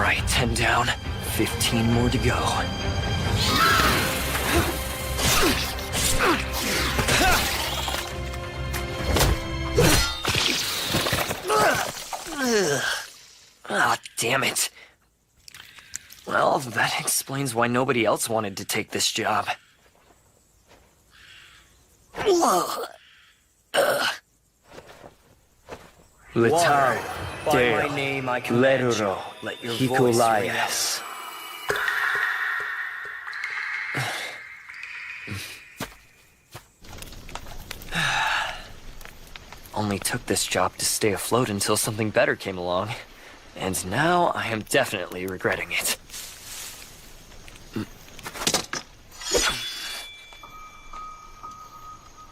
Alright, 10 down, 15 more to go. Ah, damn it. Well, that explains why nobody else wanted to take this job. Letao, By my name I command you. Leruro, Let your voice ring out. Hikulayas. Only took this job to stay afloat until something better came along. And now I am definitely regretting it.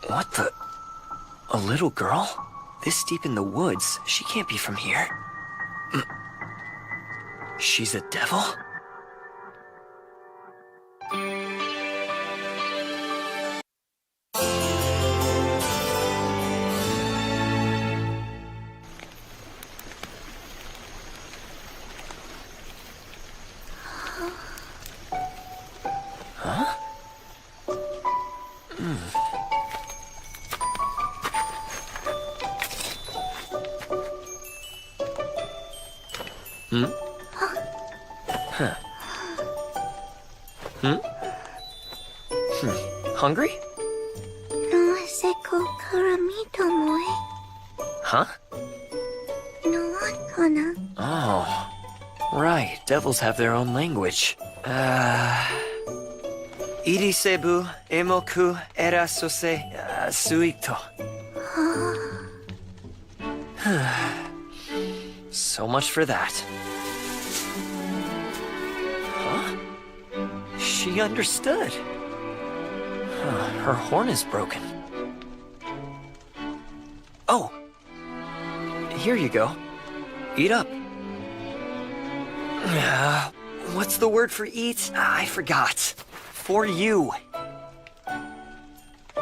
What the? A little girl? This deep in the woods, she can't be from here. She's a devil? Huh? Hungry? No seko karamito moe. Huh? No one kana. Oh. Right, devils have their own language. Irisebu emoku erasose suito. So much for that. Huh? She understood. Her horn is broken. Oh! Here you go. Eat up. What's the word for eat? I forgot. For you.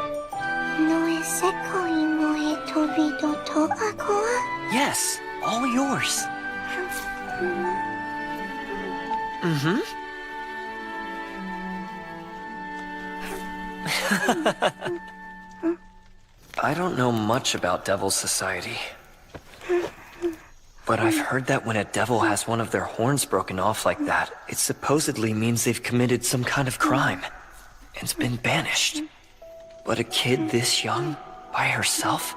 No seko moe tobido to akoa. Yes, all yours. Mm-hmm. I don't know much about Devil Society. But I've heard that when a devil has one of their horns broken off like that, it supposedly means they've committed some kind of crime and been banished. But a kid this young, by herself?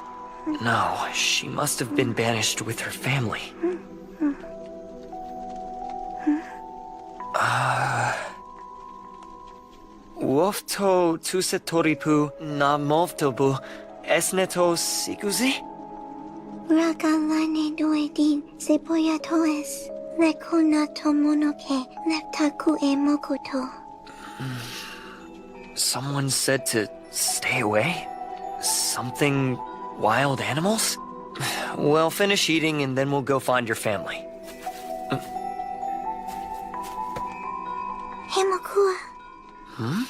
No, she must have been banished with her family. Wofto tusetoripu na movtobu esneto sikuzi? Raga lane doedin sepoya toes. Leko na tomonoke leptaku e mokuto. Someone said to stay away? Something wild animals? Well, finish eating and then we'll go find your family. Hemokua. Hmm?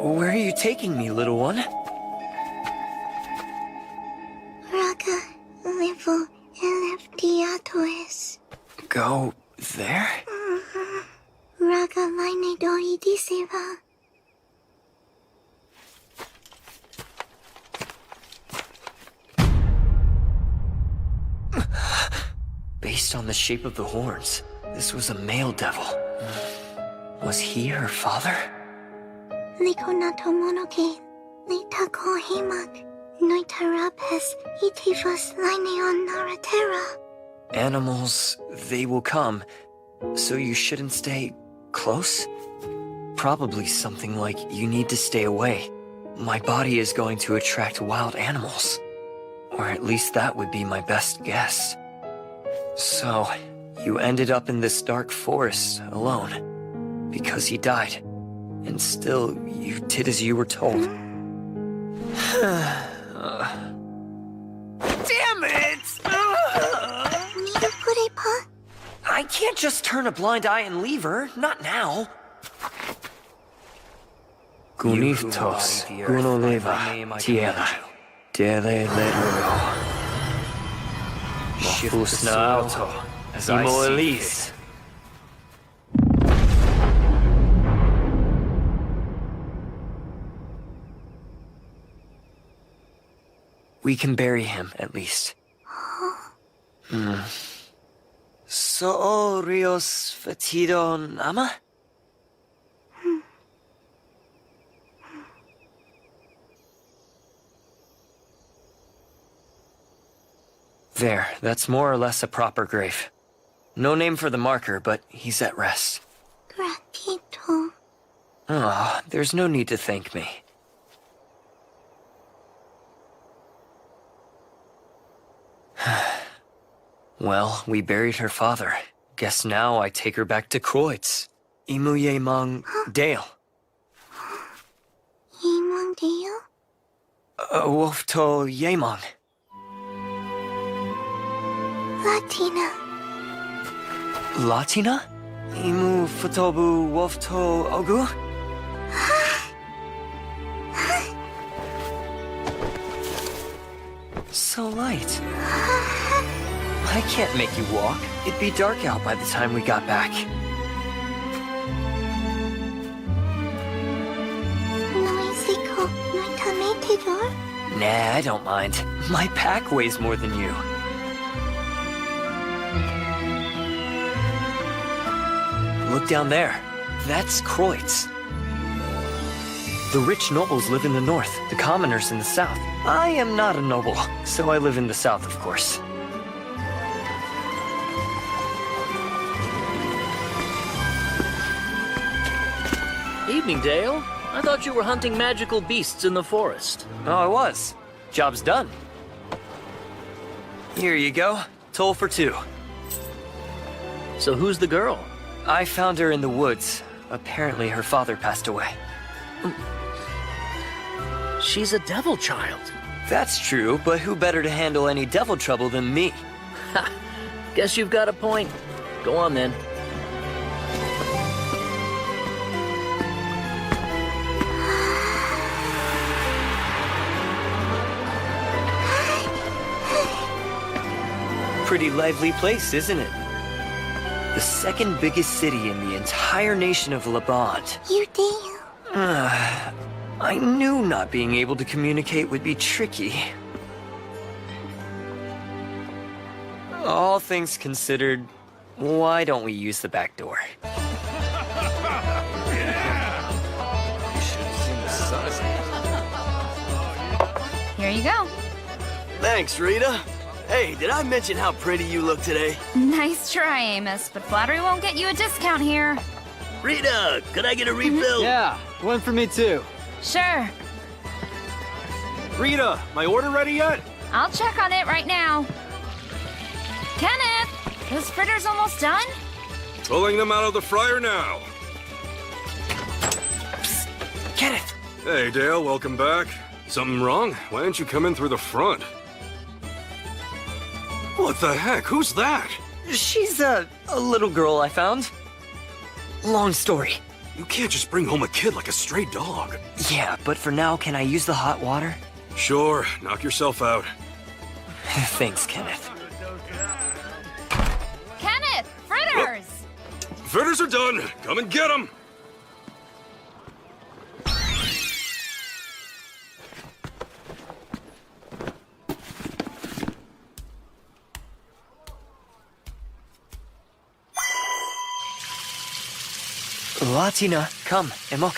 Where are you taking me, little one? Raga levo eleftiatoes. Go there? Raga line doidi seva. Based on the shape of the horns, this was a male devil. Was he her father? Liko na tomonoke litako himak. Noitarapes itivas line on naratera. Animals, they will come, so you shouldn't stay close? Probably something like you need to stay away. My body is going to attract wild animals. Or at least that would be my best guess. So, you ended up in this dark forest alone because he died. And still, you did as you were told. Damn it! Nirukurepa. I can't just turn a blind eye and leave her. Not now. Gunithos, Gunoleva, Tiela, Dele Ledro. Mofus na auto, Imo Elise. We can bury him, at least. So Rios Fatido Nama? There, that's more or less a proper grave. No name for the marker, but he's at rest. Gratito. Ah, there's no need to thank me. Well, we buried her father. Guess now I take her back to Kreutz. Imuye Mang Dale. Yemong Deo? Wolfto Yemang. Latina. Latina? Imu Futobu Wolfto Ogu? So light. I can't make you walk. It'd be dark out by the time we got back. Noisiko, Noitamete. Nah, I don't mind. My pack weighs more than you. Look down there. That's Kreutz. The rich nobles live in the north, the commoners in the south. I am not a noble, so I live in the south, of course. Evening, Dale. I thought you were hunting magical beasts in the forest. Oh, I was. Job's done. Here you go. Toll for two. So who's the girl? I found her in the woods. Apparently her father passed away. She's a devil child. That's true, but who better to handle any devil trouble than me? Ha! Guess you've got a point. Go on then. Pretty lively place, isn't it? The second biggest city in the entire nation of Labant. You Deo. I knew not being able to communicate would be tricky. All things considered, why don't we use the back door? Here you go. Thanks, Rita. Hey, did I mention how pretty you look today? Nice try, Amos, but flattery won't get you a discount here. Rita, could I get a refill? Yeah, one for me too. Sure. Rita, my order ready yet? I'll check on it right now. Kenneth, those fritters almost done? Pulling them out of the fryer now. Kenneth! Hey, Dale, welcome back. Something wrong? Why didn't you come in through the front? What the heck? Who's that? She's a little girl I found. Long story. You can't just bring home a kid like a stray dog. Yeah, but for now, can I use the hot water? Sure, knock yourself out. Thanks, Kenneth. Kenneth, fritters! Fritters are done. Come and get them. Latina, come, Emok.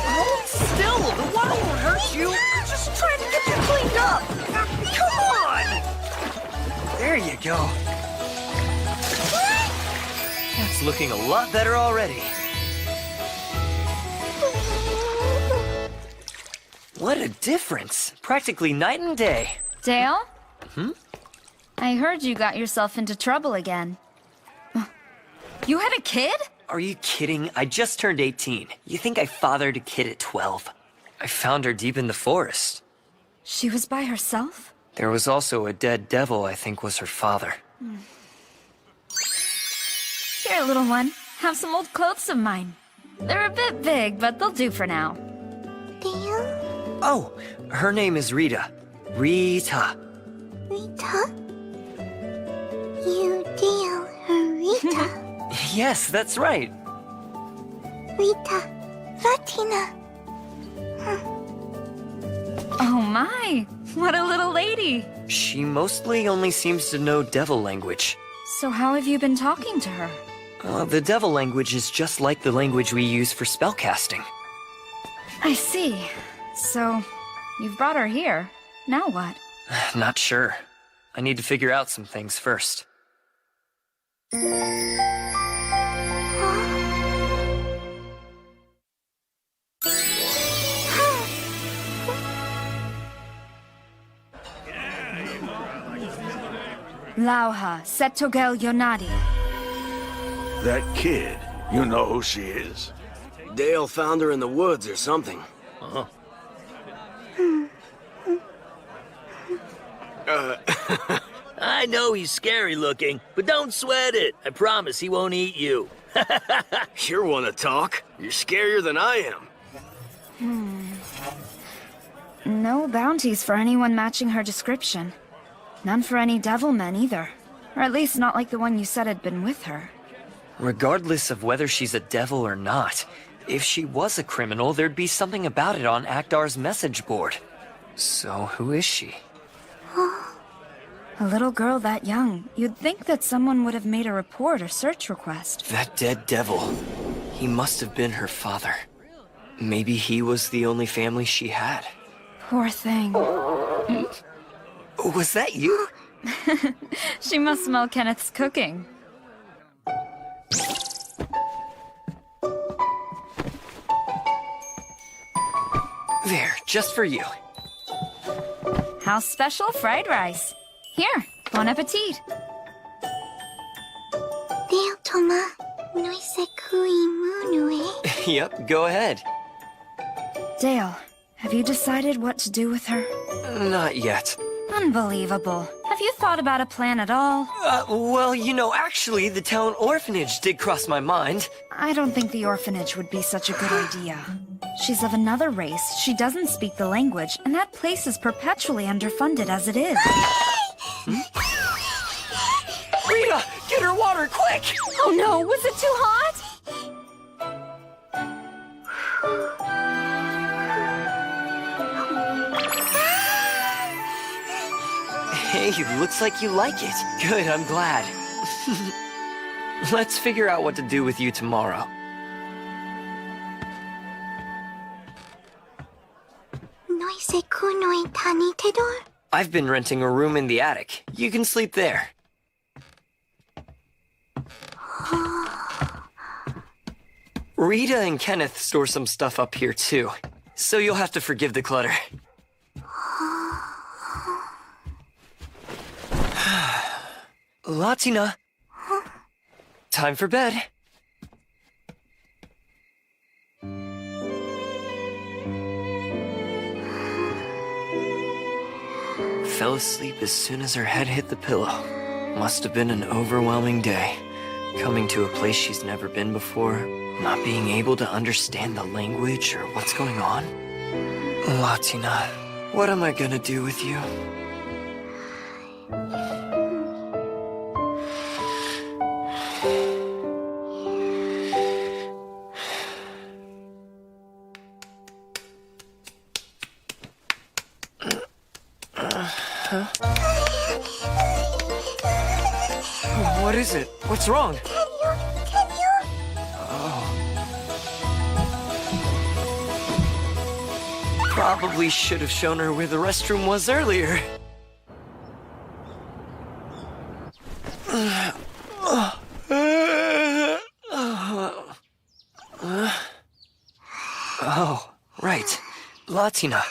Hold still, the water won't hurt you. We're just trying to get you cleaned up. Come on! There you go. That's looking a lot better already. What a difference. Practically night and day. Dale? I heard you got yourself into trouble again. You had a kid? Are you kidding? I just turned 18. You think I fathered a kid at 12? I found her deep in the forest. She was by herself? There was also a dead devil I think was her father. Here, little one. Have some old clothes of mine. They're a bit big, but they'll do for now. Dale? Oh, her name is Rita. Rita. Rita? You Dale her Rita? Yes, that's right. Rita. Latina. Oh my! What a little lady! She mostly only seems to know devil language. So how have you been talking to her? The devil language is just like the language we use for spellcasting. I see. So, you've brought her here. Now what? Not sure. I need to figure out some things first. Lauha, Setogel Yonadi. That kid, you know who she is? Dale found her in the woods or something. I know he's scary looking, but don't sweat it. I promise he won't eat you. You're one to talk. You're scarier than I am. No bounties for anyone matching her description. None for any devil men either. Or at least not like the one you said had been with her. Regardless of whether she's a devil or not, if she was a criminal, there'd be something about it on Akdar's message board. So who is she? A little girl that young, you'd think that someone would have made a report or search request. That dead devil. He must have been her father. Maybe he was the only family she had. Poor thing. Was that you? She must smell Kenneth's cooking. There, just for you. House special fried rice. Here, bon appetit. Dale Toma. Noise kui munue. Yep, go ahead. Dale, have you decided what to do with her? Not yet. Unbelievable. Have you thought about a plan at all? Well, you know, actually, the town orphanage did cross my mind. I don't think the orphanage would be such a good idea. She's of another race, she doesn't speak the language, and that place is perpetually underfunded as it is. Rita, get her water, quick! Oh no, was it too hot? Hey, looks like you like it. Good, I'm glad. Let's figure out what to do with you tomorrow. Noise kunoi tanitedor. I've been renting a room in the attic. You can sleep there. Rita and Kenneth store some stuff up here too, so you'll have to forgive the clutter. Latina. Time for bed. Fell asleep as soon as her head hit the pillow. Must have been an overwhelming day. Coming to a place she's never been before, not being able to understand the language or what's going on. Latina, what am I gonna do with you? What is it? What's wrong? Can you? Probably should have shown her where the restroom was earlier. Oh, right. Latina.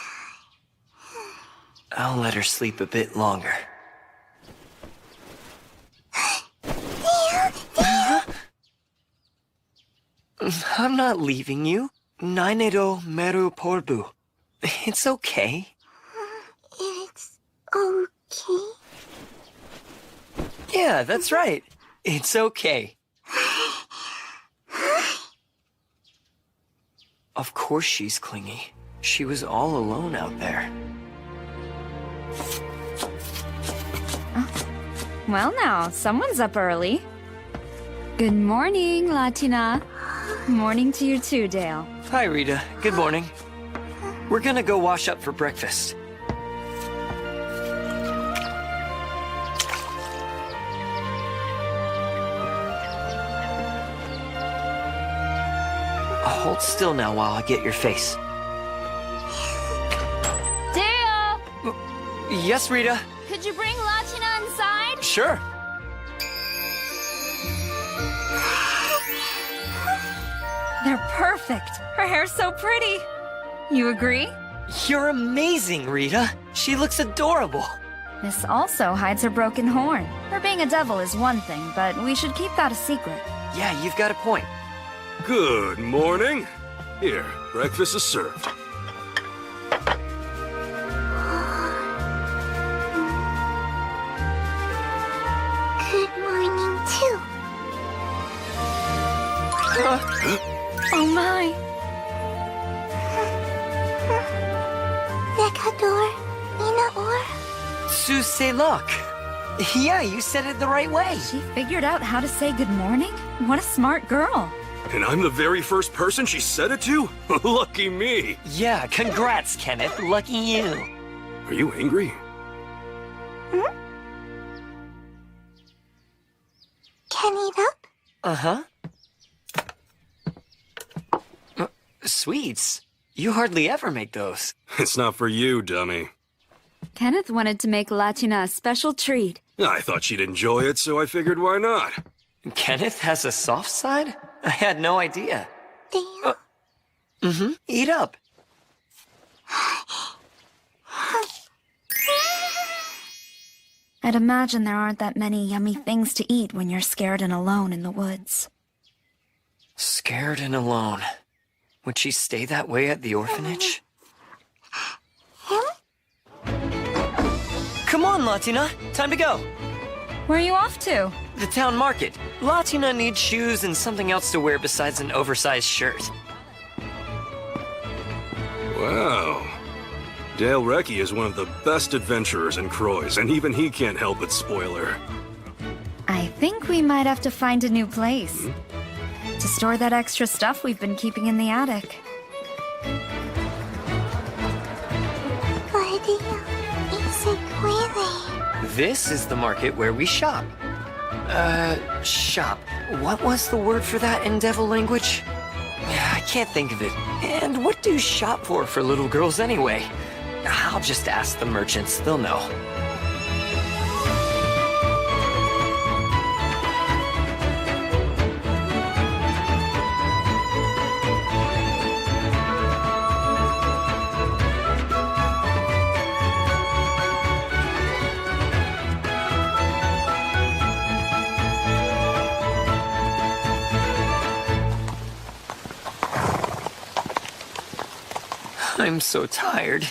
I'll let her sleep a bit longer. I'm not leaving you. Nainero meru porbu. It's okay. It's okay. okay? Yeah, that's right. It's okay. Of course she's clingy. She was all alone out there. Well now, someone's up early. Good morning, Latina. Morning to you too, Dale. Hi, Rita. Good morning. We're gonna go wash up for breakfast. Hold still now while I get your face. Dale! Yes, Rita? Could you bring Latina inside? Sure. They're perfect. Her hair's so pretty. You agree? You're amazing, Rita. She looks adorable. Miss also hides her broken horn. Her being a devil is one thing, but we should keep that a secret. Yeah, you've got a point. Good morning. Here, breakfast is served. Good morning, too. Oh my! Nekador, Inaor. Suselok. Yeah, you said it the right way. She figured out how to say good morning? What a smart girl. And I'm the very first person she said it to? Lucky me. Yeah, congrats, Kenneth. Lucky you. Are you angry? Can eat up? Uh-huh. Sweets? You hardly ever make those. It's not for you, dummy. Kenneth wanted to make Latina a special treat. I thought she'd enjoy it, so I figured why not? Kenneth has a soft side? I had no idea. Dale. Eat up. I'd imagine there aren't that many yummy things to eat when you're scared and alone in the woods. Scared and alone. Would she stay that way at the orphanage? Come on, Latina. Time to go. Where are you off to? The town market. Latina needs shoes and something else to wear besides an oversized shirt. Wow. Dale Recce is one of the best adventurers in Croix, and even he can't help but spoil her. I think we might have to find a new place. To store that extra stuff we've been keeping in the attic. Guardia, ese puede. This is the market where we shop. Shop. What was the word for that in devil language? I can't think of it. And what do shop for little girls anyway? I'll just ask the merchants, they'll know. I'm so tired.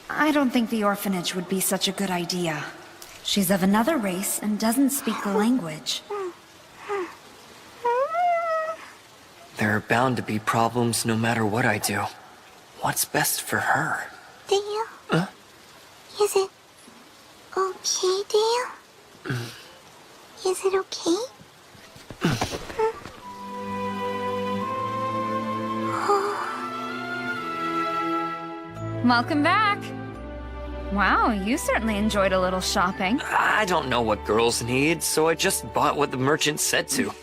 I don't think the orphanage would be such a good idea. She's of another race and doesn't speak the language. There are bound to be problems no matter what I do. What's best for her? Dale? Huh? Is it okay, Dale? Is it okay? Welcome back. Wow, you certainly enjoyed a little shopping. I don't know what girls need, so I just bought what the merchant said to.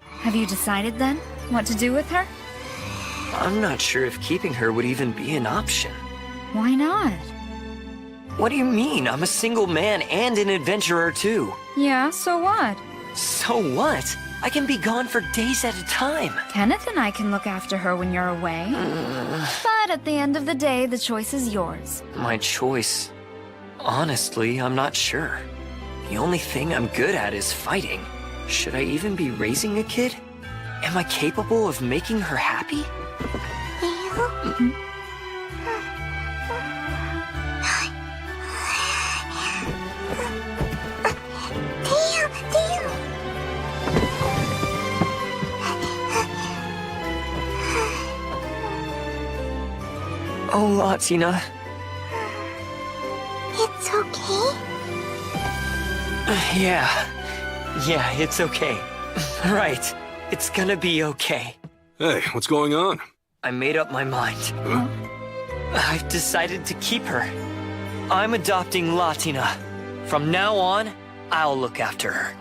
Have you decided then what to do with her? I'm not sure if keeping her would even be an option. Why not? What do you mean? I'm a single man and an adventurer too. Yeah, so what? So what? I can be gone for days at a time. Kenneth and I can look after her when you're away. But at the end of the day, the choice is yours. My choice? Honestly, I'm not sure. The only thing I'm good at is fighting. Should I even be raising a kid? Am I capable of making her happy? Dale? Oh, Latina. It's okay? Yeah, it's okay. Right. It's gonna be okay. Hey, what's going on? I made up my mind. Huh? I've decided to keep her. I'm adopting Latina. From now on, I'll look after her.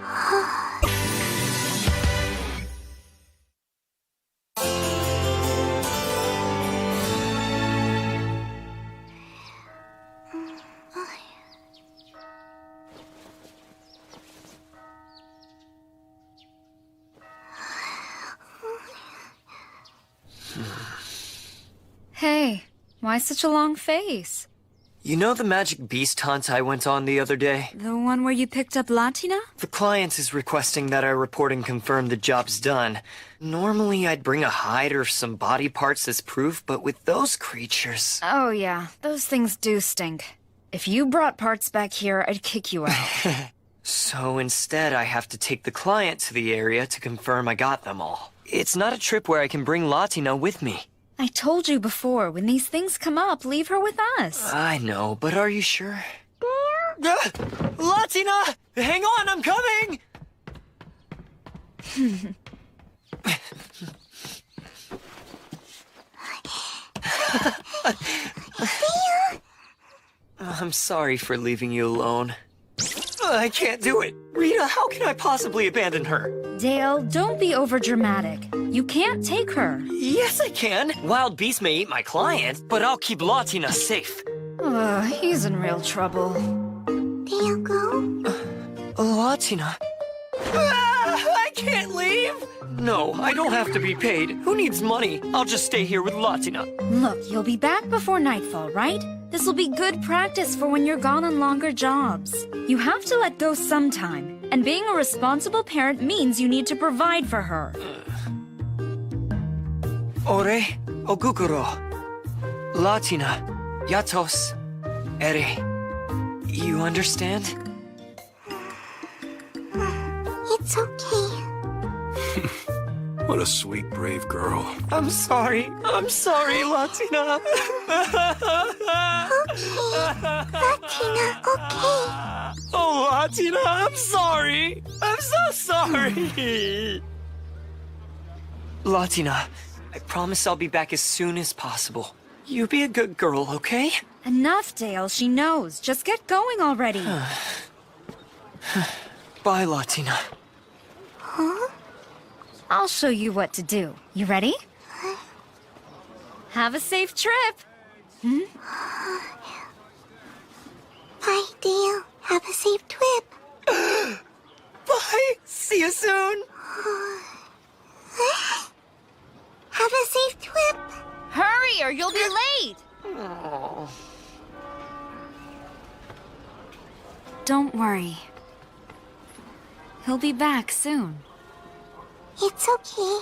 Hey, why such a long face? You know the magic beast hunt I went on the other day? The one where you picked up Latina? The client is requesting that I report and confirm the job's done. Normally I'd bring a hide or some body parts as proof, but with those creatures... Oh yeah, those things do stink. If you brought parts back here, I'd kick you out. So instead I have to take the client to the area to confirm I got them all. It's not a trip where I can bring Latina with me. I told you before, when these things come up, leave her with us. I know, but are you sure? Latina! Hang on, I'm coming! I'm sorry for leaving you alone. I can't do it. Rita, how can I possibly abandon her? Dale, don't be overdramatic. You can't take her. Yes, I can. Wild beasts may eat my client, but I'll keep Latina safe. He's in real trouble. Dale, go? Latina. I can't leave! No, I don't have to be paid. Who needs money? I'll just stay here with Latina. Look, you'll be back before nightfall, right? This will be good practice for when you're gone on longer jobs. You have to let go sometime, and being a responsible parent means you need to provide for her. Ore, ogukuro. Latina, yatos, ere. You understand? It's okay. What a sweet, brave girl. I'm sorry, Latina. Latina, okay. Oh, Latina, I'm sorry. I'm so sorry. Latina, I promise I'll be back as soon as possible. You be a good girl, okay? Enough, Dale. She knows. Just get going already. Bye, Latina. Huh? I'll show you what to do. You ready? Have a safe trip. Bye, Dale. Have a safe trip. Bye. See you soon. Have a safe trip. Hurry or you'll be late. Don't worry. He'll be back soon. It's okay.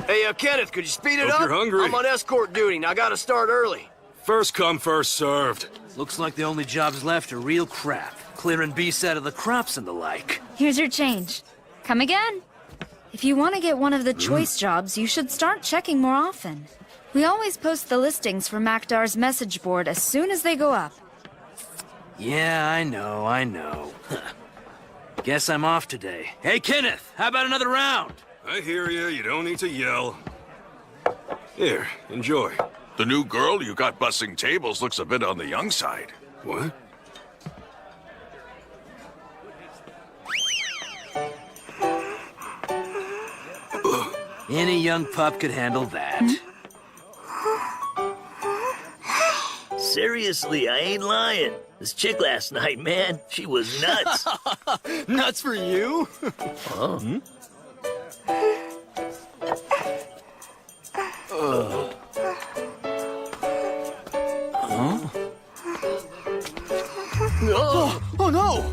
Hey, Kenneth, could you speed it Hope up? you're hungry. I'm on escort duty, and I gotta start early. First come, first served. Looks like the only jobs left are real crap. Clearing beasts out of the crops and the like. Here's your change. Come again. If you want to get one of the choice jobs, you should start checking more often. We always post the listings for Makdar's message board as soon as they go up. Yeah, I know. Guess I'm off today. Hey, Kenneth, how about another round? I hear you. You don't need to yell. Here, enjoy. The new girl you got bussing tables looks a bit on the young side. What? Any young pup could handle that. Seriously, I ain't lying. This chick last night, man, she was nuts. Nuts for you? Oh. Oh no!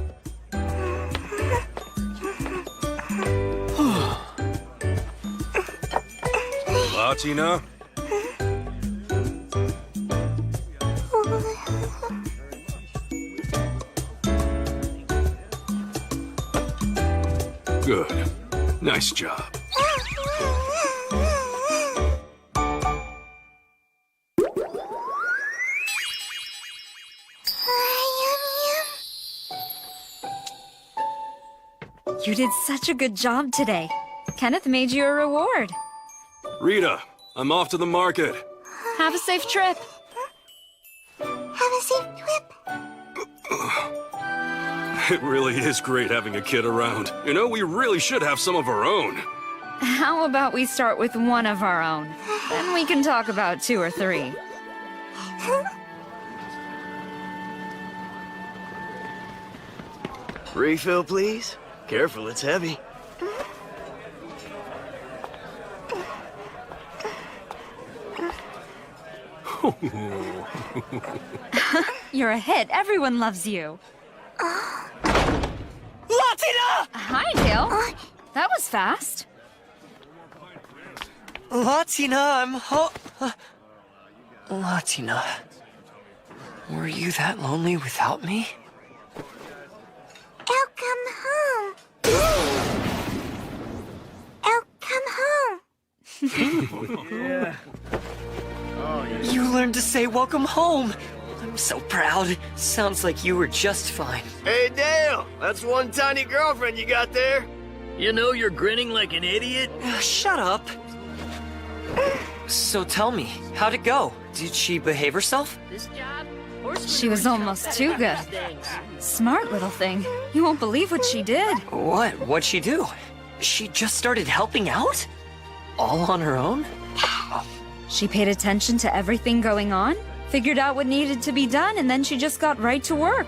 Latina? Good. Nice job. You did such a good job today. Kenneth made you a reward. Rita, I'm off to the market. Have a safe trip. Have a safe trip. It really is great having a kid around. You know, we really should have some of our own. How about we start with one of our own? Then we can talk about 2 or 3. Refill, please. Careful, it's heavy. You're a hit. Everyone loves you. Latina! Hi, Dale. That was fast. Latina, Latina, were you that lonely without me? I'll come home. I'll come home. You learned to say welcome home. I'm so proud. Sounds like you were just fine. Hey, Dale, that's one tiny girlfriend you got there. You know you're grinning like an idiot? Shut up. So tell me, how'd it go? Did she behave herself? This job? She was almost too good. Smart little thing. You won't believe what she did. What? What'd she do? She just started helping out? All on her own? She paid attention to everything going on, figured out what needed to be done, and then she just got right to work.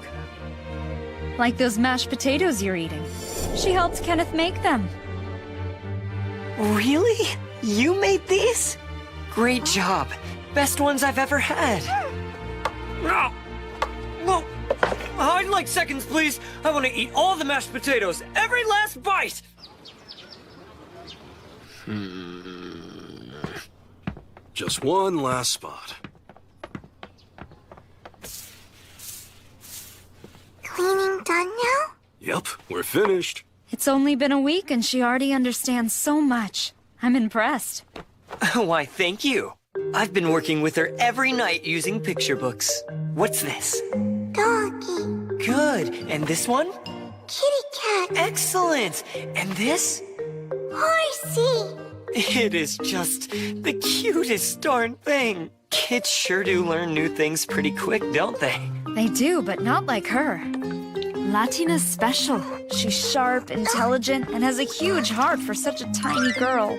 Like those mashed potatoes you're eating. She helped Kenneth make them. Really? You made these? Great job. Best ones I've ever had. Whoa! I'd like seconds, please. I want to eat all the mashed potatoes, every last bite. Just one last spot. Cleaning done now? Yep, we're finished. It's only been a week and she already understands so much. I'm impressed. Why, thank you. I've been working with her every night using picture books. What's this? Doggy. Good. And this one? Kitty cat. Excellent. And this? Horsey. It is just the cutest darn thing. Kids sure do learn new things pretty quick, don't they? They do, but not like her. Latina's special. She's sharp, intelligent, and has a huge heart for such a tiny girl.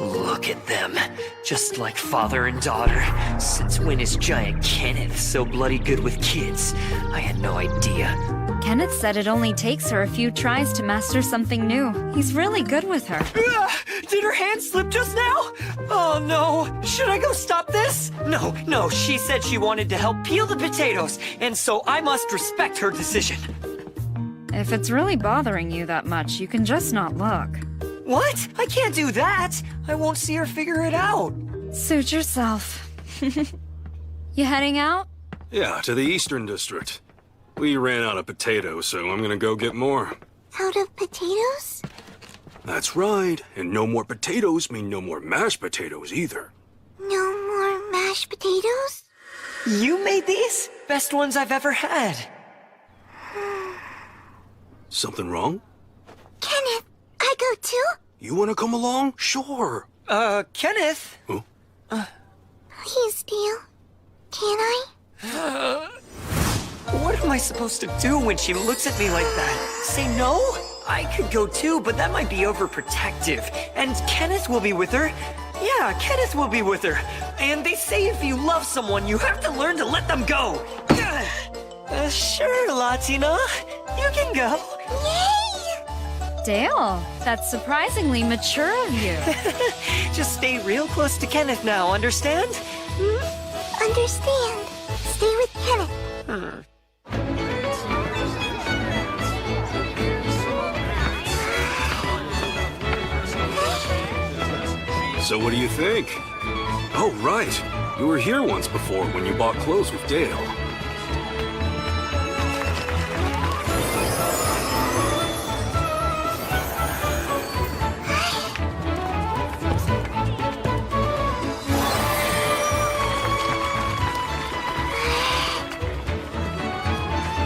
Look at them. Just like father and daughter. Since when is giant Kenneth so bloody good with kids? I had no idea. Kenneth said it only takes her a few tries to master something new. He's really good with her. Did her hand slip just now? Oh no! Should I go stop this? No, she said she wanted to help peel the potatoes, and so I must respect her decision. If it's really bothering you that much, you can just not look. What? I can't do that! I won't see her figure it out. Suit yourself. You heading out? Yeah, to the Eastern District. We ran out of potatoes, so I'm gonna go get more. Out of potatoes? That's right. And no more potatoes mean no more mashed potatoes either. No more mashed potatoes? You made these? Best ones I've ever had. Something wrong? Kenneth, I go too? You wanna come along? Sure. Kenneth? Huh? Please, Dale. Can I? What am I supposed to do when she looks at me like that? Say no? I could go too, but that might be overprotective. And Kenneth will be with her. Yeah, Kenneth will be with her. And they say if you love someone, you have to learn to let them go. Sure, Latina. You can go. Yay! Dale, that's surprisingly mature of you. Just stay real close to Kenneth now, understand? Understand. Stay with Kenneth. So what do you think? Oh, right. You were here once before when you bought clothes with Dale.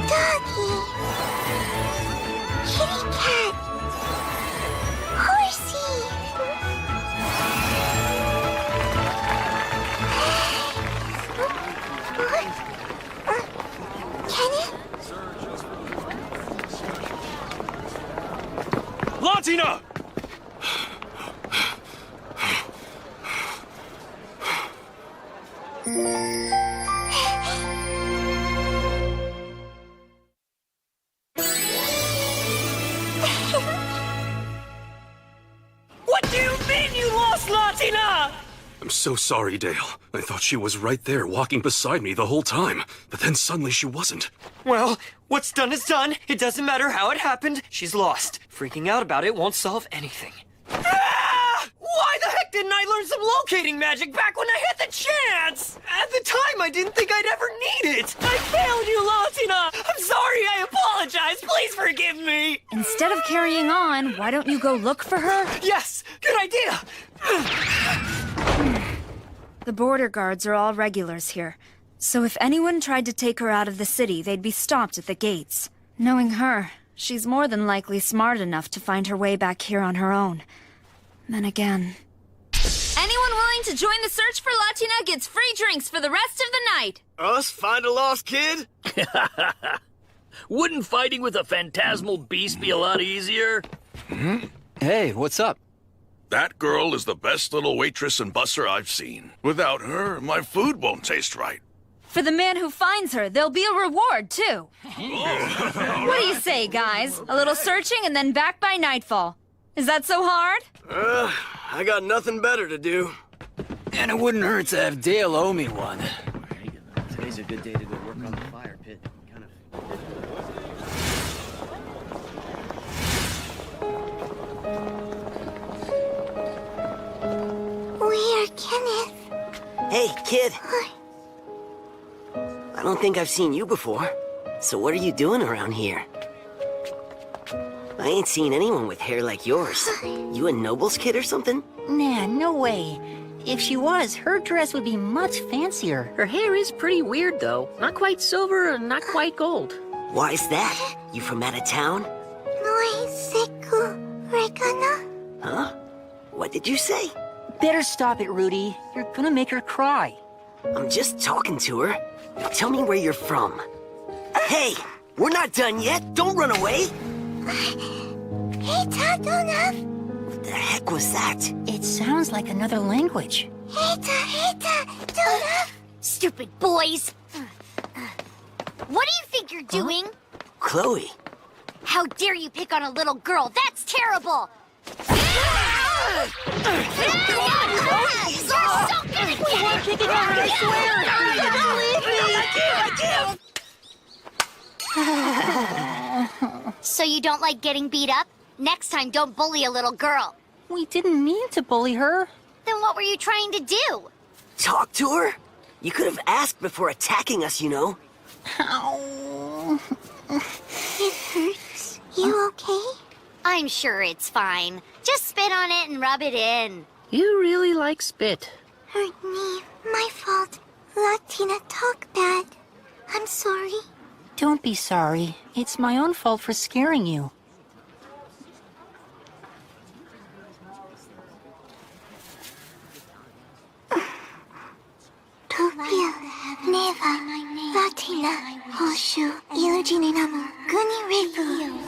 Doggy. What do you mean you lost Latina? I'm so sorry, Dale. I thought she was right there, walking beside me the whole time. But then suddenly she wasn't. Well, what's done is done. It doesn't matter how it happened. She's lost. Freaking out about it won't solve anything. Ah! Why the heck didn't I learn some locating magic back when I had the chance? At the time, I didn't think I'd ever need it. I failed you, Latina. I'm sorry. I apologize. Please forgive me. Instead of carrying on, why don't you go look for her? Yes, good idea. The border guards are all regulars here, so if anyone tried to take her out of the city, they'd be stopped at the gates. Knowing her, she's more than likely smart enough to find her way back here on her own. Then again... Anyone willing to join the search for Latina gets free drinks for the rest of the night! Us find a lost kid? Wouldn't fighting with a phantasmal beast be a lot easier? Hey, what's up? That girl is the best little waitress and busser I've seen. Without her, my food won't taste right. For the man who finds her, there'll be a reward, too. What do you say, guys? A little searching and then back by nightfall. Is that so hard? I got nothing better to do. And it wouldn't hurt to have Dale owe me one. Today's a good day to go work on the fire pit. Where, Kenneth? Hey, kid. I don't think I've seen you before. So what are you doing around here? I ain't seen anyone with hair like yours. You a noble's kid or something? Nah, no way. If she was, her dress would be much fancier. Her hair is pretty weird, though. Not quite silver and not quite gold. Why's that? You from out of town? Noi seku regana? Huh? What did you say? Better stop it, Rudy. You're gonna make her cry. I'm just talking to her. Now tell me where you're from. Hey, we're not done yet. Don't run away. Heta donaf? What the heck was that? It sounds like another language. Heta donaf? Stupid boys! What do you think you're doing? Chloe. How dare you pick on a little girl? That's terrible! You're so gonna get it! Kicking on her, I swear! So you don't like getting beat up? Next time, don't bully a little girl. We didn't mean to bully her. Then what were you trying to do? Talk to her? You could have asked before attacking us, you know. Ow. It hurts. You okay? I'm sure it's fine. Just spit on it and rub it in. You really like spit. Hurt me. My fault. Latina talk bad. I'm sorry. Don't be sorry. It's my own fault for scaring you. Topia, Neva, Latina, Hoshu, Illugininamu, Guni Repu.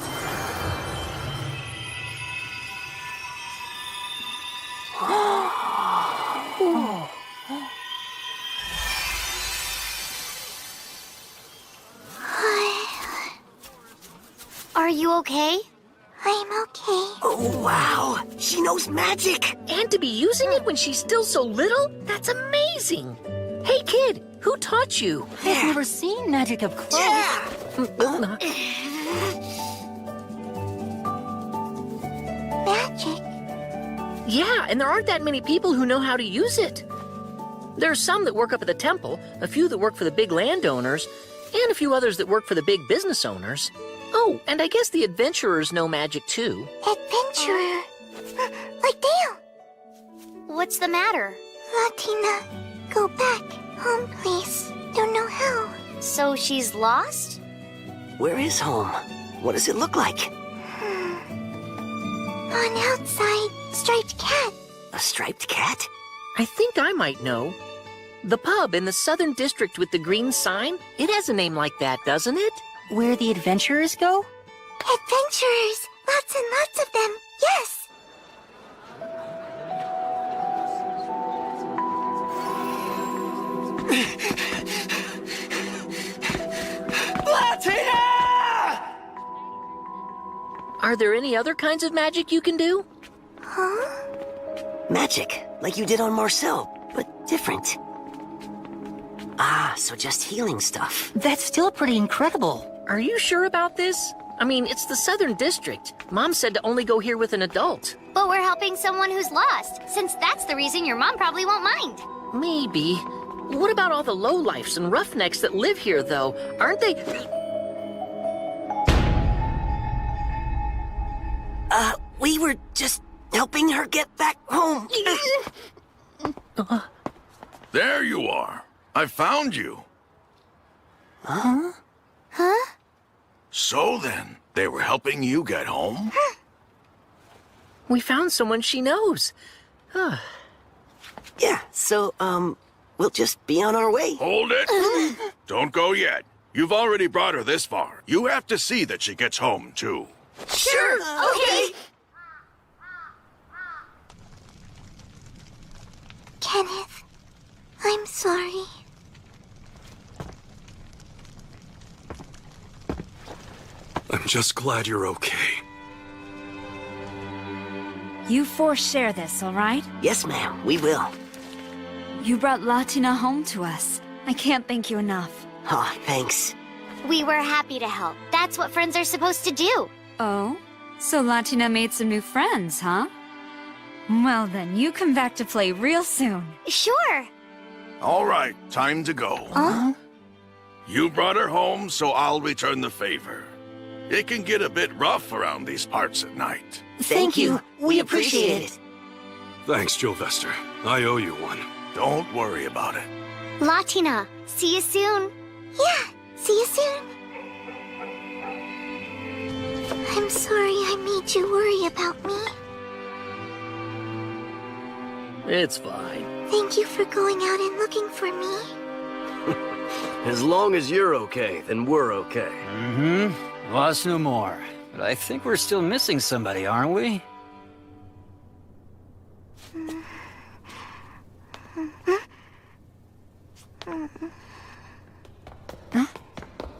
Are you okay? I'm okay. Oh, wow. She knows magic. And to be using it when she's still so little? That's amazing. Hey, kid, who taught you? I've never seen magic up close. Magic? Yeah, and there aren't that many people who know how to use it. There are some that work up at the temple, a few that work for the big landowners, and a few others that work for the big business owners. Oh, and I guess the adventurers know magic too. Adventurer. Like Dale. What's the matter? Latina, go back. Home, please. Don't know how. So she's lost? Where is home? What does it look like? On outside, striped cat. A striped cat? I think I might know. The pub in the southern district with the green sign, it has a name like that, doesn't it? Where the adventurers go? Adventurers! Lots and lots of them, yes! Are there any other kinds of magic you can do? Huh? Magic, like you did on Marcel, but different. Ah, so just healing stuff. That's still pretty incredible. Are you sure about this? I mean, it's the Southern District. Mom said to only go here with an adult. But we're helping someone who's lost, since that's the reason your mom probably won't mind. Maybe. What about all the lowlifes and roughnecks that live here, though? Aren't they... We were just helping her get back home. There you are. I found you. Huh? Huh? So then, they were helping you get home? We found someone she knows. Yeah, so, we'll just be on our way. Hold it. Don't go yet. You've already brought her this far. You have to see that she gets home, too. Sure, okay. Kenneth, I'm sorry. I'm just glad you're okay. You four share this, all right? Yes, ma'am, we will. You brought Latina home to us. I can't thank you enough. Aw, thanks. We were happy to help. That's what friends are supposed to do. Oh? So Latina made some new friends, huh? Well then, you come back to play real soon. Sure. All right, time to go. Huh? You brought her home, so I'll return the favor. It can get a bit rough around these parts at night. Thank you. We appreciate it. Thanks, Jovester. I owe you one. Don't worry about it. Latina, see you soon. Yeah, see you soon. I'm sorry I made you worry about me. It's fine. Thank you for going out and looking for me. As long as you're okay, then we're okay. Mm-hmm. Lost no more. But I think we're still missing somebody, aren't we?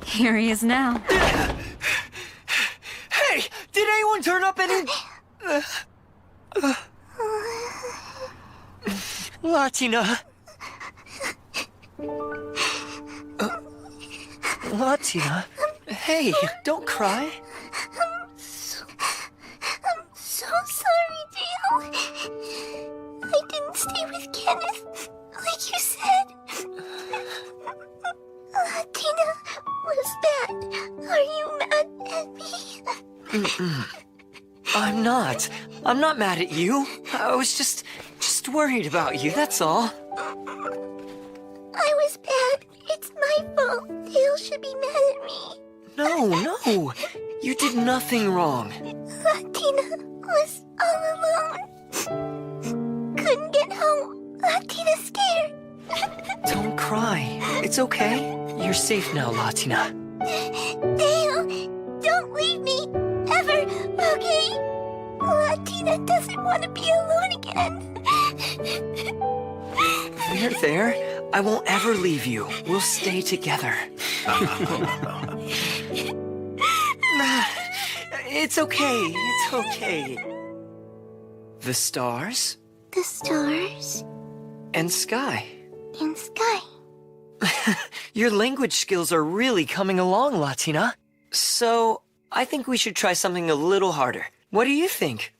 Here he is now. Hey! Did anyone turn up any... Latina? Latina? Hey, don't cry. I'm so sorry, Dale. I didn't stay with Kenneth, like you said. Latina was bad. Are you mad at me? I'm not. I'm not mad at you. I was just worried about you, that's all. I was bad. It's my fault. Dale should be mad at me. No. You did nothing wrong. Latina was all alone. Couldn't get home. Latina's scared. Don't cry. It's okay. You're safe now, Latina. Dale, don't leave me. Ever, okay? Latina doesn't want to be alone again. There. I won't ever leave you. We'll stay together. It's okay. It's okay. The stars The stars and sky. and sky. Your language skills are really coming along, Latina. So, I think we should try something a little harder. What do you think?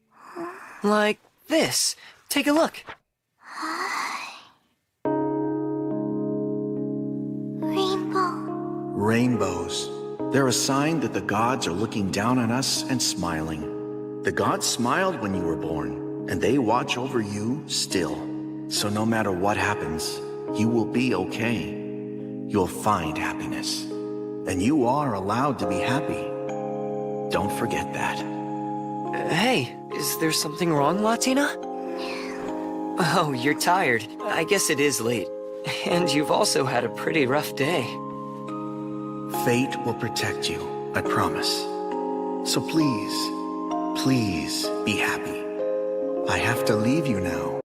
Like this. Take a look. Rainbow. Rainbows. They're a sign that the gods are looking down on us and smiling. The gods smiled when you were born, and they watch over you still. So no matter what happens, you will be okay. You'll find happiness. And you are allowed to be happy. Don't forget that. Hey, is there something wrong, Latina? Oh, you're tired. I guess it is late. And you've also had a pretty rough day. Fate will protect you, I promise. So please, please be happy. I have to leave you now.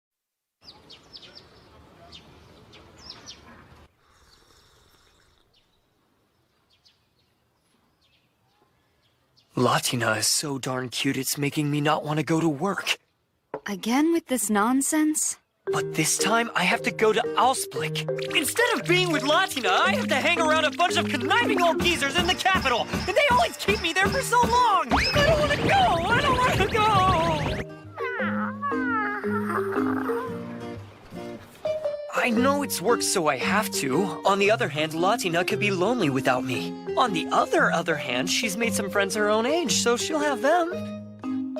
Latina is so darn cute it's making me not want to go to work. Again with this nonsense? But this time, I have to go to Ausblick. Instead of being with Latina, I have to hang around a bunch of conniving old geezers in the capital. And they always keep me there for so long. I don't want to go. I don't want to go. I know it's work, so I have to. On the other hand, Latina could be lonely without me. On the other hand, she's made some friends her own age, so she'll have them.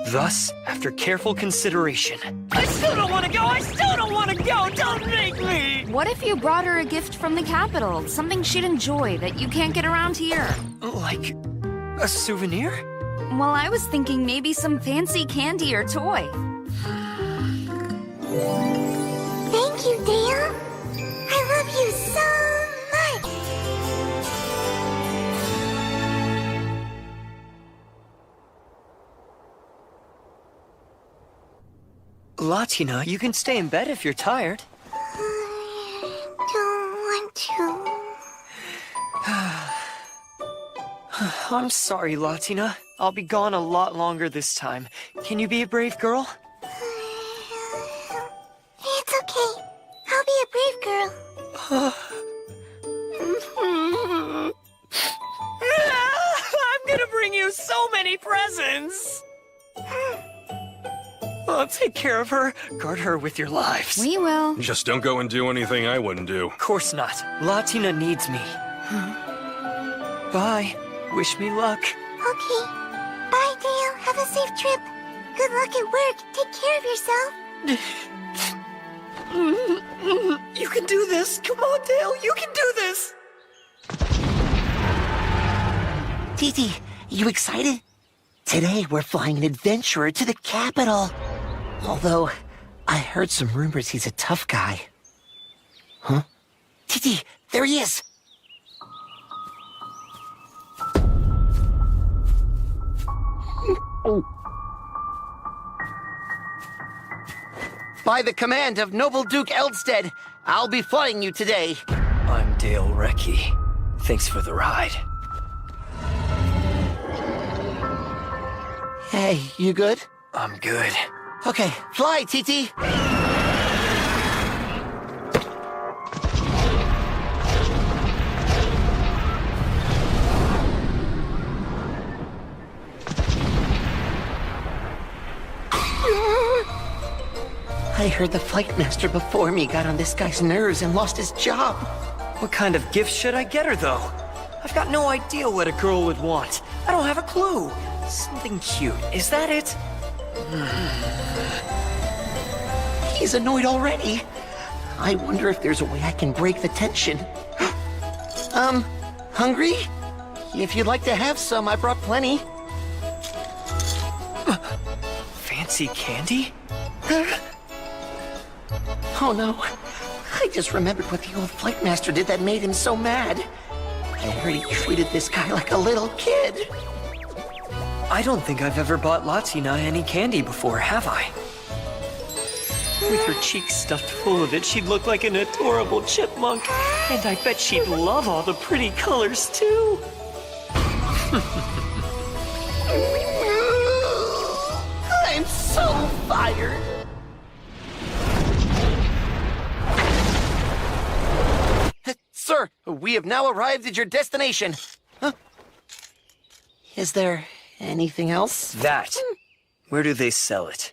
Thus, after careful consideration, I still don't want to go! I still don't want to go! Don't make me! What if you brought her a gift from the capital? Something she'd enjoy that you can't get around here? Like a souvenir? Well, I was thinking maybe some fancy candy or toy. Thank you, Dale. I love you so much. Latina, you can stay in bed if you're tired. Don't want to. I'm sorry, Latina. I'll be gone a lot longer this time. Can you be a brave girl? It's okay. I'll be a brave girl. I'm gonna bring you so many presents! I'll take care of her. Guard her with your lives. We will. Just don't go and do anything I wouldn't do. Of course not. Latina needs me. Bye. Wish me luck. Okay. Bye, Dale. Have a safe trip. Good luck at work. Take care of yourself. You can do this. Come on, Dale. You can do this. Titi, you excited? Today we're flying an adventurer to the capital. Although, I heard some rumors he's a tough guy. Huh? Titi, there he is! By the command of Noble Duke Eldstead, I'll be flying you today. I'm Dale Recce. Thanks for the ride. Hey, you good? I'm good. Okay, fly, Titi! I heard the flight master before me got on this guy's nerves and lost his job. What kind of gift should I get her, though? I've got no idea what a girl would want. I don't have a clue. Something cute. Is that it? He's annoyed already. I wonder if there's a way I can break the tension. Hungry? If you'd like to have some, I brought plenty. Fancy candy? Oh no. I just remembered what the old flight master did that made him so mad. I heard he treated this guy like a little kid. I don't think I've ever bought Latina any candy before, have I? With her cheeks stuffed full of it, she'd look like an adorable chipmunk. And I bet she'd love all the pretty colors, too. I'm so fired. Sir, we have now arrived at your destination. Huh? Is there anything else? That. Where do they sell it?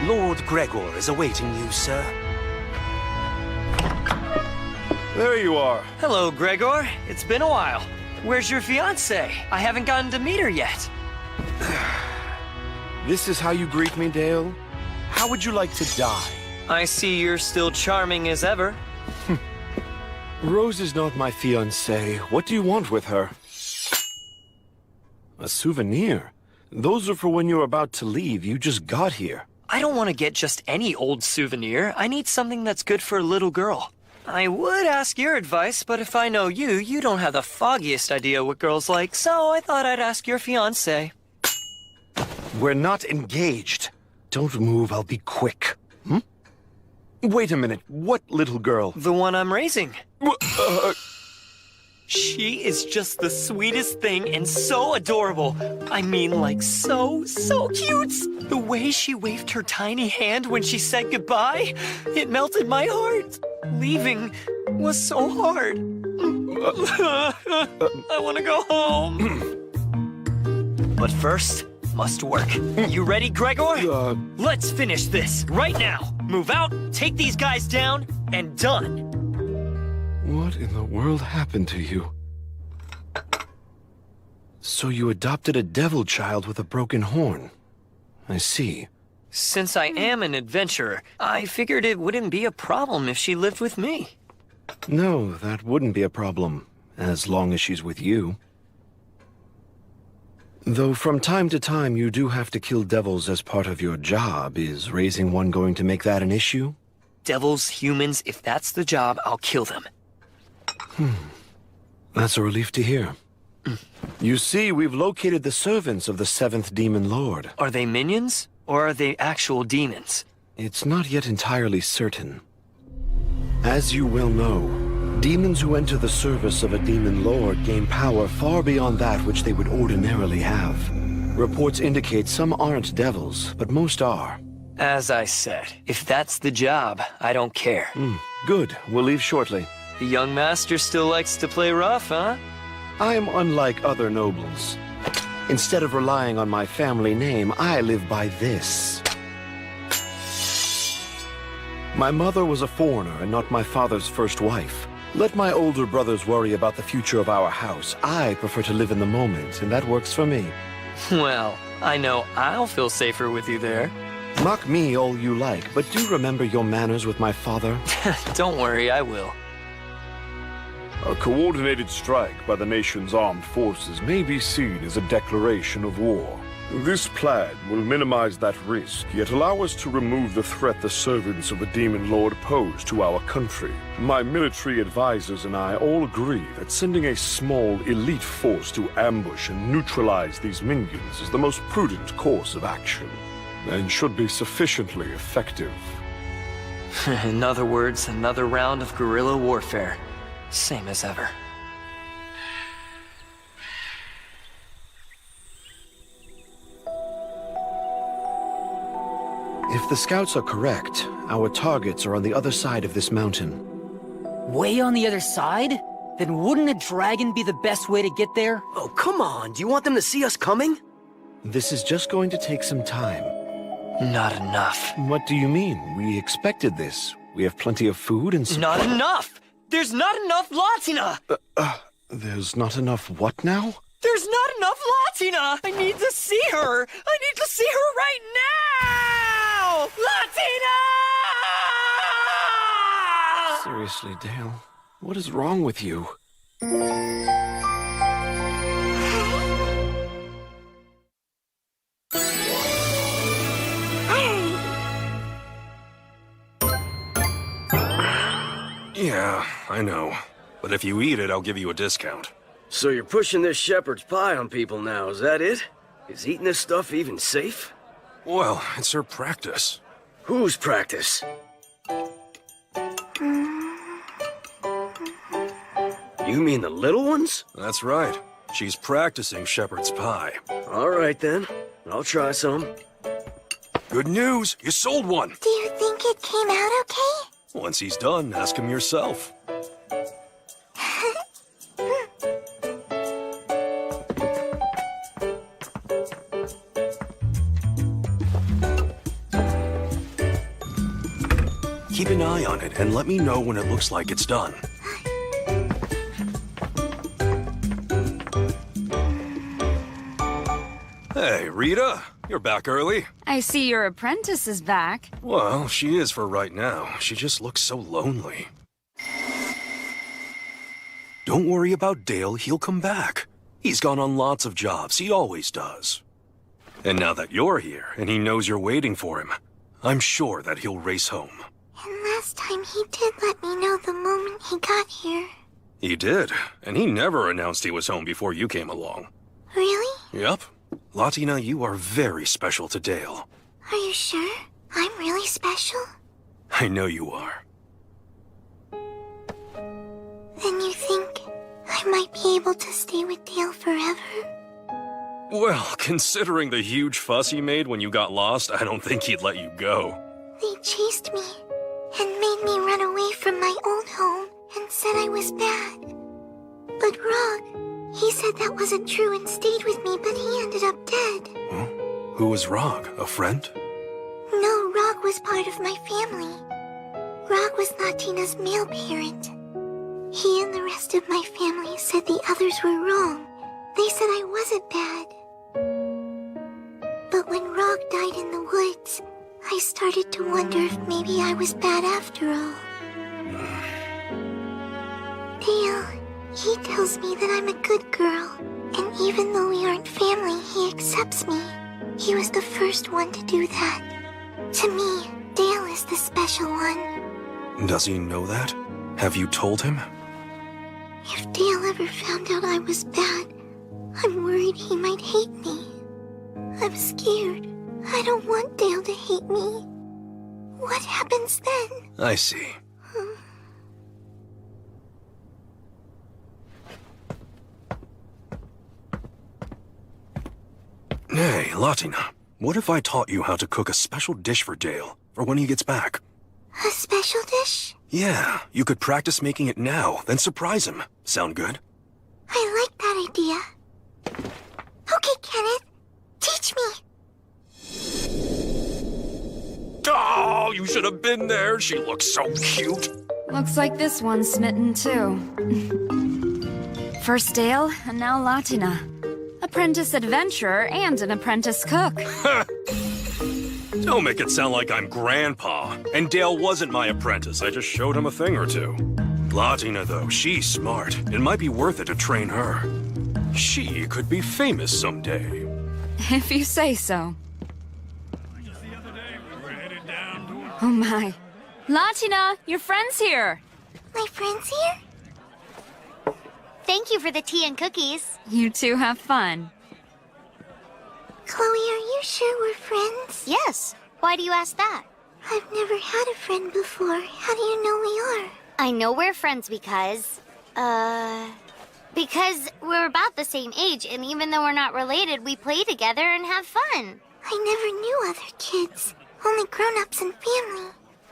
Lord Gregor is awaiting you, sir. There you are. Hello, Gregor. It's been a while. Where's your fiancée? I haven't gotten to meet her yet. This is how you greet me, Dale? How would you like to die? I see you're still charming as ever. Rose is not my fiancée. What do you want with her? A souvenir? Those are for when you're about to leave. You just got here. I don't want to get just any old souvenir. I need something that's good for a little girl. I would ask your advice, but if I know you, you don't have the foggiest idea what girls like, so I thought I'd ask your fiancé. We're not engaged. Don't move, I'll be quick. Hmm? Wait a minute, what little girl? The one I'm raising. She is just the sweetest thing and so adorable. I mean, like, so cute. The way she waved her tiny hand when she said goodbye, it melted my heart. Leaving was so hard. I want to go home. But first, must work. You ready, Gregor? Let's finish this right now. Move out, take these guys down, and done. What in the world happened to you? So you adopted a devil child with a broken horn. I see. Since I am an adventurer, I figured it wouldn't be a problem if she lived with me. No, that wouldn't be a problem, as long as she's with you. Though from time to time you do have to kill devils as part of your job. Is raising one going to make that an issue? Devils, humans, if that's the job, I'll kill them. That's a relief to hear. You see, we've located the servants of the 7th Demon Lord. Are they minions, or are they actual demons? It's not yet entirely certain. As you well know, demons who enter the service of a Demon Lord gain power far beyond that which they would ordinarily have. Reports indicate some aren't devils, but most are. As I said, if that's the job, I don't care. Good. We'll leave shortly. The young master still likes to play rough, huh? I am unlike other nobles. Instead of relying on my family name, I live by this. My mother was a foreigner and not my father's first wife. Let my older brothers worry about the future of our house. I prefer to live in the moment, and that works for me. Well, I know I'll feel safer with you there. Mock me all you like, but do remember your manners with my father. Don't worry, I will. A coordinated strike by the nation's armed forces may be seen as a declaration of war. This plan will minimize that risk, yet allow us to remove the threat the servants of the Demon Lord pose to our country. My military advisors and I all agree that sending a small, elite force to ambush and neutralize these minions is the most prudent course of action, and should be sufficiently effective. In other words, another round of guerrilla warfare. Same as ever. If the scouts are correct, our targets are on the other side of this mountain. Way on the other side? Then wouldn't a dragon be the best way to get there? Oh, come on. Do you want them to see us coming? This is just going to take some time. Not enough. What do you mean? We expected this. We have plenty of food and... Not enough! There's not enough Latina! There's not enough what now? There's not enough Latina! I need to see her! I need to see her right now! Latina! Seriously, Dale, what is wrong with you? Yeah, I know. But if you eat it, I'll give you a discount. So you're pushing this shepherd's pie on people now, is that it? Is eating this stuff even safe? Well, it's her practice. Whose practice? You mean the little ones? That's right. She's practicing shepherd's pie. All right, then. I'll try some. Good news! You sold one! Do you think it came out okay? Once he's done, ask him yourself. Keep an eye on it and let me know when it looks like it's done. Hey, Rita, you're back early. I see your apprentice is back. Well, she is for right now. She just looks so lonely. Don't worry about Dale, he'll come back. He's gone on lots of jobs, he always does. And now that you're here, and he knows you're waiting for him, I'm sure that he'll race home. Unless last time he did let me know the moment he got here. He did, and he never announced he was home before you came along. Really? Yep. Latina, you are very special to Dale. Are you sure? I'm really special? I know you are. Then you think I might be able to stay with Dale forever? Well, considering the huge fuss he made when you got lost, I don't think he'd let you go. They chased me and made me run away from my old home and said I was bad. But Rog, he said that wasn't true and stayed with me, but he ended up dead. Huh? Who was Rog? A friend? No, Rog was part of my family. Rog was Latina's male parent. He and the rest of my family said the others were wrong. They said I wasn't bad. But when Rog died in the woods, I started to wonder if maybe I was bad after all. Dale, he tells me that I'm a good girl, and even though we aren't family, he accepts me. He was the first one to do that. To me, Dale is the special one. Does he know that? Have you told him? If Dale ever found out I was bad, I'm worried he might hate me. I'm scared. I don't want Dale to hate me. What happens then? I see. Hey, Latina, what if I taught you how to cook a special dish for Dale, for when he gets back? A special dish? Yeah, you could practice making it now, then surprise him. Sound good? I like that idea. Okay, Kenneth. Teach me. Oh, you should have been there. She looks so cute. Looks like this one's smitten too. First Dale, and now Latina. Apprentice adventurer and an apprentice cook. Don't make it sound like I'm Grandpa. And Dale wasn't my apprentice. I just showed him a thing or two. Latina, though, she's smart. It might be worth it to train her. She could be famous someday. If you say so. Oh my. Latina, your friend's here. My friend's here? Thank you for the tea and cookies. You two have fun. Chloe, are you sure we're friends? Yes. Why do you ask that? I've never had a friend before. How do you know we are? I know we're friends because we're about the same age, and even though we're not related, we play together and have fun. I never knew other kids. Only grown-ups and family.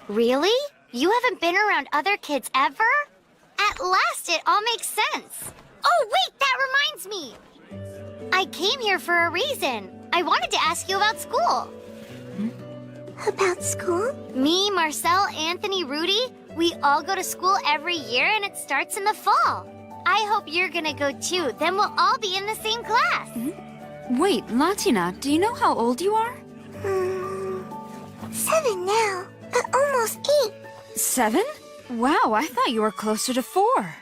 Really? You haven't been around other kids ever? At last it all makes sense. Oh, wait, that reminds me. I came here for a reason. I wanted to ask you about school. About school? Me, Marcel, Anthony, Rudy, we all go to school every year and it starts in the fall. I hope you're gonna go too. Then we'll all be in the same class. Wait, Latina, do you know how old you are? 7 now. Almost 8. 7? Wow, I thought you were closer to 4.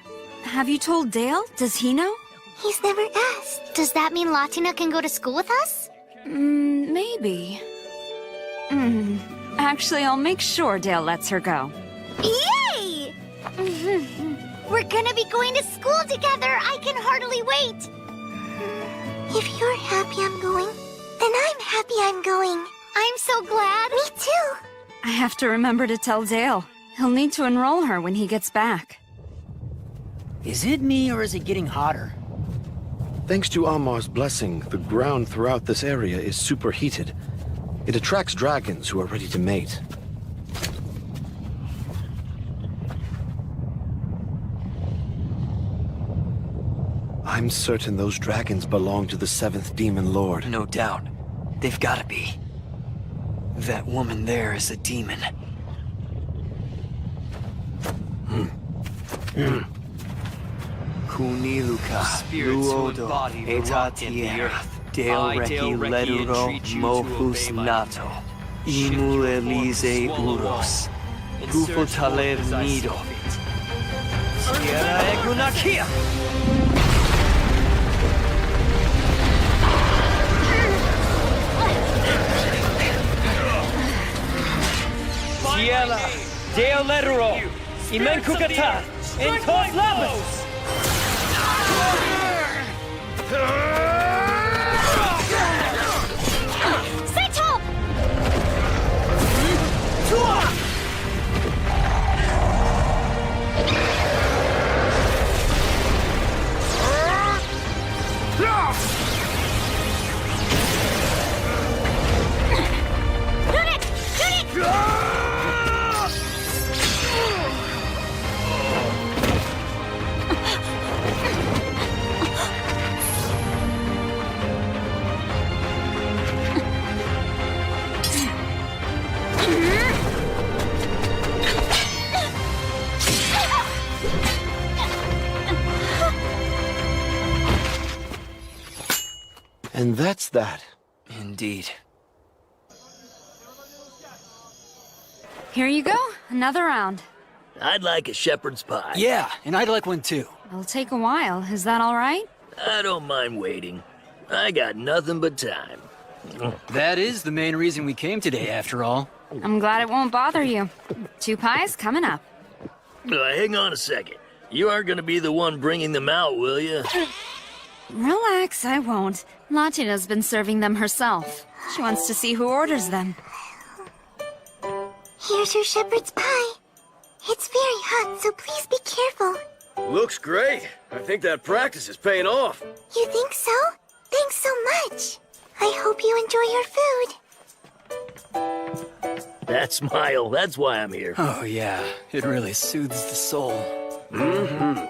Have you told Dale? Does he know? He's never asked. Does that mean Latina can go to school with us? Maybe. Actually, I'll make sure Dale lets her go. Yay! We're gonna be going to school together. I can hardly wait. If you're happy I'm going, then I'm happy I'm going. I'm so glad. Me too. I have to remember to tell Dale. He'll need to enroll her when he gets back. Is it me, or is it getting hotter? Thanks to Amar's blessing, the ground throughout this area is superheated. It attracts dragons who are ready to mate. I'm certain those dragons belong to the 7th Demon Lord. No doubt. They've gotta be. That woman there is a demon. Kuniluka, Luodo, Etatier, Dale Reki Leduro, Mohus Nato, Imu Elise Uros, Gufo Nido, Sierra Egunakia! Ciela, Deo Letero, Imen Kukata, and Tos Labus! Settle! And that's that. Indeed. Here you go, another round. I'd like a shepherd's pie. Yeah, and I'd like one too. It'll take a while, is that all right? I don't mind waiting. I got nothing but time. That is the main reason we came today, after all. I'm glad it won't bother you. 2 pies coming up. Hang on a second. You aren't gonna be the one bringing them out, will you? Relax, I won't. Latina's been serving them herself. She wants to see who orders them. Here's your shepherd's pie. It's very hot, so please be careful. Looks great. I think that practice is paying off. You think so? Thanks so much. I hope you enjoy your food. That smile, that's why I'm here. Oh, yeah. It really soothes the soul.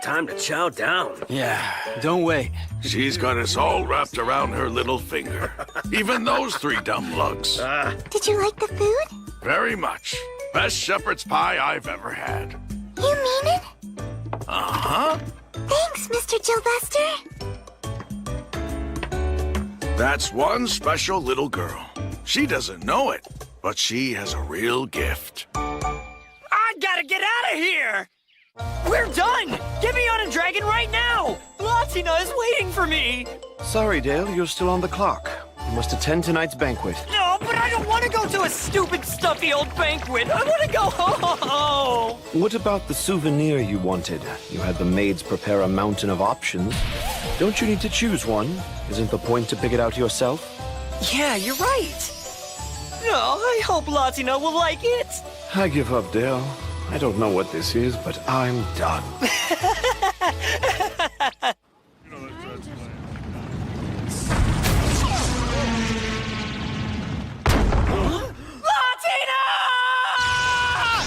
Time to chow down. Yeah, don't wait. She's got us all wrapped around her little finger. Even those 3 dumb lugs. Did you like the food? Very much. Best shepherd's pie I've ever had. You mean it? Uh-huh. Thanks, Mr. Gilbuster. That's one special little girl. She doesn't know it, but she has a real gift. I gotta get out of here! We're done! Get me on a dragon right now! Latina is waiting for me! Sorry, Dale, you're still on the clock. You must attend tonight's banquet. No, but I don't want to go to a stupid, stuffy old banquet. I want to go home! What about the souvenir you wanted? You had the maids prepare a mountain of options. Don't you need to choose one? Isn't the point to pick it out yourself? Yeah, you're right. Oh, I hope Latina will like it. I give up, Dale. I don't know what this is, but I'm done. Latina!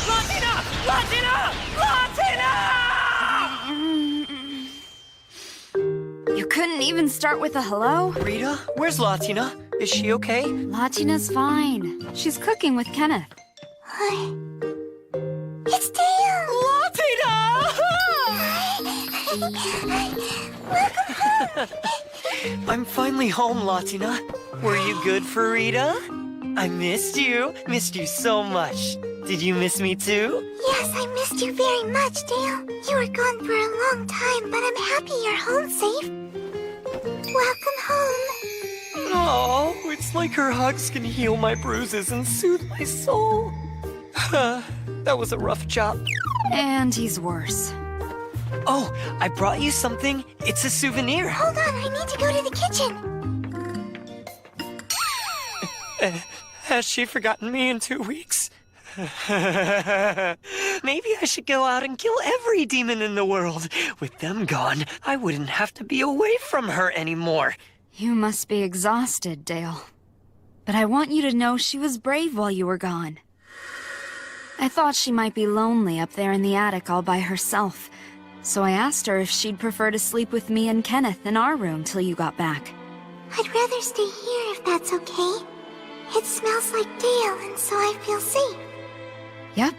Latina! Latina! Latina! You couldn't even start with a hello? Rita, where's Latina? Is she okay? Latina's fine. She's cooking with Kenneth. It's Dale! Latina! I'm finally home, Latina. Were you good for Rita? I missed you. Missed you so much. Did you miss me too? Yes, I missed you very much, Dale. You were gone for a long time, but I'm happy you're home safe. Welcome home. Oh, it's like her hugs can heal my bruises and soothe my soul. That was a rough job. And he's worse. Oh, I brought you something. It's a souvenir. Hold on, I need to go to the kitchen. Has she forgotten me in 2 weeks? Maybe I should go out and kill every demon in the world. With them gone, I wouldn't have to be away from her anymore. You must be exhausted, Dale. But I want you to know she was brave while you were gone. I thought she might be lonely up there in the attic all by herself, so I asked her if she'd prefer to sleep with me and Kenneth in our room till you got back. I'd rather stay here if that's okay. It smells like Dale, and so I feel safe. Yep.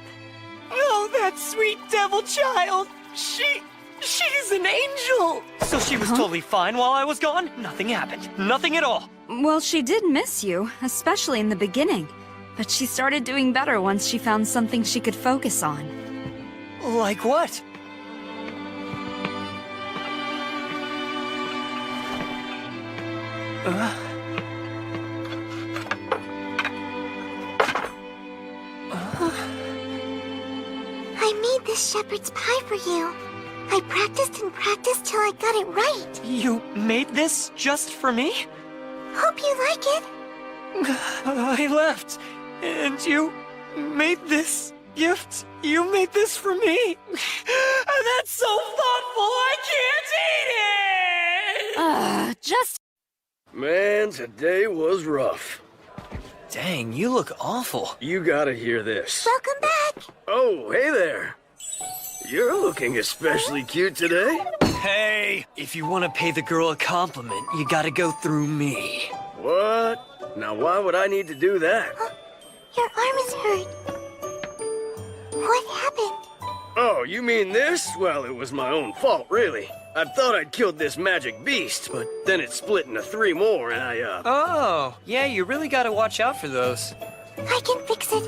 Oh, that sweet devil child! She's an angel! So she was totally fine while I was gone? Nothing happened. Nothing at all. Well, she did miss you, especially in the beginning. But she started doing better once she found something she could focus on. Like what? this shepherd's pie for you. I practiced and practiced till I got it right. You made this just for me? Hope you like it. I left, and you made this gift. You made this for me. That's so thoughtful, I can't eat it! Just... Man, today was rough. Dang, you look awful. You gotta hear this. Welcome back. Oh, hey there. You're looking especially cute today. Hey, if you want to pay the girl a compliment, you gotta go through me. What? Now why would I need to do that? Your arm is hurt. What happened? Oh, you mean this? Well, it was my own fault, really. I thought I'd killed this magic beast, but then it split into 3 more and I, Oh, yeah, you really gotta watch out for those. I can fix it.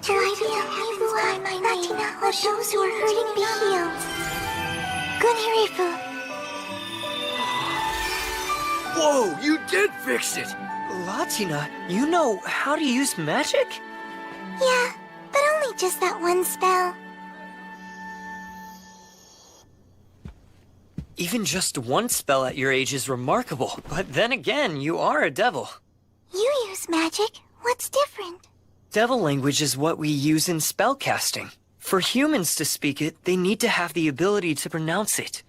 Try to evil eye my Latina, let those who are hurting be healed. Gunharifu. Whoa, you did fix it! Latina, you know how to use magic? Yeah, but only just that one spell. Even just one spell at your age is remarkable. But then again, you are a devil. You use magic. What's different? Devil language is what we use in spellcasting. For humans to speak it, they need to have the ability to pronounce it.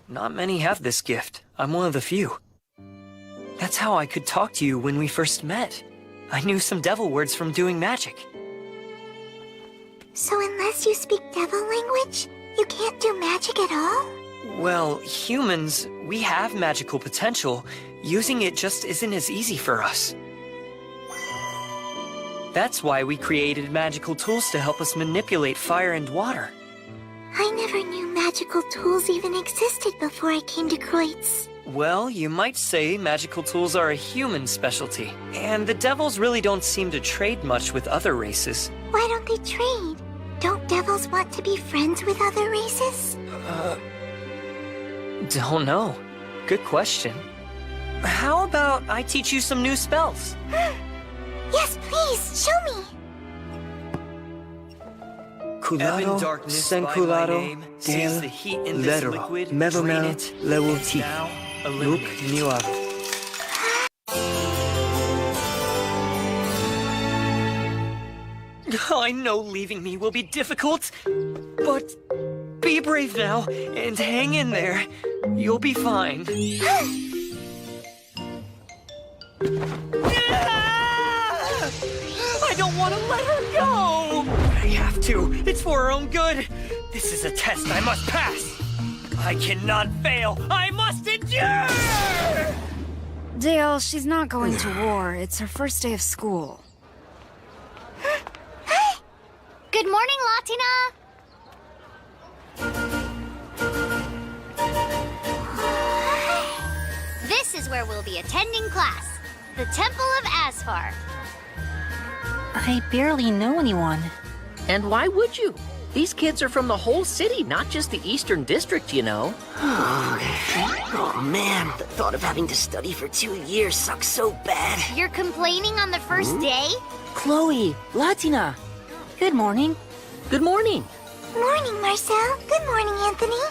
Not many have this gift. I'm one of the few. That's how I could talk to you when we first met. I knew some devil words from doing magic. So unless you speak devil language, you can't do magic at all? Well, humans, we have magical potential. Using it just isn't as easy for us. That's why we created magical tools to help us manipulate fire and water. I never knew magical tools even existed before I came to Kreutz. Well, you might say magical tools are a human specialty. And the devils really don't seem to trade much with other races. Why don't they trade? Don't devils want to be friends with other races? Don't know. Good question. How about I teach you some new spells? Yes, please, show me. Culado, senculado, del, lero, mevomel, lewoti, luk, niwa. I know leaving me will be difficult, but be brave now and hang in there. You'll be fine. I don't want to let her go! I have to. It's for her own good. This is a test I must pass. I cannot fail. I must endure! Dale, she's not going to war. It's her first day of school. Good morning, Latina! This is where we'll be attending class. The Temple of Asfar. I barely know anyone. And why would you? These kids are from the whole city, not just the Eastern District, you know. Oh man, the thought of having to study for 2 years sucks so bad. You're complaining on the first day? Chloe, Latina. Good morning. Good morning. Morning, Marcel. Good morning, Anthony.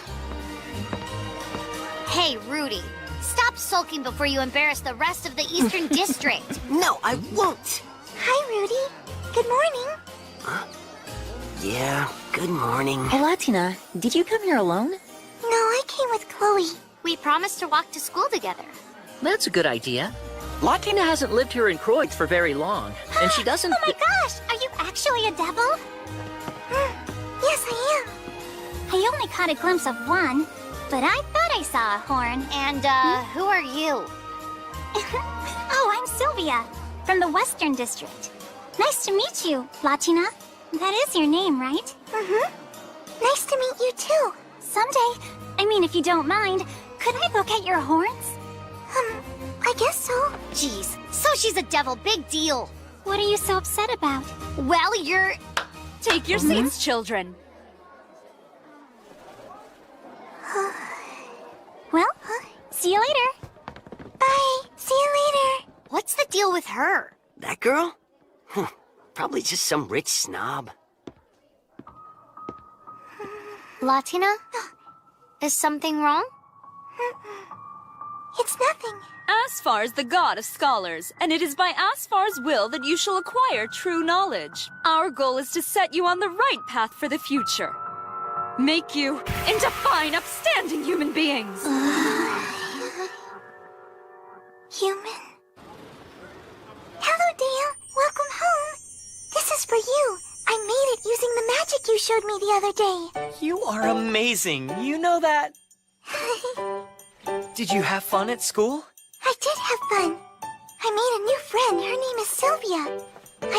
Hey, Rudy. Stop sulking before you embarrass the rest of the Eastern District. No, I won't. Hi, Rudy. Good morning. Yeah, good morning. Hey, Latina, did you come here alone? No, I came with Chloe. We promised to walk to school together. That's a good idea. Latina hasn't lived here in Kreutz for very long, and she doesn't... Oh my gosh! Are you actually a devil? Yes, I am. I only caught a glimpse of one, but I thought I saw a horn. And, who are you? Oh, I'm Sylvia, from the Western District. Nice to meet you, Latina. That is your name, right? Mm-hmm. Nice to meet you, too. Someday, if you don't mind, could I look at your horns? I guess so. Jeez, so she's a devil, big deal. What are you so upset about? Well, you're... Take your seats, children. Well, see you later. Bye. See you later. What's the deal with her? That girl? Probably just some rich snob. Latina? Is something wrong? It's nothing. Asphar is the god of scholars, and it is by Asfar's will that you shall acquire true knowledge. Our goal is to set you on the right path for the future. Make you into fine, upstanding human beings. Human? Hello, Dale. Welcome home. This is for you. I made it using the magic you showed me the other day. You are amazing. You know that? Did you have fun at school? I did have fun. I made a new friend. Her name is Sylvia. I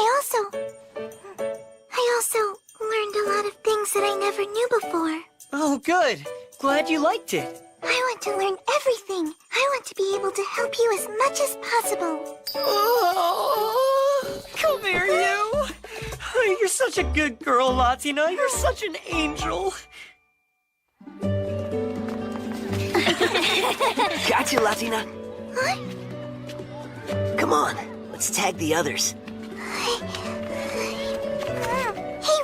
also learned a lot of things that I never knew before. Oh, good. Glad you liked it. I want to learn everything. I want to be able to help you as much as possible. Oh, come here, you. You're such a good girl, Latina. You're such an angel. Gotcha, Latina. What? Come on, let's tag the others. Hey,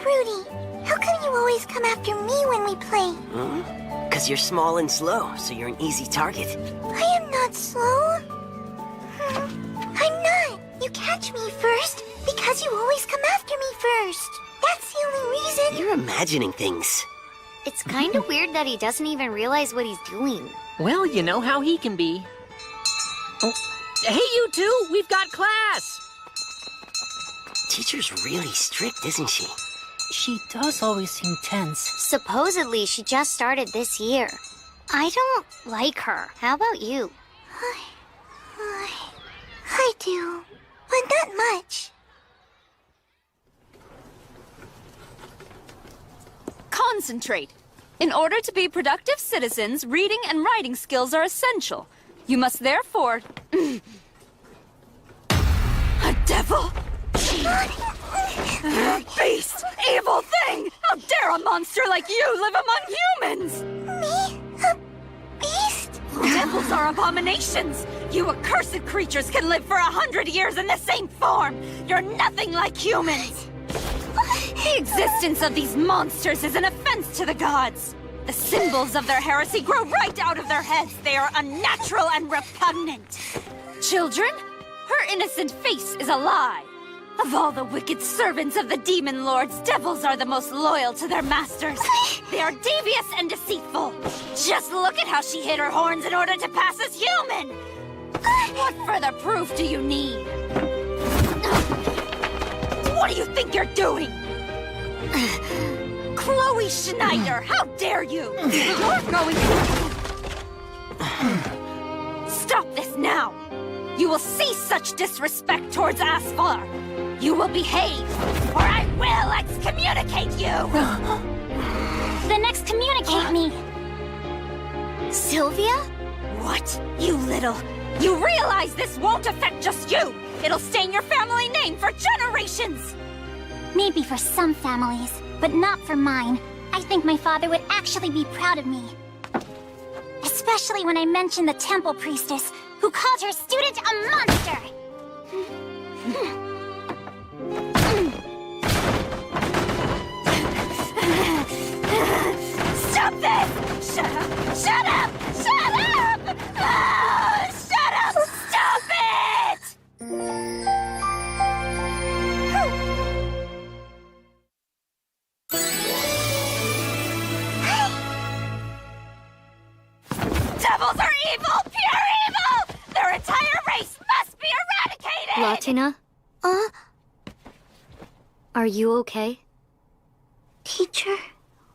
Rudy. How come you always come after me when we play? Because you're small and slow, so you're an easy target. I am not slow. I'm not. You catch me first because you always come after me first. That's the only reason. You're imagining things. It's kind of weird that he doesn't even realize what he's doing. Well, you know how he can be. Oh, hey, you two! We've got class! Teacher's really strict, isn't she? She does always seem tense. Supposedly, she just started this year. I don't like her. How about you? I do, but not much. Concentrate. In order to be productive citizens, reading and writing skills are essential. You must therefore... A devil? Beast! Evil thing! How dare a monster like you live among humans? Me? A beast? Devils are abominations! You accursed creatures can live for 100 years in the same form! You're nothing like humans! The existence of these monsters is an offense to the gods! The symbols of their heresy grow right out of their heads! They are unnatural and repugnant! Children, her innocent face is a lie! Of all the wicked servants of the demon lords, devils are the most loyal to their masters. They are devious and deceitful. Just look at how she hid her horns in order to pass as human! What further proof do you need? What do you think you're doing? Chloe Schneider, how dare you! You're going to... Stop this now! You will cease such disrespect towards Asphar! You will behave, or I will excommunicate you! Then excommunicate me! Sylvia? What? You little... You realize this won't affect just you! It'll stain your family name for generations! Maybe for some families, but not for mine. I think my father would actually be proud of me. Especially when I mentioned the temple priestess, who called her student a monster! Stop this! Shut up! Shut up! Shut up! Oh, shut up! Stop it! Devils are evil! Pure evil! Their entire race must be eradicated! Latina? Are you okay? Teacher,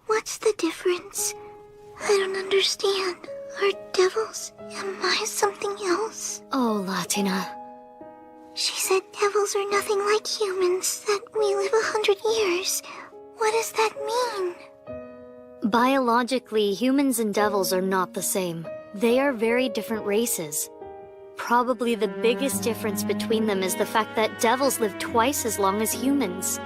what's the difference? I don't understand. Are devils? Am I something else? Oh, Latina. She said devils are nothing like humans, that we live 100 years. What does that mean? Biologically, humans and devils are not the same. They are very different races. Probably the biggest difference between them is the fact that devils live twice as long as humans.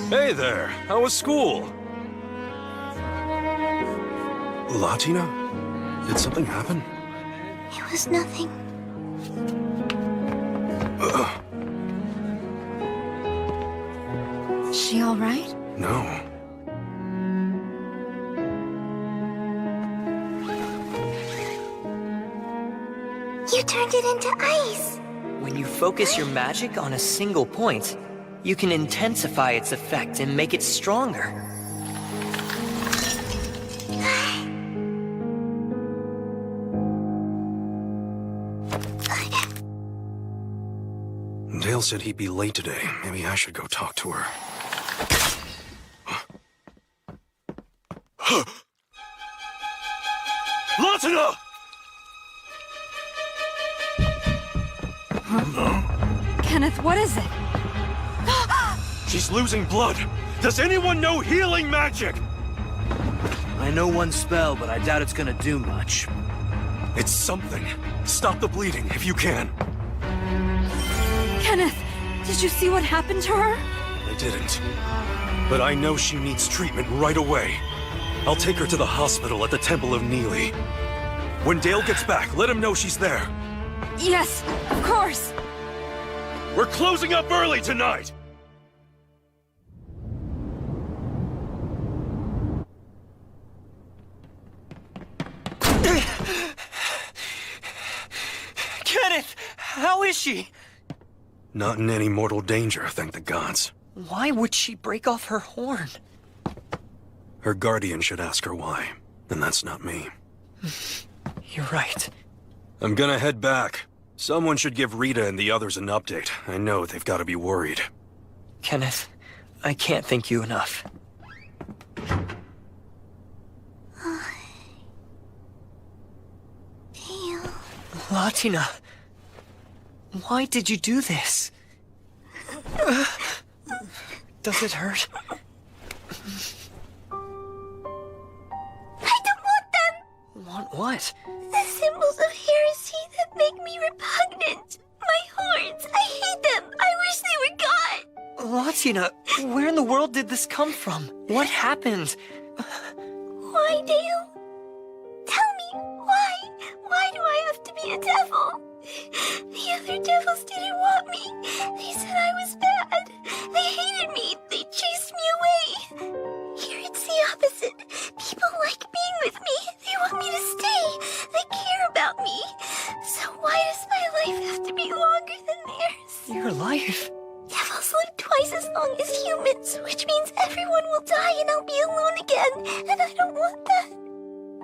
Hey there, how was school? Latina? Did something happen? It was nothing. She all right? No. You turned it into ice. When you focus your magic on a single point, you can intensify its effect and make it stronger. Dale said he'd be late today. Maybe I should go talk to her. Latina! Kenneth, what is it? She's losing blood. Does anyone know healing magic? I know one spell, but I doubt it's gonna do much. It's something. Stop the bleeding if you can. Kenneth, did you see what happened to her? I didn't. But I know she needs treatment right away. I'll take her to the hospital at the Temple of Neely. When Dale gets back, let him know she's there. Yes, of course. We're closing up early tonight! Kenneth! How is she? Not in any mortal danger, thank the gods. Why would she break off her horn? Her guardian should ask her why, and that's not me. You're right. I'm gonna head back. Someone should give Rita and the others an update. I know they've got to be worried. Kenneth, I can't thank you enough. Dale. Latina, why did you do this? Does it hurt? I don't want them! Want what? The symbols of heresy that make me repugnant. My horns, I hate them. I wish they were gone. Latina, where in the world did this come from? What happened? Why, Dale? Tell me, why? Why do I have to be a devil? The other devils didn't want me. They said I was bad. They hated me. They chased me away. Here it's the opposite. People like being with me. They want me to stay. They care about me. So why does my life have to be longer than theirs? Your life? Devils live twice as long as humans, which means everyone will die and I'll be alone again. And I don't want that.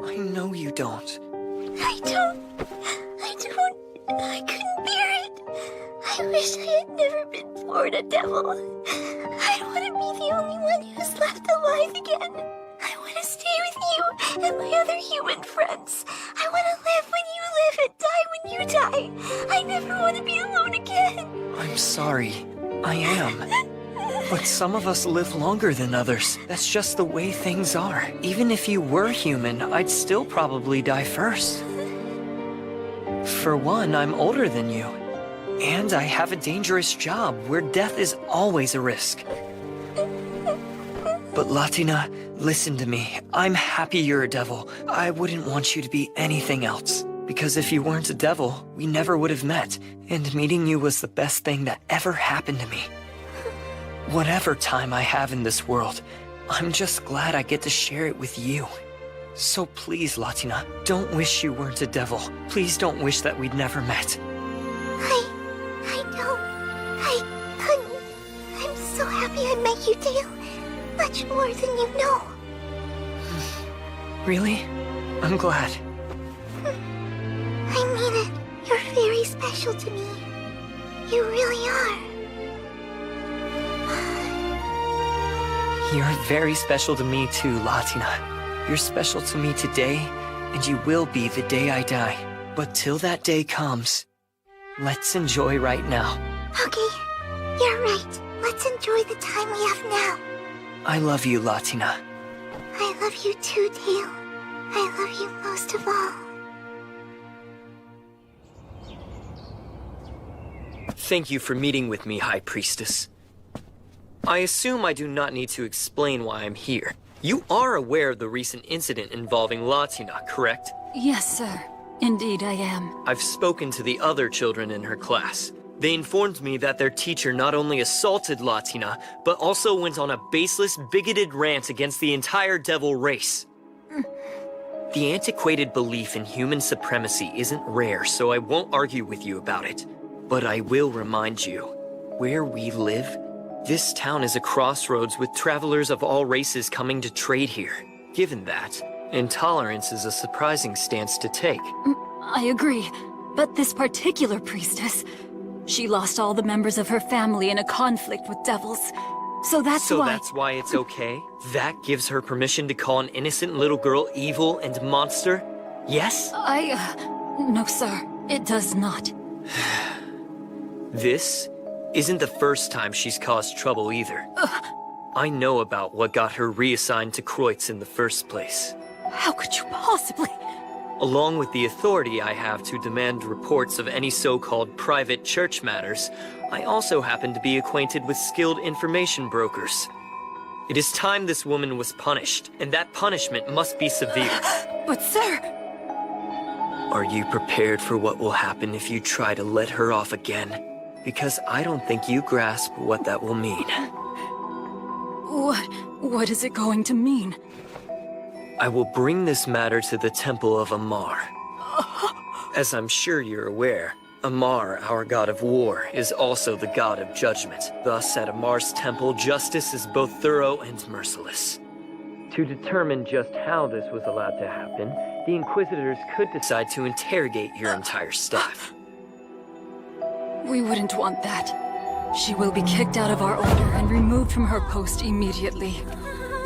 I know you don't. I don't. I couldn't bear it. I wish I had never been born a devil. I don't want to be the only one who's left alive again. I want to stay with you and my other human friends. I want to live when you live and die when you die. I never want to be alone again. I'm sorry. I am. But some of us live longer than others. That's just the way things are. Even if you were human, I'd still probably die first. For one, I'm older than you. And I have a dangerous job where death is always a risk. But Latina, listen to me. I'm happy you're a devil. I wouldn't want you to be anything else. Because if you weren't a devil, we never would have met. And meeting you was the best thing that ever happened to me. Whatever time I have in this world, I'm just glad I get to share it with you. So please, Latina, don't wish you weren't a devil. Please don't wish that we'd never met. I don't. I couldn't. I'm so happy I met you, Dale. Much more than you know. Really? I'm glad. I mean it. You're very special to me. You really are. You're very special to me too, Latina. You're special to me today, and you will be the day I die. But till that day comes, let's enjoy right now. Okay, you're right. Let's enjoy the time we have now. I love you, Latina. I love you too, Dale. I love you most of all. Thank you for meeting with me, High Priestess. I assume I do not need to explain why I'm here. You are aware of the recent incident involving Latina, correct? Yes, sir. Indeed, I am. I've spoken to the other children in her class. They informed me that their teacher not only assaulted Latina, but also went on a baseless, bigoted rant against the entire devil race. The antiquated belief in human supremacy isn't rare, so I won't argue with you about it. But I will remind you, where we live, this town is a crossroads with travelers of all races coming to trade here. Given that, intolerance is a surprising stance to take. I agree, but this particular priestess, she lost all the members of her family in a conflict with devils. So that's why it's okay? That gives her permission to call an innocent little girl evil and monster? Yes? No, sir. It does not. This isn't the first time she's caused trouble either. I know about what got her reassigned to Kreutz in the first place. How could you possibly? Along with the authority I have to demand reports of any so-called private church matters, I also happen to be acquainted with skilled information brokers. It is time this woman was punished, and that punishment must be severe. But sir... Are you prepared for what will happen if you try to let her off again? Because I don't think you grasp what that will mean. What is it going to mean? I will bring this matter to the Temple of Amar. As I'm sure you're aware, Amar, our god of war, is also the god of judgment. Thus, at Amar's temple, justice is both thorough and merciless. To determine just how this was allowed to happen, the Inquisitors could decide to interrogate your entire staff. We wouldn't want that. She will be kicked out of our order and removed from her post immediately.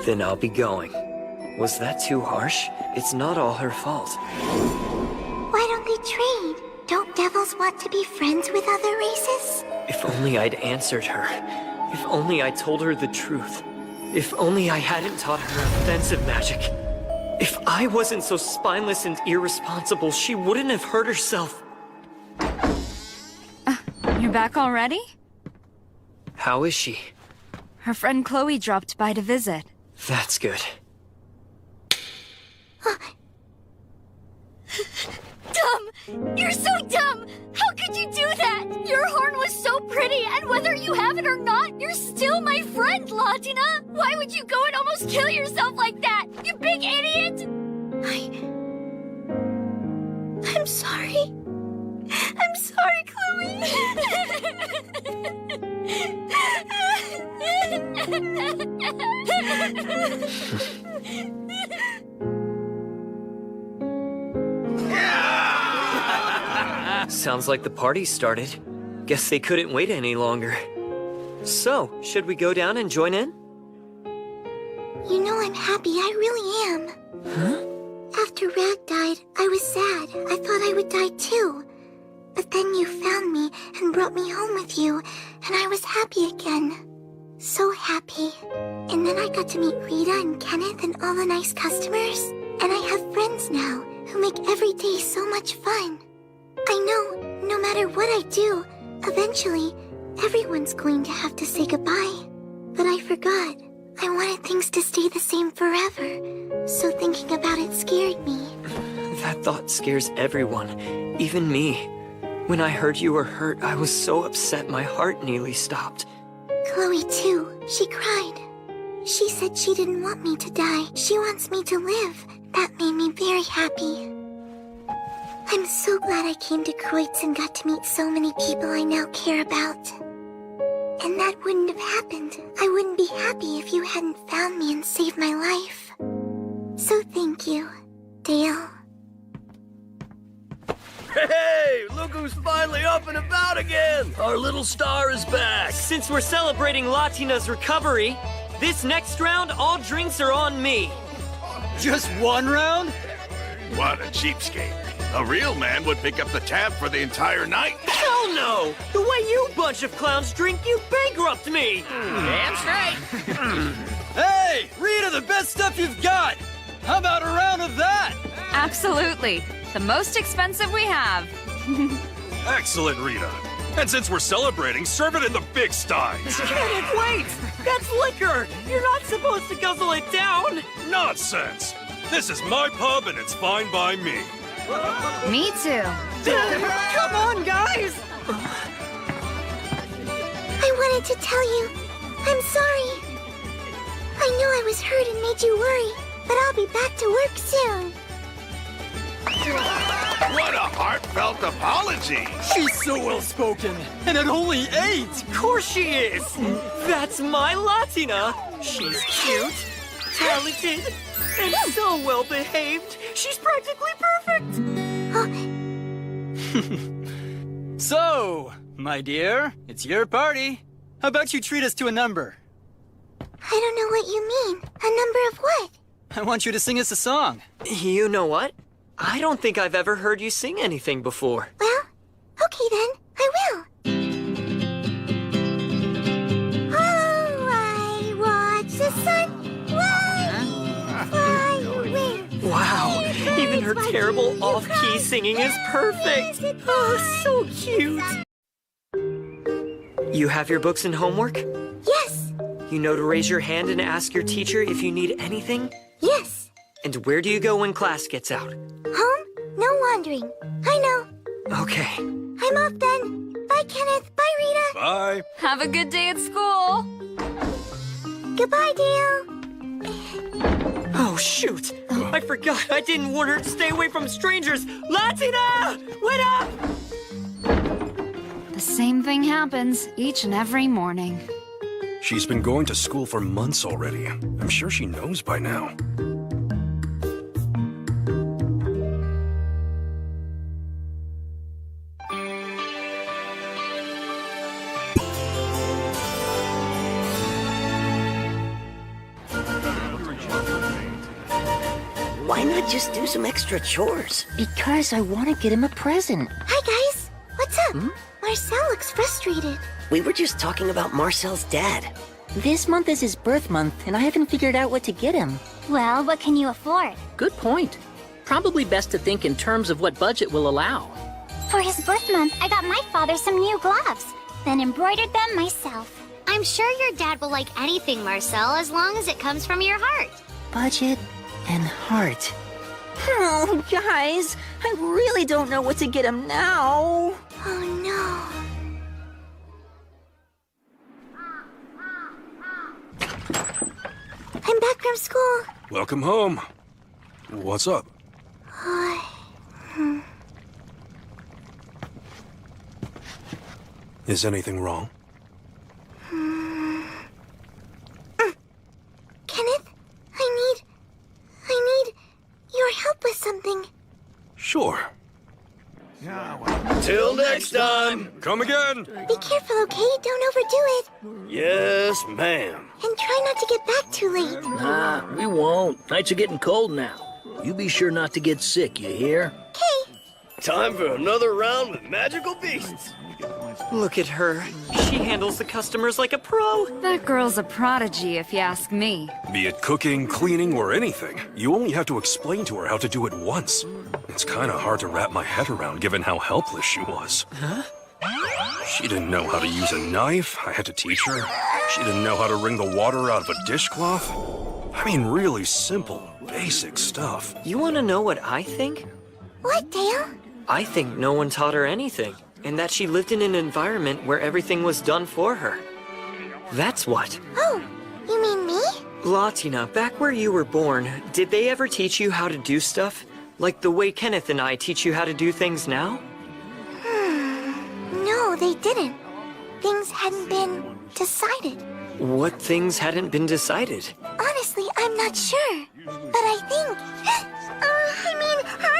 Then I'll be going. Was that too harsh? It's not all her fault. Why don't they trade? Don't devils want to be friends with other races? If only I'd answered her. If only I told her the truth. If only I hadn't taught her offensive magic. If I wasn't so spineless and irresponsible, she wouldn't have hurt herself. You're back already? How is she? Her friend Chloe dropped by to visit. That's good. Dumb! You're so dumb! How could you do that? Your horn was so pretty, and whether you have it or not, you're still my friend, Latina! Why would you go and almost kill yourself like that? You big idiot! I'm sorry. I'm sorry, Sounds like the party started. Guess they couldn't wait any longer. So, should we go down and join in? You know I'm happy, I really am. Huh? After Rag died, I was sad. I thought I would die too. But then you found me and brought me home with you, and I was happy again. So happy. And then I got to meet Rita and Kenneth and all the nice customers. And I have friends now who make every day so much fun. I know, no matter what I do, eventually, everyone's going to have to say goodbye. But I forgot. I wanted things to stay the same forever. So thinking about it scared me. That thought scares everyone, even me. When I heard you were hurt, I was so upset my heart nearly stopped. Chloe too. She cried. She said she didn't want me to die. She wants me to live. That made me very happy. I'm so glad I came to Kreutz and got to meet so many people I now care about. And that wouldn't have happened. I wouldn't be happy if you hadn't found me and saved my life. So thank you, Dale. Hey, look who's finally up and about again! Our little star is back! Since we're celebrating Latina's recovery, this next round, all drinks are on me. Just one round? What a cheapskate. A real man would pick up the tab for the entire night. Hell no! The way you bunch of clowns drink, you bankrupt me! Damn straight! Hey, Rita, the best stuff you've got! How about a round of that? Absolutely. The most expensive we have. Excellent, Rita. And since we're celebrating, serve it in the big steins. Kenneth, wait! That's liquor! You're not supposed to guzzle it down! Nonsense! This is my pub and it's fine by me. Me too. Come on, guys! wanted to tell you, I'm sorry. I know I was hurt and made you worry, but I'll be back to work soon. What a heartfelt apology! She's so well-spoken, and at only 8! Of course she is! That's my Latina! She's cute, talented, and so well-behaved. She's practically perfect! So, my dear, it's your party. How about you treat us to a number? I don't know what you mean. A number of what? I want you to sing us a song. You know what? I don't think I've ever heard you sing anything before. Well, okay then. I will. Oh, I watch the sun fly away. Wow, even her terrible off-key singing is perfect. Oh, so cute. You have your books and homework? Yes. You know to raise your hand and ask your teacher if you need anything? Yes. And where do you go when class gets out? Home? No wandering. I know. Okay. I'm off then. Bye, Kenneth. Bye, Rita. Bye. Have a good day at school. Goodbye, Dale. Oh, shoot. I forgot. I didn't want her to stay away from strangers. Latina! Wait up! The same thing happens each and every morning. She's been going to school for months already. I'm sure she knows by now. Why not just do some extra chores? Because I want to get him a present. Hi, guys. What's up? Marcel looks frustrated. We were just talking about Marcel's dad. This month is his birth month, and I haven't figured out what to get him. Well, what can you afford? Good point. Probably best to think in terms of what budget will allow. For his birth month, I got my father some new gloves, then embroidered them myself. I'm sure your dad will like anything, Marcel, as long as it comes from your heart. Budget and heart. Oh, guys, I really don't know what to get him now. Oh, no. I'm back from school. Welcome home. What's up? Is anything wrong? Kenneth, I need your help with something. Sure. Till next time. Come again. Be careful, okay? Don't overdo it. Yes, ma'am. And try not to get back too late. Nah, we won't. Nights are getting cold now. You be sure not to get sick, you hear? Okay. Time for another round with magical beasts. Look at her. She handles the customers like a pro. That girl's a prodigy, if you ask me. Be it cooking, cleaning, or anything, you only have to explain to her how to do it once. It's kind of hard to wrap my head around given how helpless she was. Huh? She didn't know how to use a knife. I had to teach her. She didn't know how to wring the water out of a dishcloth. I mean, really simple, basic stuff. You want to know what I think? What, Dale? I think no one taught her anything, and that she lived in an environment where everything was done for her. That's what. Oh, you mean me? Latina, back where you were born, did they ever teach you how to do stuff? Like the way Kenneth and I teach you how to do things now? No, they didn't. Things hadn't been decided. What things hadn't been decided? Honestly, I'm not sure. But I think... I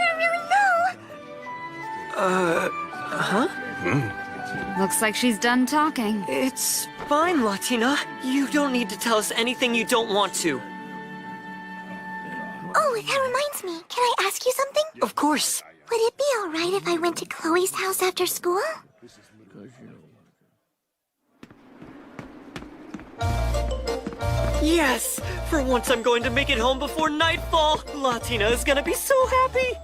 don't really know. Huh? Looks like she's done talking. It's fine, Latina. You don't need to tell us anything you don't want to. Oh, that reminds me. Can I ask you something? Of course. Would it be alright if I went to Chloe's house after school? Yes! For once I'm going to make it home before nightfall. Latina is gonna be so happy.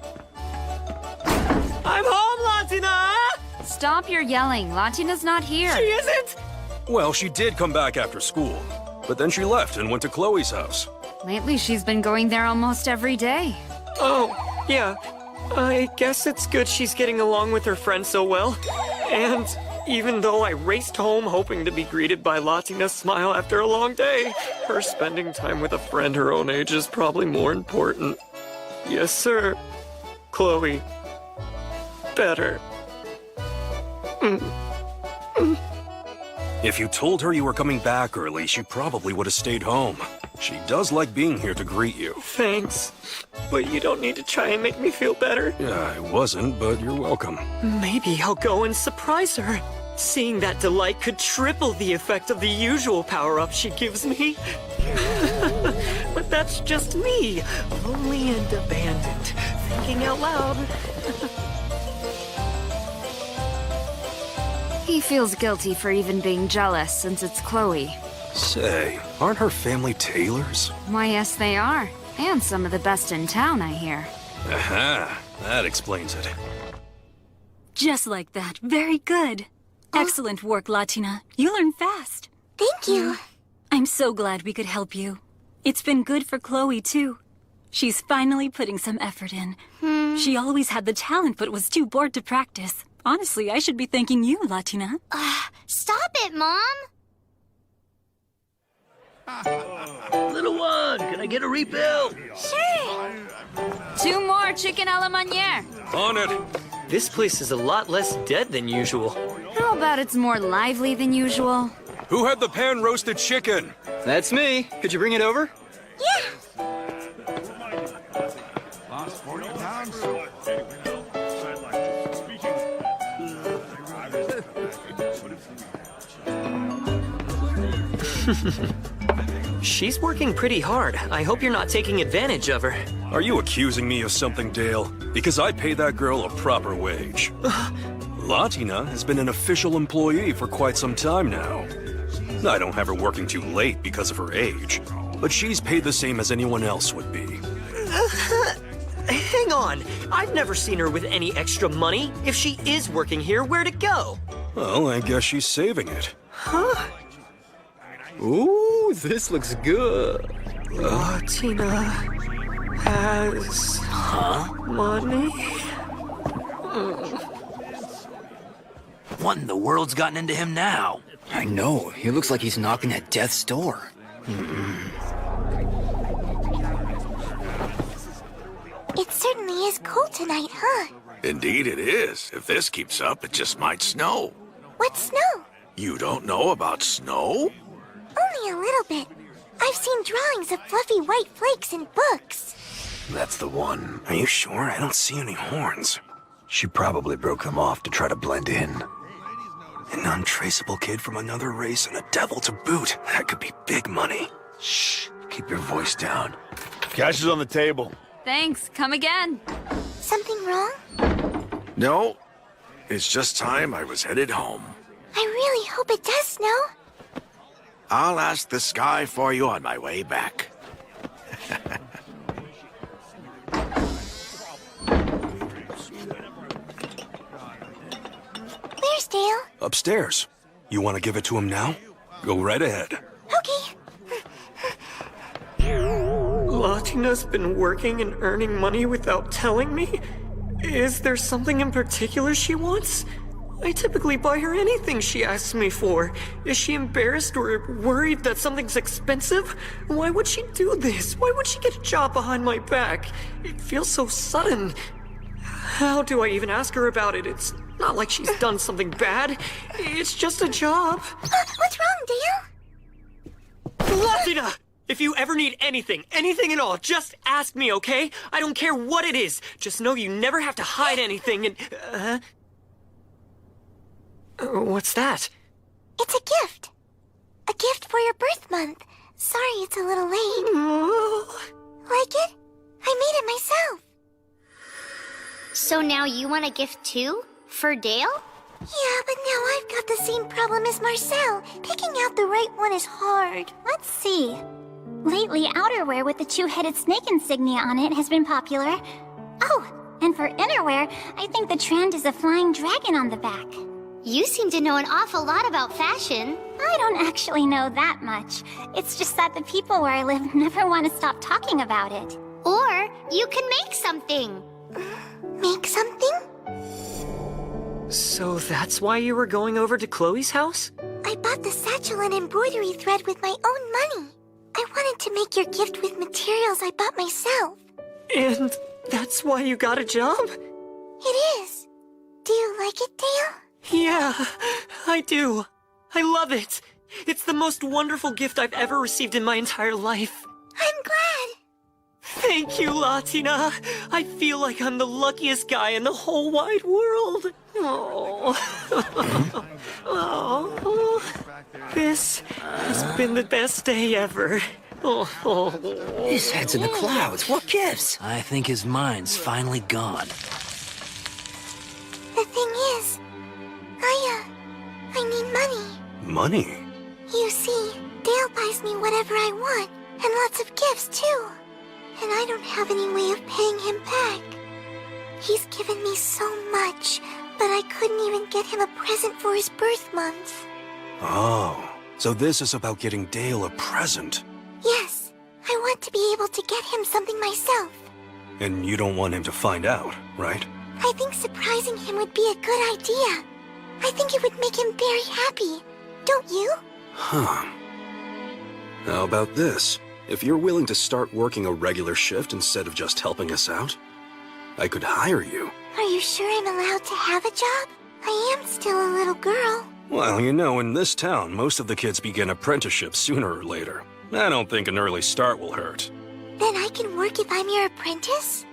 I'm home, Latina! Stop your yelling. Latina's not here. She isn't! Well, she did come back after school, but then she left and went to Chloe's house. Lately, she's been going there almost every day. Oh, yeah. I guess it's good she's getting along with her friends so well. And Even though I raced home hoping to be greeted by Latina's smile after a long day, her spending time with a friend her own age is probably more important. Yes, sir. Chloe. Better. If you told her you were coming back early, she probably would have stayed home. She does like being here to greet you. Thanks. But you don't need to try and make me feel better. Yeah, I wasn't, but you're welcome. Maybe I'll go and surprise her. Seeing that delight could triple the effect of the usual power-up she gives me. But that's just me, lonely and abandoned, thinking out loud. He feels guilty for even being jealous since it's Chloe. Say, aren't her family tailors? Why, yes, they are. And some of the best in town, I hear. Aha, that explains it. Just like that. Very good. Excellent work, Latina. You learn fast. Thank you. I'm so glad we could help you. It's been good for Chloe, too. She's finally putting some effort in. She always had the talent but was too bored to practice. Honestly, I should be thanking you, Latina. Stop it, Mom! Little one, can I get a refill? Sure. 2 more chicken a la manière. On it! This place is a lot less dead than usual. How about it's more lively than usual? Who had the pan-roasted chicken? That's me. Could you bring it over? Yeah. She's working pretty hard. I hope you're not taking advantage of her. Are you accusing me of something, Dale? Because I pay that girl a proper wage. Latina has been an official employee for quite some time now. I don't have her working too late because of her age, but she's paid the same as anyone else would be. Hang on. I've never seen her with any extra money. If she is working here, where'd it go? Well, I guess she's saving it. Huh? Ooh, this looks good. Latina has money. What in the world's gotten into him now? I know. He looks like he's knocking at death's door. It certainly is cold tonight, huh? Indeed it is. If this keeps up, it just might snow. What's snow? You don't know about snow? Only a little bit. I've seen drawings of fluffy white flakes in books. That's the one. Are you sure? I don't see any horns. She probably broke them off to try to blend in. An untraceable kid from another race and a devil to boot. That could be big money. Shh. Keep your voice down. Cash is on the table. Thanks. Come again. Something wrong? No. It's just time I was headed home. I really hope it does snow. I'll ask the sky for you on my way back. Where's Dale? Upstairs. You want to give it to him now? Go right ahead. Okay. Latina's been working and earning money without telling me? Is there something in particular she wants? I typically buy her anything she asks me for. Is she embarrassed or worried that something's expensive? Why would she do this? Why would she get a job behind my back? It feels so sudden. How do I even ask her about it? It's not like she's done something bad. It's just a job. What's wrong, Dale? Latina! If you ever need anything at all, just ask me, okay? I don't care what it is. Just know you never have to hide anything and... What's that? It's a gift. A gift for your birth month. Sorry it's a little late. Like it? I made it myself. So now you want a gift too? For Dale? Yeah, but now I've got the same problem as Marcel. Picking out the right one is hard. Let's see. Lately, outerwear with the two-headed snake insignia on it has been popular. Oh, and for innerwear, I think the trend is a flying dragon on the back. You seem to know an awful lot about fashion. I don't actually know that much. It's just that the people where I live never want to stop talking about it. Or you can make something. Make something? So that's why you were going over to Chloe's house? I bought the satchel and embroidery thread with my own money. I wanted to make your gift with materials I bought myself. And that's why you got a job? It is. Do you like it, Dale? Yeah, I do. I love it. It's the most wonderful gift I've ever received in my entire life. I'm glad. Thank you, Latina. I feel like I'm the luckiest guy in the whole wide world. Oh. Oh. This has been the best day ever. Oh. His head's in the clouds. What gives? I think his mind's finally gone. The thing is, I need money. Money? You see, Dale buys me whatever I want, and lots of gifts, too. And I don't have any way of paying him back. He's given me so much, but I couldn't even get him a present for his birth month. Oh, so this is about getting Dale a present. Yes, I want to be able to get him something myself. And you don't want him to find out, right? I think surprising him would be a good idea. I think it would make him very happy. Don't you? Huh. How about this? If you're willing to start working a regular shift instead of just helping us out, I could hire you. Are you sure I'm allowed to have a job? I am still a little girl. Well, you know, in this town, most of the kids begin apprenticeships sooner or later. I don't think an early start will hurt. Then I can work if I'm your apprentice?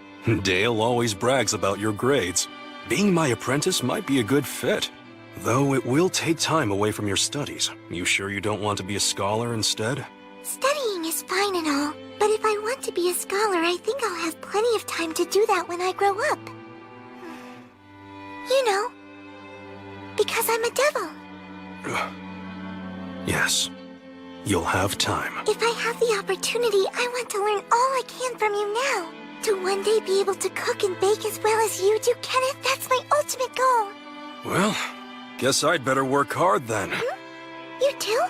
Dale always brags about your grades. Being my apprentice might be a good fit. Though it will take time away from your studies. You sure you don't want to be a scholar instead? Studying is fine and all, but if I want to be a scholar, I think I'll have plenty of time to do that when I grow up. You know, because I'm a devil. Yes. You'll have time. If I have the opportunity, I want to learn all I can from you now. To one day be able to cook and bake as well as you do, Kenneth, that's my ultimate goal. Well, guess I'd better work hard then. You too?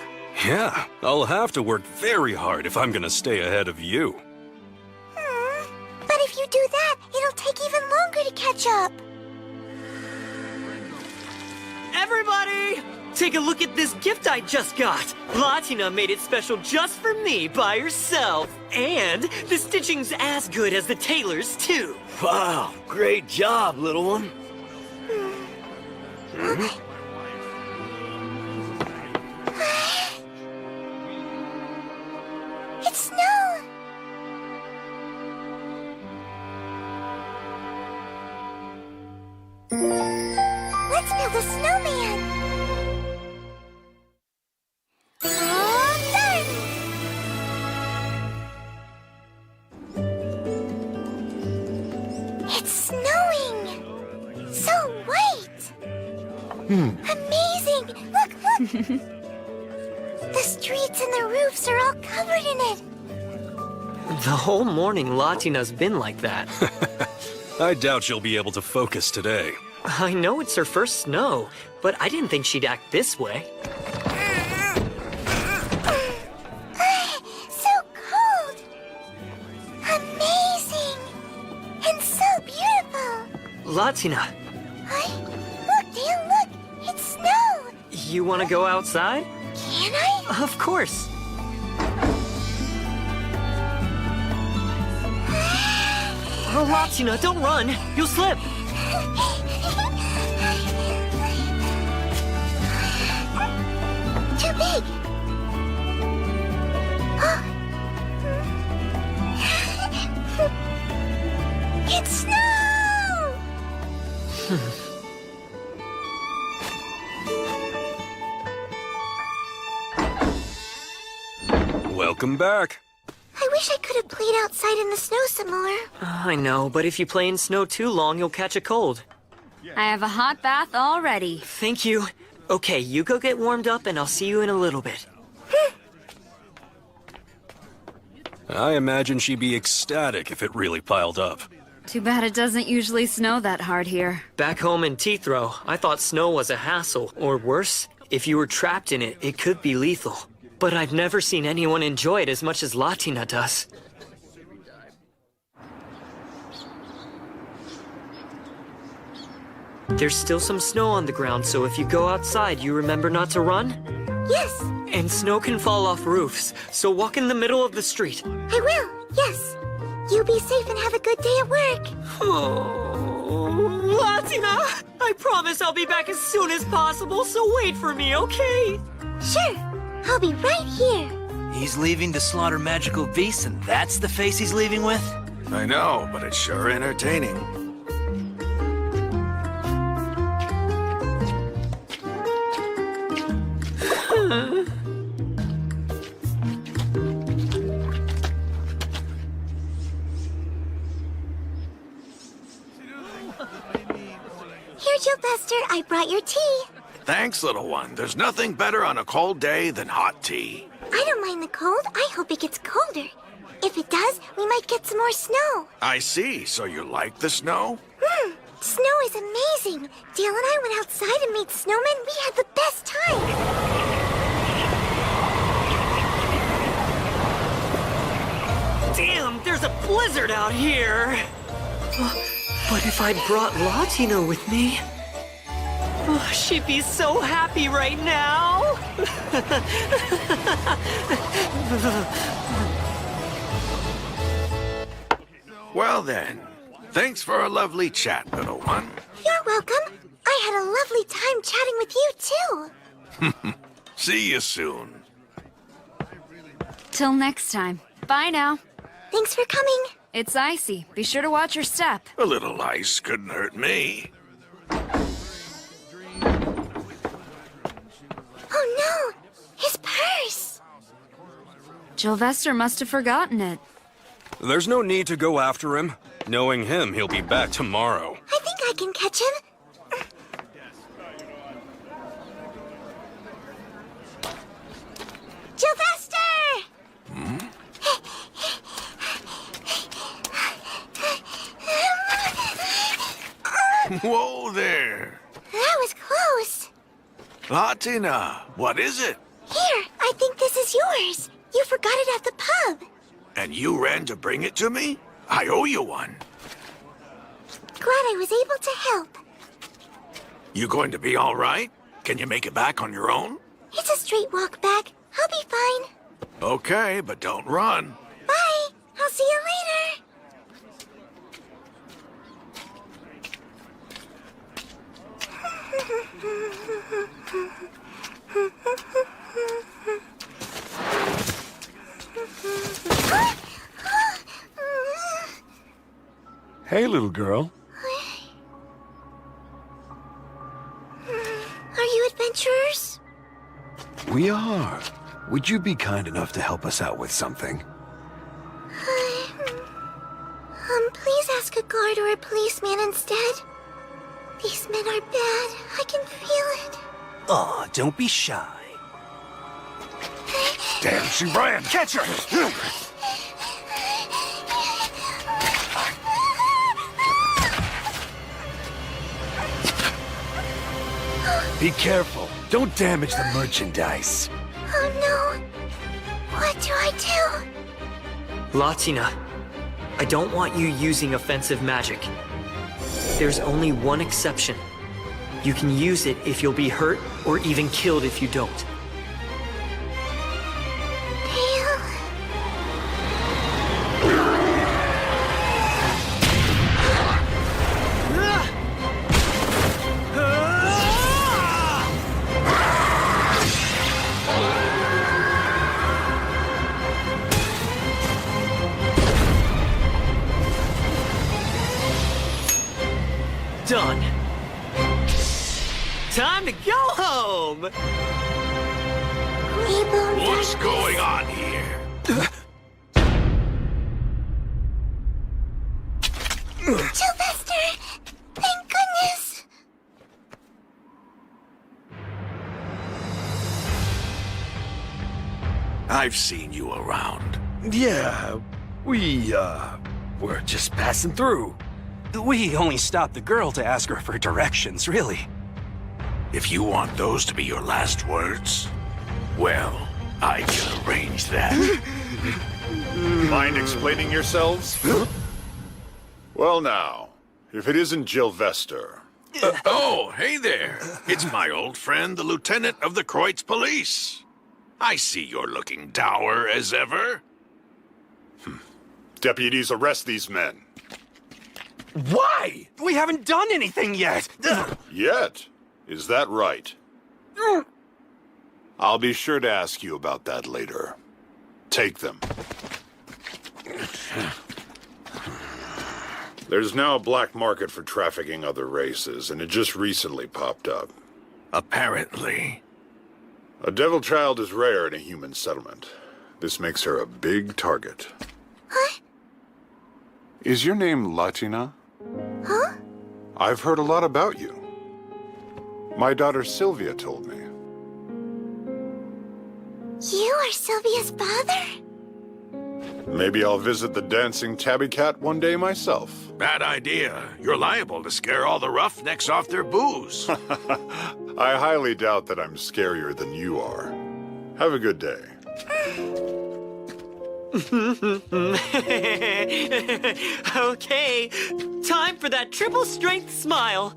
Yeah, I'll have to work very hard if I'm gonna stay ahead of you. But if you do that, it'll take even longer to catch up. Everybody! Take a look at this gift I just got. Latina made it special just for me by herself. And the stitching's as good as the tailor's, too. Wow, great job, little one. It's snow! Let's build a snowman! All done! It's snowing! So white! Amazing! Look! The streets and the roofs are all covered in it! The whole morning Latina's been like that. I doubt she'll be able to focus today. I know it's her first snow, but I didn't think she'd act this way. So cold! Amazing! And so beautiful! Latina, Look, Dale, look! It's snow! you want to go outside? Can I? Of course. Oh, Latina, don't run! You'll slip! Too big! It's snow! Welcome back. I wish I could have played outside in the snow some more. I know, but if you play in snow too long, you'll catch a cold. I have a hot bath already. Thank you. Okay, you go get warmed up and I'll see you in a little bit. I imagine she'd be ecstatic if it really piled up. Too bad it doesn't usually snow that hard here. Back home in Teethro, I thought snow was a hassle, or worse, if you were trapped in it, it could be lethal. But I've never seen anyone enjoy it as much as Latina does. There's still some snow on the ground, so if you go outside, you remember not to run? Yes, And snow can fall off roofs, so walk in the middle of the street. I will. Yes. You be safe and have a good day at work. Oh, Latina! I promise I'll be back as soon as possible, so wait for me, okay? Sure. I'll be right here. He's leaving to slaughter magical beasts, and that's the face he's leaving with? I know, but it's sure entertaining. Here, Gilvester, I brought your tea. Thanks, little one. There's nothing better on a cold day than hot tea. I don't mind the cold. I hope it gets colder. If it does, we might get some more snow. I see. So you like the snow? Snow is amazing. Dale and I went outside and made snowmen. We had the best time. Damn, there's a blizzard out here! But if I brought Latina with me, she'd be so happy right now! Well then, thanks for a lovely chat, little one. You're welcome. I had a lovely time chatting with you, too. See you soon. Till next time. Bye now. Thanks for coming. It's icy. Be sure to watch your step. A little ice couldn't hurt me. Oh no! His purse! Gilvester must have forgotten it. There's no need to go after him. Knowing him, he'll be back tomorrow. I think I can catch him. Gilvester! Whoa there. That was close. Latina, what is it? Here, I think this is yours. You forgot it at the pub. And you ran to bring it to me? I owe you one. Glad I was able to help. You going to be all right? Can you make it back on your own? It's a straight walk back. I'll be fine. Okay, but don't run. Bye. I'll see you later. Hey, little girl. Are you adventurers? We are. Would you be kind enough to help us out with something? Please ask a guard or a policeman instead. These men are bad. I can feel it. Aw, don't be shy. Damn, she ran. Catch her! Be careful. Don't damage the merchandise. Oh no. What do I do? Latina, I don't want you using offensive magic. There's only one exception. You can use it if you'll be hurt or even killed if you don't. Done. Time to go home! What's going on here? Sylvester! Thank goodness! I've seen you around. Yeah, we, were just passing through. We only stopped the girl to ask her for directions, really. If you want those to be your last words, well, I can arrange that. Mind explaining yourselves? Well now, if it isn't Gilvester, Oh, hey there. It's my old friend, the lieutenant of the Kreutz Police. I see you're looking dour as ever. Deputies, arrest these men. Why? We haven't done anything yet. Yet? Is that right? I'll be sure to ask you about that later. Take them. There's now a black market for trafficking other races, and it just recently popped up. Apparently. A devil child is rare in a human settlement. This makes her a big target. Huh? Is your name Latina? Huh? I've heard a lot about you. My daughter Sylvia told me. You are Sylvia's father? Maybe I'll visit the dancing tabby cat one day myself. Bad idea. You're liable to scare all the roughnecks off their booze. I highly doubt that I'm scarier than you are. Have a good day. Okay, time for that triple strength smile.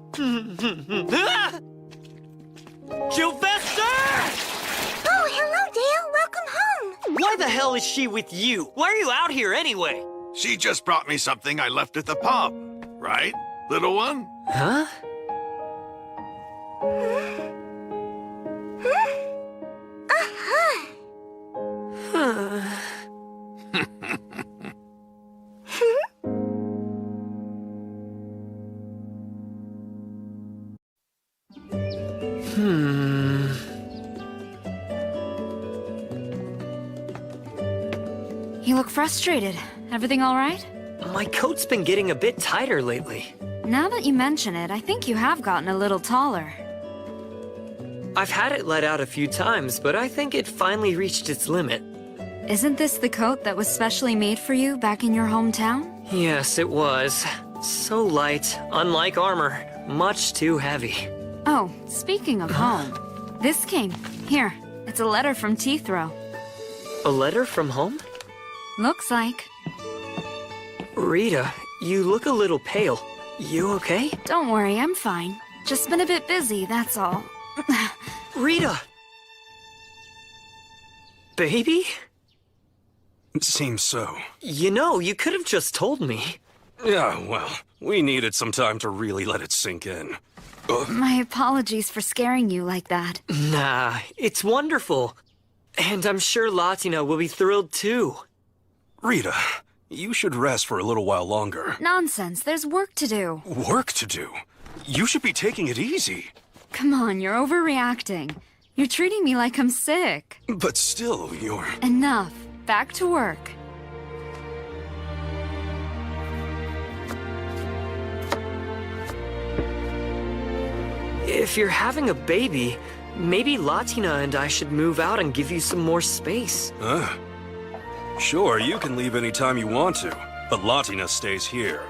Sylvester! Oh, hello, Dale. Welcome home. Why the hell is she with you? Why are you out here anyway? She just brought me something I left at the pub. Right, little one? Huh? You look frustrated. Everything all right? My coat's been getting a bit tighter lately. Now that you mention it, I think you have gotten a little taller. I've had it let out a few times, but I think it finally reached its limit. Isn't this the coat that was specially made for you back in your hometown? Yes, it was. So light, unlike armor, much too heavy. Oh, speaking of home, this came. Here, it's a letter from Teethrow. A letter from home? Looks like. Rita, you look a little pale. You okay? Don't worry, I'm fine. Just been a bit busy, that's all. Rita! Baby? It seems so. You know, you could have just told me. Yeah, well, we needed some time to really let it sink in. My apologies for scaring you like that. Nah, it's wonderful. And I'm sure Latina will be thrilled too. Rita, you should rest for a little while longer. Nonsense, there's work to do. Work to do? You should be taking it easy. Come on, you're overreacting. You're treating me like I'm sick. But still, you're... Enough. Back to work. If you're having a baby, maybe Latina and I should move out and give you some more space. Sure, you can leave anytime you want to, but Latina stays here.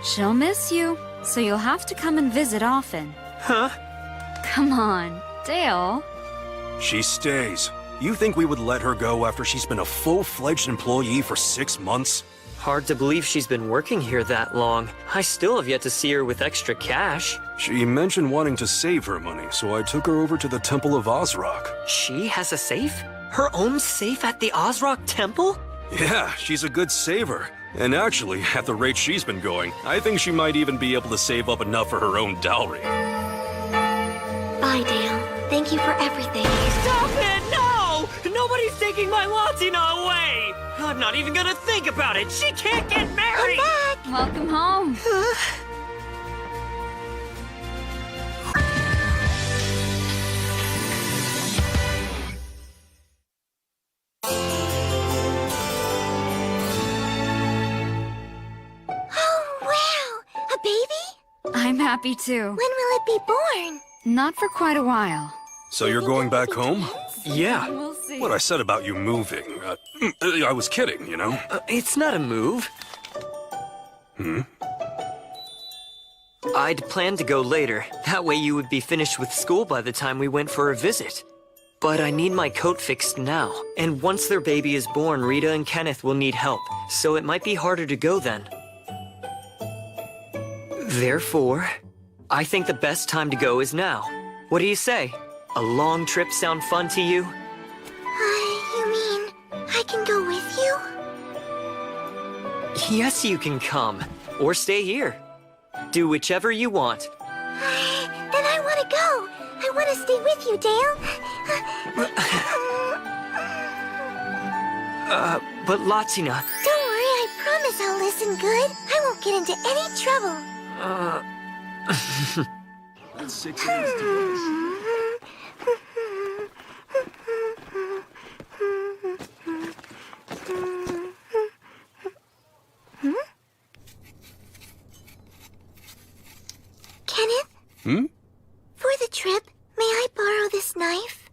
She'll miss you, so you'll have to come and visit often. Huh? Come on, Dale. She stays. You think we would let her go after she's been a full-fledged employee for 6 months? Hard to believe she's been working here that long. I still have yet to see her with extra cash. She mentioned wanting to save her money, so I took her over to the Temple of Ozrock. She has a safe? Her own safe at the Ozrock Temple? Yeah, she's a good saver. And actually, at the rate she's been going, I think she might even be able to save up enough for her own dowry. Bye, Dale. Thank you for everything. Stop it! No! Nobody's taking my Latina away! I'm not even gonna think about it! She can't get married! Come back! Welcome home. Oh, wow! A baby? I'm happy too. When will it be born? Not for quite a while. So you're going back home? Yeah. We'll see. What I said about you moving, I was kidding, you know? It's not a move. I'd planned to go later. That way you would be finished with school by the time we went for a visit. But I need my coat fixed now. And once their baby is born, Rita and Kenneth will need help. So it might be harder to go then. Therefore, I think the best time to go is now. What do you say? A long trip sound fun to you? You mean I can go with you? Yes, you can come. Or stay here. Do whichever you want. Then I want to go. I want to stay with you, Dale. But Latina... Don't worry, I promise I'll listen good. I won't get into any trouble. That's 6 Kenneth? Hmm? For the trip, may I borrow this knife?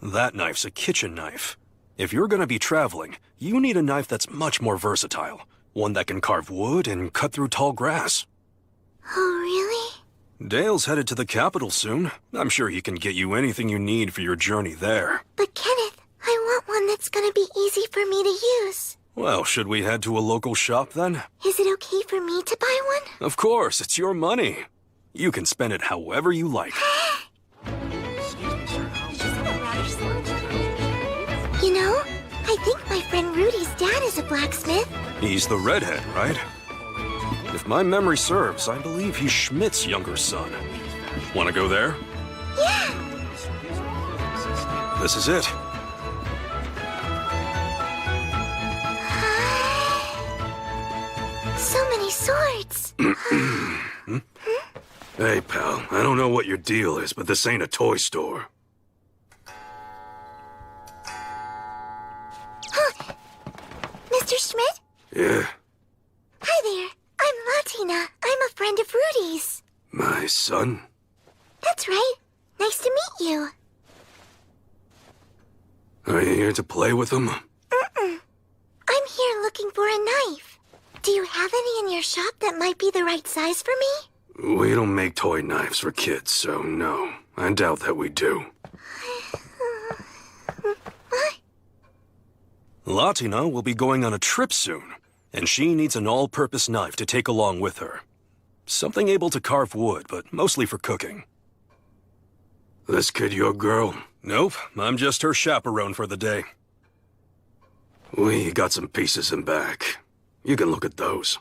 That knife's a kitchen knife. If you're gonna be traveling, you need a knife that's much more versatile. One that can carve wood and cut through tall grass. Oh, really? Dale's headed to the capital soon. I'm sure he can get you anything you need for your journey there. But Kenneth, I want one that's gonna be easy for me to use. Well, should we head to a local shop then? Is it okay for me to buy one? Of course, it's your money. You can spend it however you like. You know, I think my friend Rudy's dad is a blacksmith. He's the redhead, right? If my memory serves, I believe he's Schmidt's younger son. Want to go there? Yeah! This is it. So many swords. Hey, pal, I don't know what your deal is, but this ain't a toy store. Mr. Schmidt? Yeah, Hi there. I'm Latina. I'm a friend of Rudy's. my son? That's right. Nice to meet you. Are you here to play with him? I'm here looking for a knife. Do you have any in your shop that might be the right size for me? We don't make toy knives for kids, so no. I doubt that we do. Latina will be going on a trip soon, and she needs an all-purpose knife to take along with her. Something able to carve wood, but mostly for cooking. This kid your girl? Nope, I'm just her chaperone for the day. We got some pieces in back. You can look at those.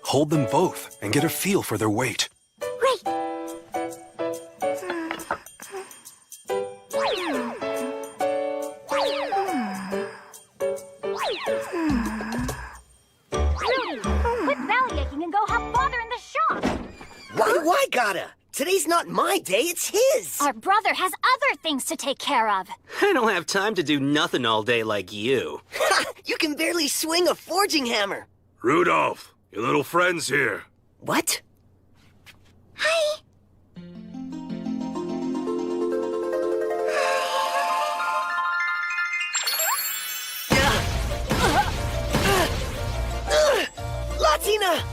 Hold them both and get a feel for their weight. Right. Quit bellyaching and go have father in the shop! Why gotta? Today's not my day, it's his! Our brother has other things to take care of. I don't have time to do nothing all day like you. You can barely swing a forging hammer. Rudolph, your little friend's here. What? Hi. Latina!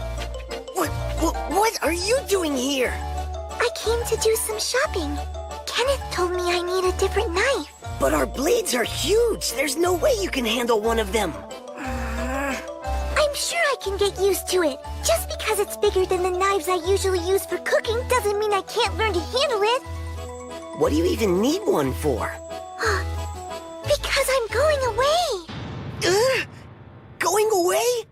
What are you doing here? I came to do some shopping. Kenneth told me I need a different knife. But our blades are huge. There's no way you can handle one of them. I'm sure I can get used to it. Just because it's bigger than the knives I usually use for cooking doesn't mean I can't learn to handle it. What do you even need one for? Because I'm going away. Going away?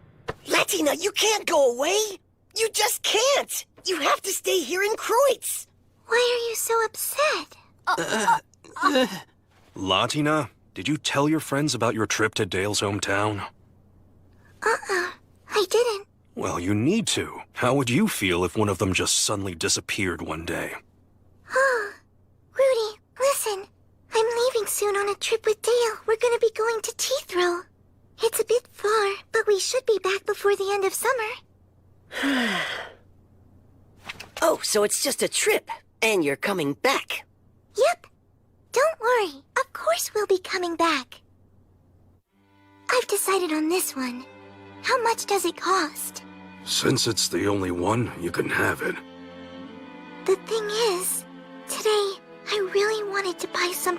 Latina, you can't go away. You just can't. You have to stay here in Kreutz. Why are you so upset? Latina, did you tell your friends about your trip to Dale's hometown? I didn't. Well, you need to. How would you feel if one of them just suddenly disappeared one day? Rudy, listen. I'm leaving soon on a trip with Dale. We're gonna be going to Teethrow. It's a bit far, but we should be back before the end of summer. Oh, so it's just a trip, and you're coming back. Yep. Don't worry. Of course we'll be coming back. I've decided on this one. How much does it cost? Since it's the only one, you can have it.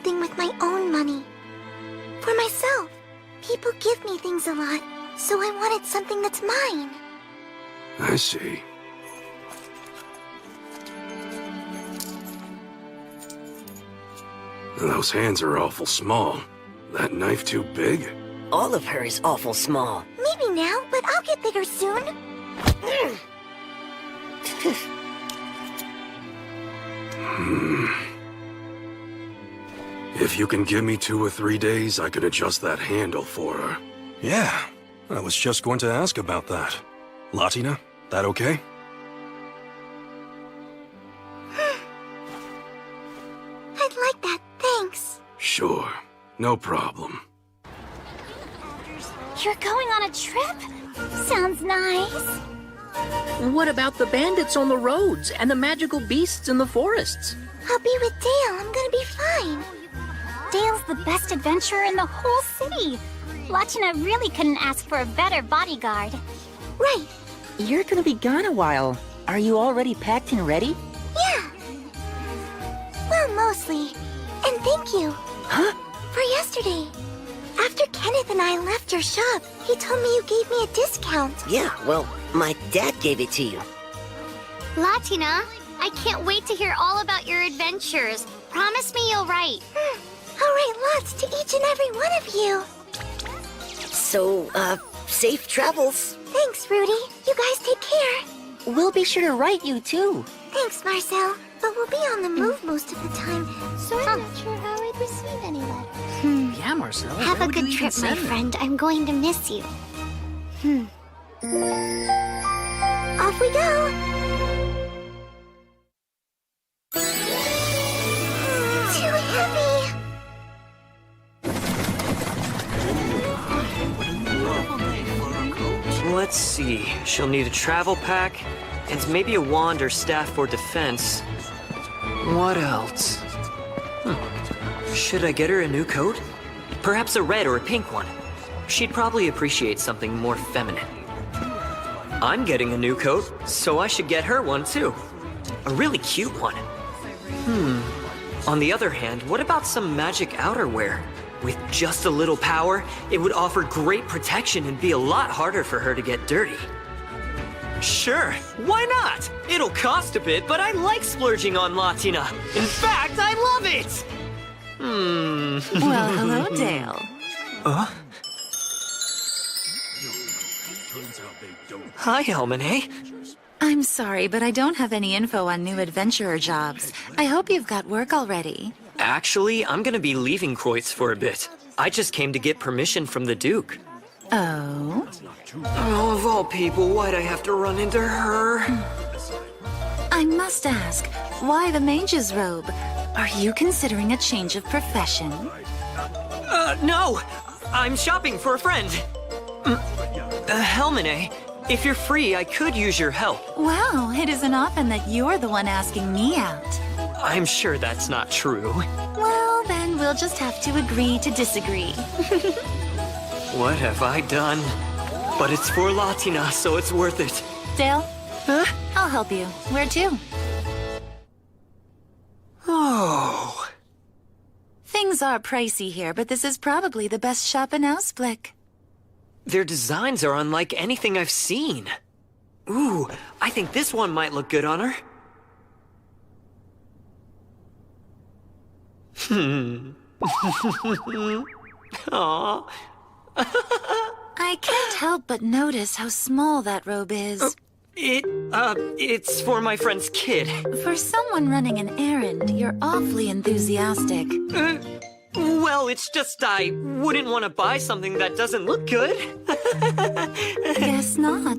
something with my own money. For myself. People give me things a lot, so I wanted something that's mine. I see. Those hands are awful small. That knife too big? All of her is awful small. Maybe now, but I'll get bigger soon. If you can give me 2 or 3 days, I can adjust that handle for her. Yeah, I was just going to ask about that. Latina, that okay? I'd like that, thanks. Sure, no problem. You're going on a trip? Sounds nice. What about the bandits on the roads and the magical beasts in the forests? I'll be with Dale. I'm gonna be fine. Dale's the best adventurer in the whole city. Latina really couldn't ask for a better bodyguard. Right. You're gonna be gone a while. Are you already packed and ready? Yeah. Well, mostly. And thank you. Huh? For yesterday. After Kenneth and I left your shop, he told me you gave me a discount. Yeah, well, my dad gave it to you. Latina, I can't wait to hear all about your adventures. Promise me you'll write. I'll write lots to each and every one of you. So, safe travels. Thanks, Rudy. You guys take care. We'll be sure to write you, too. Thanks, Marcel. But we'll be on the move most of the time, so I'm not sure how I'd receive any letter. Yeah, Marcel. Have why a would you good even trip, my send them? friend. I'm going to miss you. Off we go. Too heavy. Let's see. She'll need a travel pack, and maybe a wand or staff for defense. What else? Should I get her a new coat? Perhaps a red or a pink one. She'd probably appreciate something more feminine. I'm getting a new coat, so I should get her one too. A really cute one. On the other hand, what about some magic outerwear? With just a little power, it would offer great protection and be a lot harder for her to get dirty. Sure, why not? It'll cost a bit, but I like splurging on Latina. In fact, I love it! Well, hello, Dale. Hi, Elmane. I'm sorry, but I don't have any info on new adventurer jobs. I hope you've got work already. Actually, I'm gonna be leaving Kreutz for a bit. I just came to get permission from the Duke. Oh? Oh, of all people, why'd I have to run into her? I must ask, why the mage's robe? Are you considering a change of profession? No! I'm shopping for a friend. Helmine, if you're free, I could use your help. Well, it isn't often that you're the one asking me out. I'm sure that's not true. Well, then we'll just have to agree to disagree. What have I done? But it's for Latina, so it's worth it. Dale? Huh? I'll help you. Where to? Oh. Things are pricey here, but this is probably the best shop in Ausblick. Their designs are unlike anything I've seen. Ooh, I think this one might look good on her. Aww. I can't help but notice how small that robe is. It's for my friend's kid. For someone running an errand, you're awfully enthusiastic. Well, it's just I wouldn't want to buy something that doesn't look good. Guess not.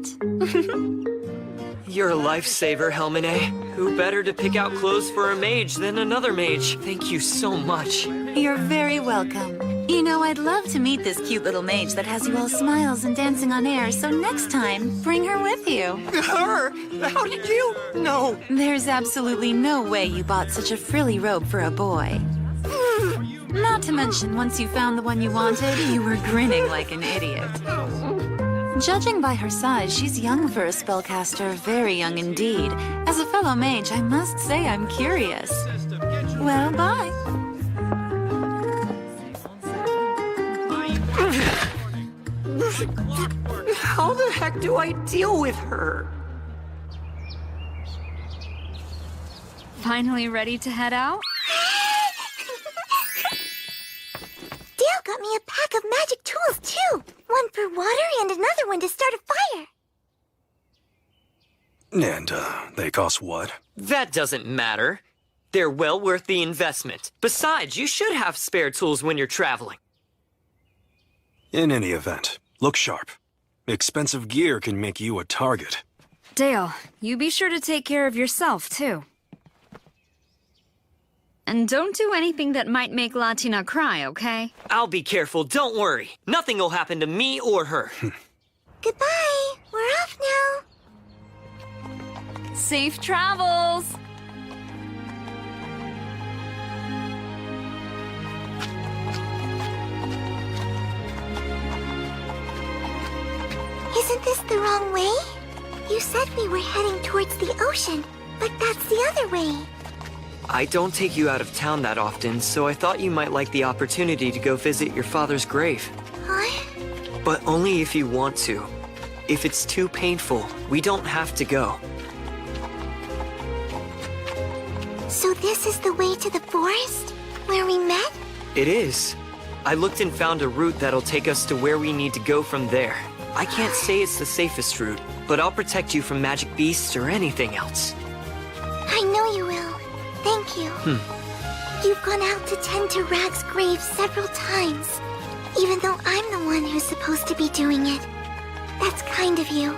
You're a lifesaver, Helmine. Who better to pick out clothes for a mage than another mage? Thank you so much. You're very welcome. You know, I'd love to meet this cute little mage that has you all smiles and dancing on air, so next time, bring her with you. Her? How did you? No. There's absolutely no way you bought such a frilly robe for a boy. Not to mention, once you found the one you wanted, you were grinning like an idiot. Judging by her size, she's young for a spellcaster, very young indeed. As a fellow mage, I must say I'm curious. Well, bye. How the heck do I deal with her? Finally ready to head out? Dale got me a pack of magic tools, too. One for water and another one to start a fire. And, they cost what? That doesn't matter. They're well worth the investment. Besides, you should have spare tools when you're traveling. In any event, look sharp. Expensive gear can make you a target. Dale, you be sure to take care of yourself, too. And don't do anything that might make Latina cry, okay? I'll be careful, don't worry. Nothing will happen to me or her. Goodbye. We're off now. Safe travels! Isn't this the wrong way? You said we were heading towards the ocean, but that's the other way. I don't take you out of town that often, so I thought you might like the opportunity to go visit your father's grave. Huh? But only if you want to. If it's too painful, we don't have to go. So this is the way to the forest? Where we met? It is. I looked and found a route that'll take us to where we need to go from there. I can't say it's the safest route, but I'll protect you from magic beasts or anything else. I know you will. Thank you. You've gone out to tend to Rag's grave several times, even though I'm the one who's supposed to be doing it. That's kind of you.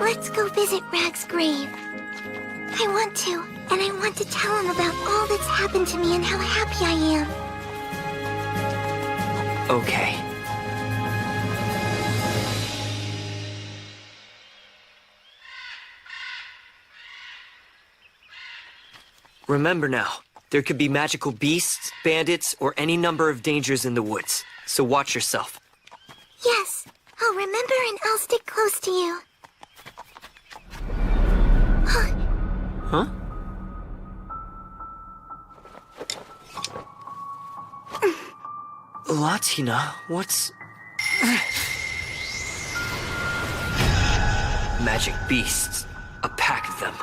Let's go visit Rag's grave. I want to, and I want to tell him about all that's happened to me and how happy I am. Okay. Remember now, there could be magical beasts, bandits, or any number of dangers in the woods, so watch yourself. Yes, I'll remember and I'll stick close to you. Huh? Latina, what's... Magic beasts. A pack of them.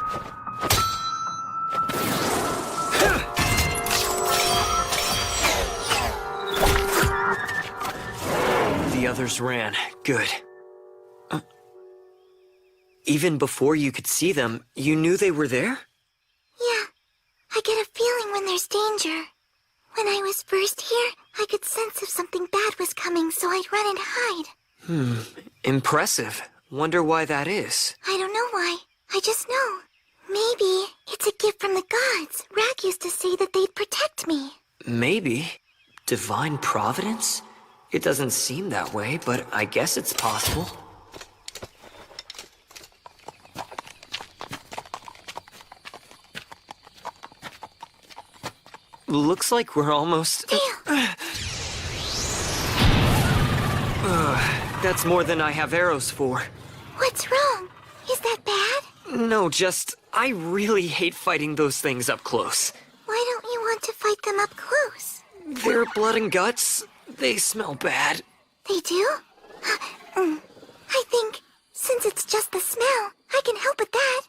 The others ran. Good. Even before you could see them, you knew they were there? Yeah, I get a feeling when there's danger. When I was first here, I could sense if something bad was coming, so I'd run and hide. Impressive. Wonder why that is. I don't know why. I just know. Maybe it's a gift from the gods. Rag used to say that they'd protect me. Maybe. Divine providence? It doesn't seem that way, but I guess it's possible. Looks like we're almost... That's more than I have arrows for. What's wrong? Is that bad? No, just... I really hate fighting those things up close. Why don't you want to fight them up close? They're blood and guts. They smell bad. They do? I think, since it's just the smell, I can help with that.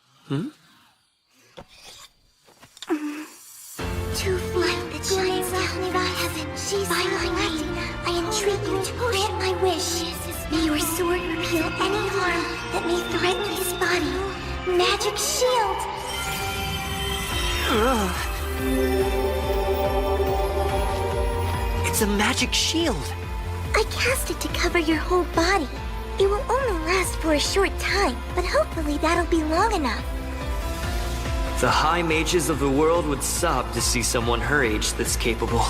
To flame that shines down from heaven, by my right, I entreat you to grant my wish. May your sword repel any harm that may threaten his body. Magic shield! It's a magic shield. I cast it to cover your whole body. It will only last for a short time, but hopefully that'll be long enough. The high mages of the world would sob to see someone her age that's capable.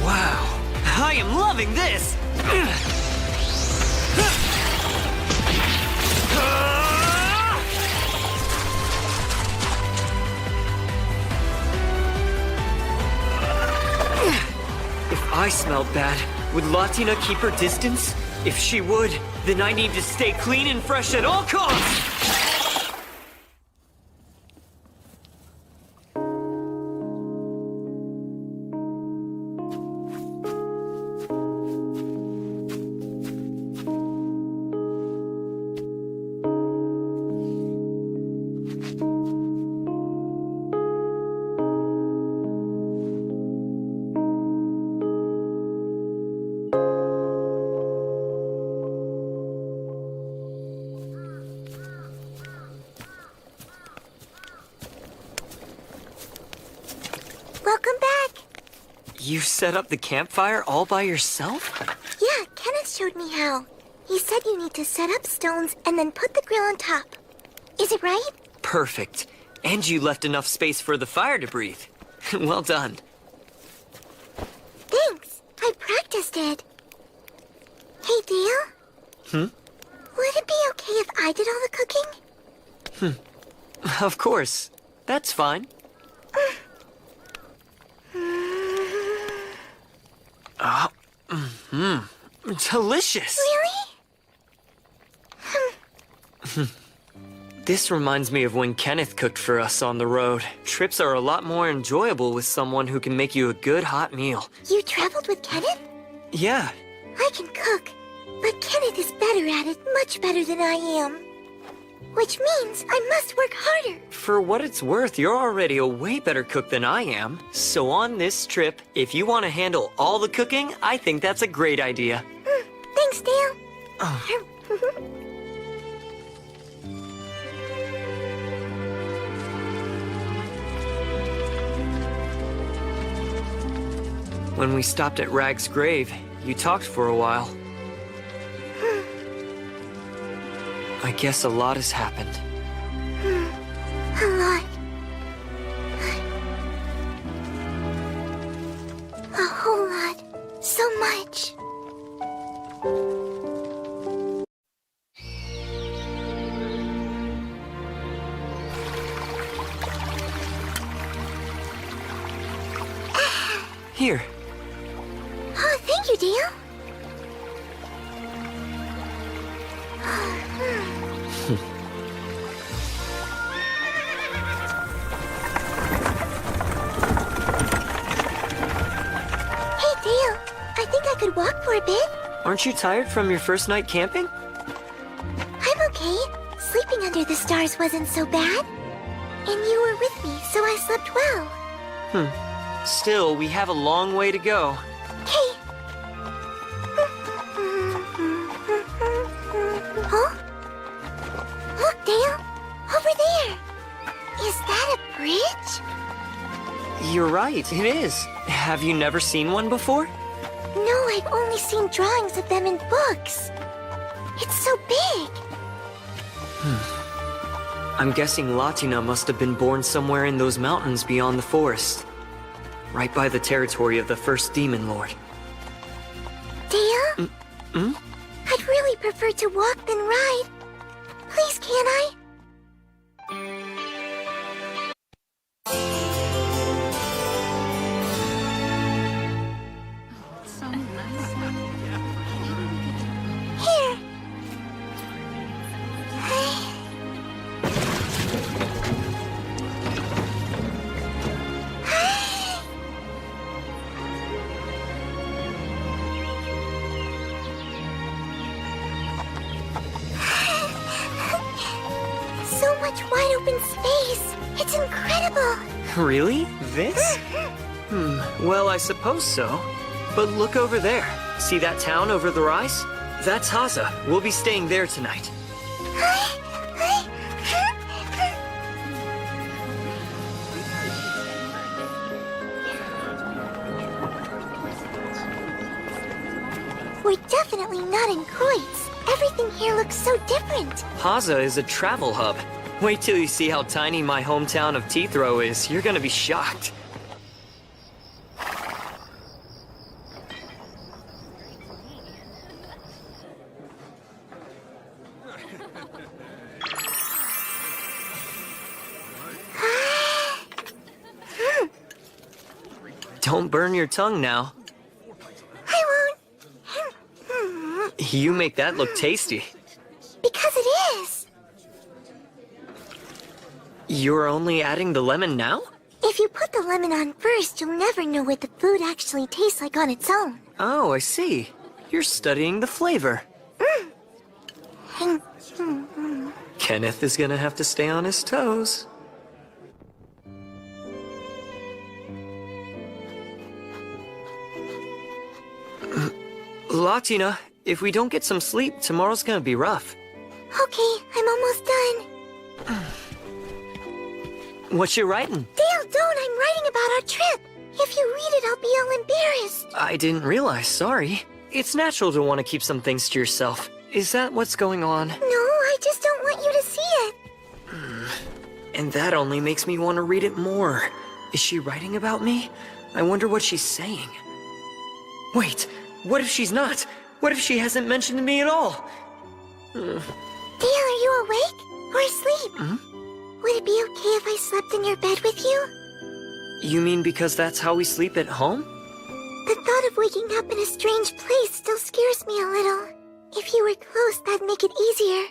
Wow, I am loving this! If I smelled bad, would Latina keep her distance? If she would, then I need to stay clean and fresh at all costs! Welcome back. You set up the campfire all by yourself? Yeah, Kenneth showed me how. He said you need to set up stones and then put the grill on top. Is it right? Perfect. And you left enough space for the fire to breathe. Well done. Thanks. I practiced it. Hey, Dale? Would it be okay if I did all the cooking? Of course. That's fine. Delicious! Really? This reminds me of when Kenneth cooked for us on the road. Trips are a lot more enjoyable with someone who can make you a good hot meal. You traveled with Kenneth? Yeah. I can cook, but Kenneth is better at it, much better than I am. Which means I must work harder. For what it's worth, you're already a way better cook than I am. So on this trip, if you want to handle all the cooking, I think that's a great idea. Thanks, Dale. When we stopped at Rag's grave, you talked for a while. I guess a lot has happened. A lot. A whole lot. So much. Here. Oh, thank you, Dale. Hey, Dale. I think I could walk for a bit. Aren't you tired from your first night camping? I'm okay. Sleeping under the stars wasn't so bad. And you were with me, so I slept well. Still, we have a long way to go. Hey. Huh? Look, Dale. Over there. Is that a bridge? You're right, it is. Have you never seen one before? No, I've only seen drawings of them in books. It's so big. I'm guessing Latina must have been born somewhere in those mountains beyond the forest. Right by the territory of the first Demon Lord. Dale? I'd really prefer to walk than ride. Please, can I? Here. So much wide open space. It's incredible. Really? This? Well, I suppose so. But look over there. See that town over the rise? That's Haza. We'll be staying there tonight. We're definitely not in Kreutz. Everything here looks so different. Haza is a travel hub. Wait till you see how tiny my hometown of Teethro is. You're gonna be shocked. Don't burn your tongue now. I won't. You make that look tasty. Because it is. You're only adding the lemon now? If you put the lemon on first, you'll never know what the food actually tastes like on its own. Oh, I see. You're studying the flavor. Kenneth is gonna have to stay on his toes. Latina, if we don't get some sleep, tomorrow's gonna be rough. Okay, I'm almost done. What you writing? Dale, don't! I'm writing about our trip. If you read it, I'll be all embarrassed. I didn't realize, sorry. It's natural to want to keep some things to yourself. Is that what's going on? No, I just don't want you to see it. And that only makes me want to read it more. Is she writing about me? I wonder what she's saying. Wait, what if she's not? What if she hasn't mentioned me at all? Dale, are you awake? Or asleep? Would it be okay if I slept in your bed with you? You mean because that's how we sleep at home? The thought of waking up in a strange place still scares me a little. If you were close, that'd make it easier.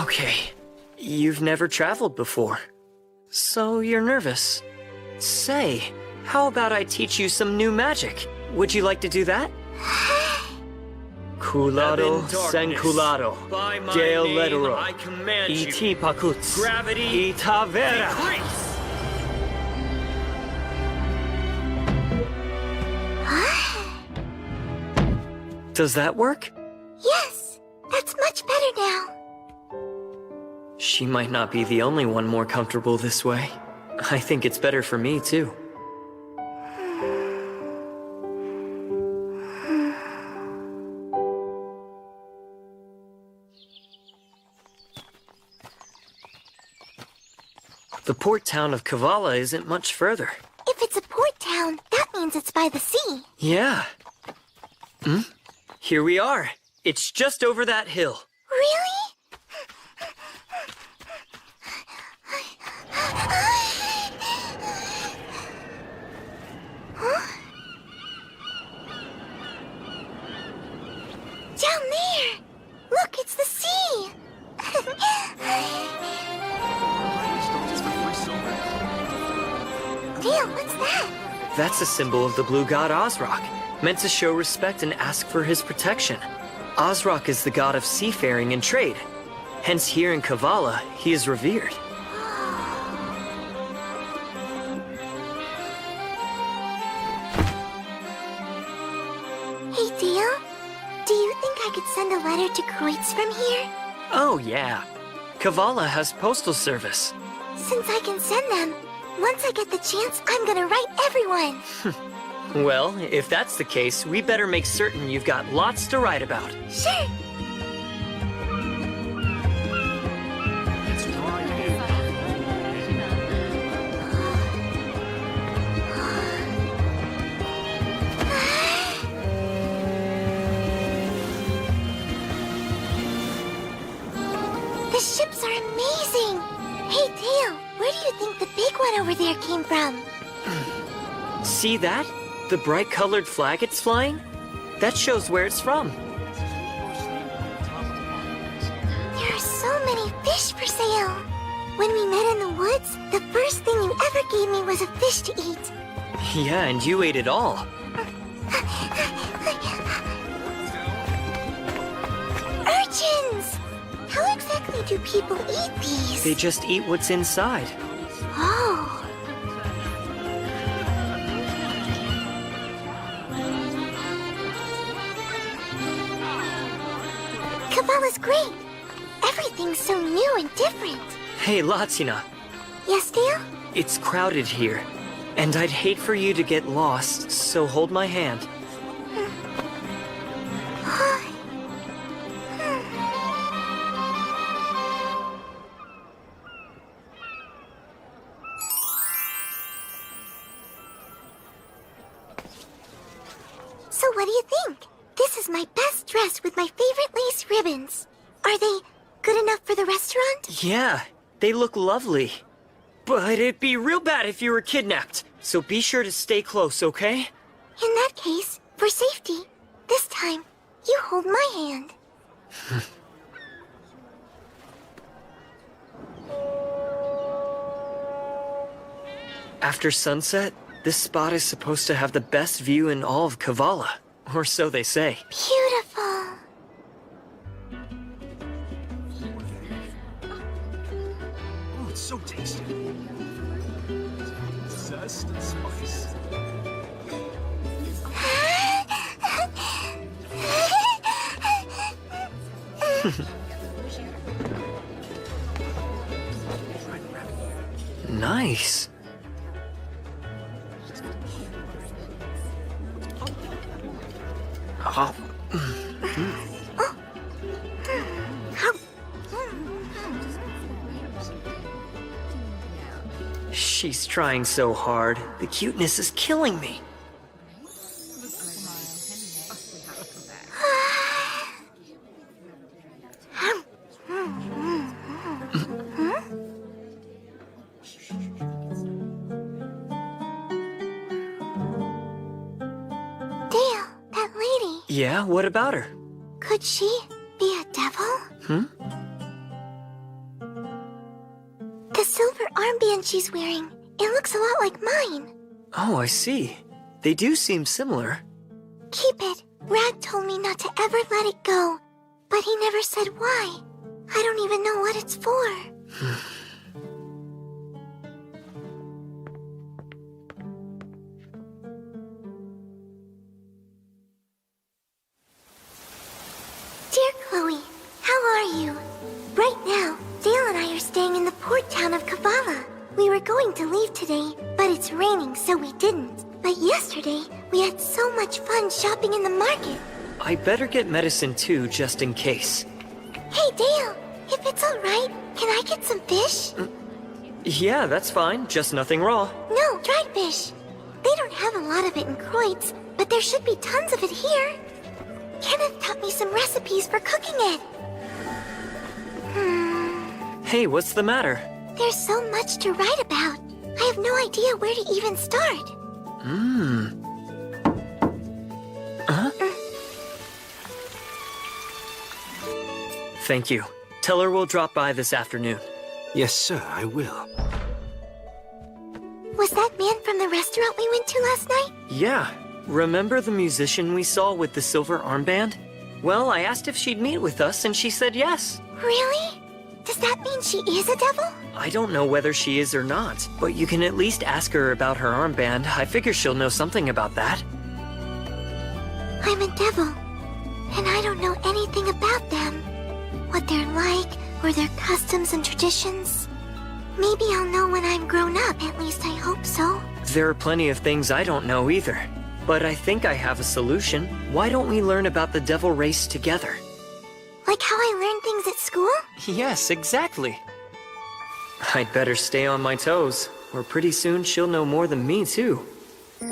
Okay. You've never traveled before. So you're nervous. Say, how about I teach you some new magic? Would you like to do that? Culado senculado, Dale Ledero, E.T. Pacuts, Gravity, Ita Vera. Does that work? Yes, that's much better now. She might not be the only one more comfortable this way. I think it's better for me, too. The port town of Kavala isn't much further. If it's a port town, that means it's by the sea. Yeah. Here we are. It's just over that hill. Really? Huh? Down there! Look, it's the sea! Dale, what's that? That's a symbol of the blue god Ozrock, meant to show respect and ask for his protection. Ozrock is the god of seafaring and trade. Hence here in Kavala, he is revered. Hey, Dale. Do you think I could send a letter to Kreutz from here? Oh, yeah. Kavala has postal service. Since I can send them, once I get the chance, I'm gonna write everyone. Well, if that's the case, we better make certain you've got lots to write about. Sure. The ships are amazing. Hey, Dale, where do you think the big one over there came from? See that? The bright colored flag it's flying? That shows where it's from. There are so many fish for sale. When we met in the woods, the first thing you ever gave me was a fish to eat. Yeah, and you ate it all. Urchins! How exactly do people eat these? They just eat what's inside. Oh. Kavala's great. Everything's so new and different. Hey, Latina. Yes, Dale? It's crowded here. And I'd hate for you to get lost, so hold my hand. So what do you think? This is my best dress with my favorite lace ribbons. Are they good enough for the restaurant? Yeah, they look lovely. But it'd be real bad if you were kidnapped, so be sure to stay close, okay? In that case, for safety, this time, you hold my hand. After sunset, this spot is supposed to have the best view in all of Kavala. Or so they say. Beautiful. Oh, it's so tasty. Zest and spice. Nice. Oh. She's trying so hard. The cuteness is killing me. Dale, that lady. Yeah, what about her? Could she be a devil? The silver armband she's wearing, it looks a lot like mine. Oh, I see. They do seem similar. Keep it. Rag told me not to ever let it go, but he never said why. I don't even know what it's for. Dear Chloe, how are you? Right now, Dale and I are staying in the port town of Kavala. We were going to leave today, but it's raining, so we didn't. But yesterday, we had so much fun shopping in the market. I better get medicine too, just in case. Hey, Dale, if it's alright, can I get some fish? Yeah, that's fine. Just nothing raw. No, dried fish. They don't have a lot of it in Kreutz, but there should be tons of it here. Kenneth taught me some recipes for cooking it. Hey, what's the matter? There's so much to write about. I have no idea where to even start. Thank you. Tell her we'll drop by this afternoon. Yes, sir, I will. Was that man from the restaurant we went to last night? Yeah. Remember the musician we saw with the silver armband? Well, I asked if she'd meet with us, and she said yes. Really? Does that mean she is a devil? I don't know whether she is or not, but you can at least ask her about her armband. I figure she'll know something about that. I'm a devil, and I don't know anything about them. What they're like, or their customs and traditions. Maybe I'll know when I'm grown up, at least I hope so. There are plenty of things I don't know either. But I think I have a solution. Why don't we learn about the devil race together? Like how I learn things at school? Yes, exactly. I'd better stay on my toes, or pretty soon she'll know more than me, too. What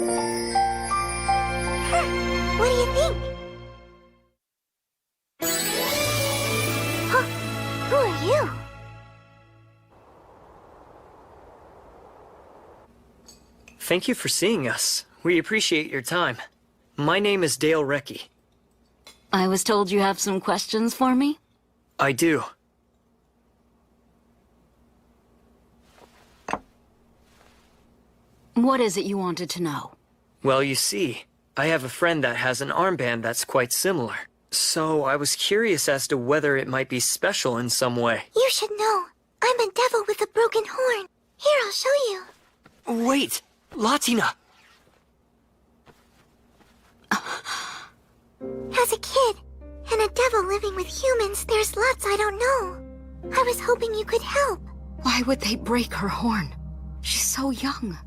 do you think? Huh? Who are you? Thank you for seeing us. We appreciate your time. My name is Dale Recce. I was told you have some questions for me? I do. What is it you wanted to know? Well, you see, I have a friend that has an armband that's quite similar. So I was curious as to whether it might be special in some way. You should know. I'm a devil with a broken horn. Here, I'll show you. Wait! Latina! As a kid, and a devil living with humans, there's lots I don't know. I was hoping you could help. Why would they break her horn? She's so young.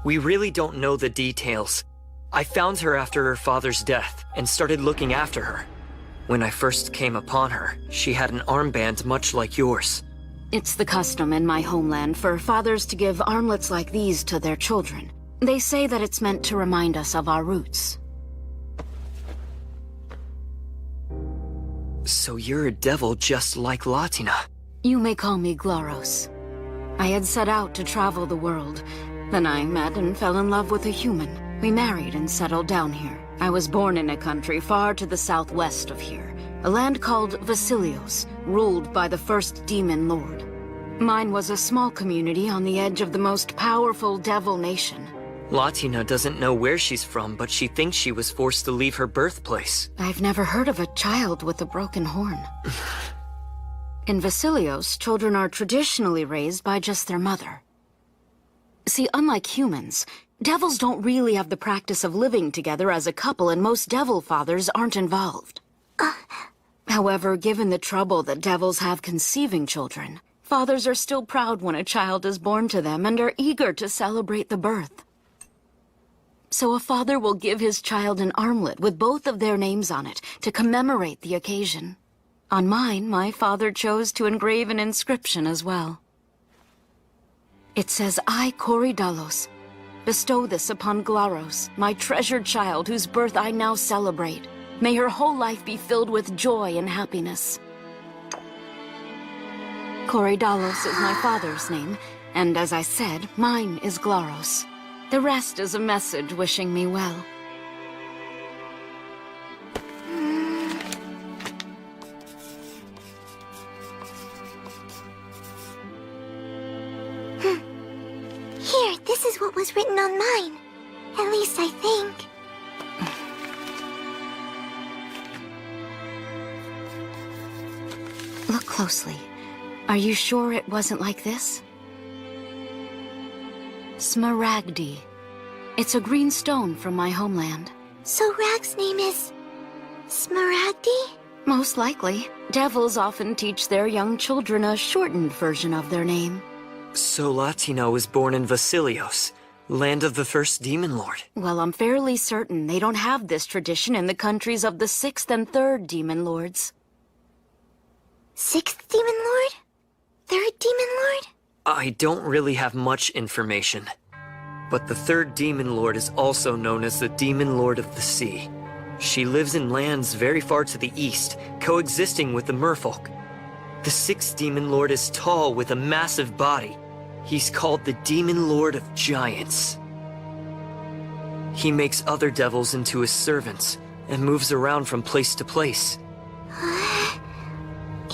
We really don't know the details. I found her after her father's death and started looking after her. When I first came upon her, she had an armband much like yours. It's the custom in my homeland for fathers to give armlets like these to their children. They say that it's meant to remind us of our roots. So you're a devil just like Latina. You may call me Glaros. I had set out to travel the world. Then I met and fell in love with a human. We married and settled down here. I was born in a country far to the southwest of here, a land called Vasilios, ruled by the first demon lord. Mine was a small community on the edge of the most powerful devil nation. Latina doesn't know where she's from, but she thinks she was forced to leave her birthplace. I've never heard of a child with a broken horn. In Vasilios, children are traditionally raised by just their mother. See, unlike humans, devils don't really have the practice of living together as a couple, and most devil fathers aren't involved. However, given the trouble that devils have conceiving children, fathers are still proud when a child is born to them and are eager to celebrate the birth. So a father will give his child an armlet with both of their names on it to commemorate the occasion. On mine, my father chose to engrave an inscription as well. It says, I, Korydallos, bestow this upon Glaros, my treasured child whose birth I now celebrate. May her whole life be filled with joy and happiness. Korydallos is my father's name, and as I said, mine is Glaros. The rest is a message wishing me well. Here, this is what was written on mine. At least I think. Look closely. Are you sure it wasn't like this? Smaragdi. It's a green stone from my homeland. So Rag's name is Smaragdi? Most likely. Devils often teach their young children a shortened version of their name. So Latina was born in Vasilios, land of the first demon lord. Well, I'm fairly certain they don't have this tradition in the countries of the 6th and 3rd demon lords. 6th demon lord? 3rd demon lord? I don't really have much information. But the 3rd demon lord is also known as the demon lord of the sea. She lives in lands very far to the east, coexisting with the merfolk. The 6th demon lord is tall with a massive body. He's called the Demon Lord of Giants. He makes other devils into his servants and moves around from place to place.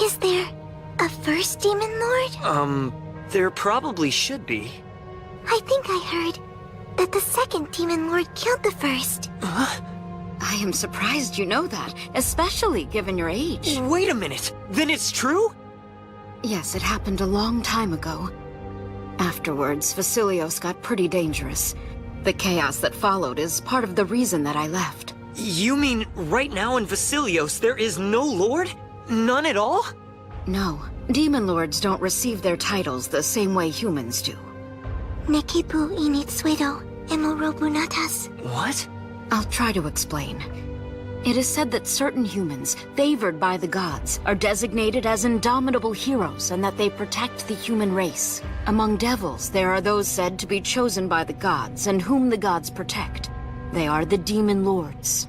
Is there a 1st demon lord? There probably should be. I think I heard that the 2nd demon lord killed the 1st. I am surprised you know that, especially given your age. Wait a minute! Then it's true? Yes, it happened a long time ago. Afterwards, Vasilios got pretty dangerous. The chaos that followed is part of the reason that I left. You mean right now in Vasilios there is no lord? None at all? No. Demon lords don't receive their titles the same way humans do. Nekipu initsuedo emorobunatas. What? I'll try to explain. It is said that certain humans, favored by the gods, are designated as indomitable heroes and that they protect the human race. Among devils, there are those said to be chosen by the gods and whom the gods protect. They are the demon lords.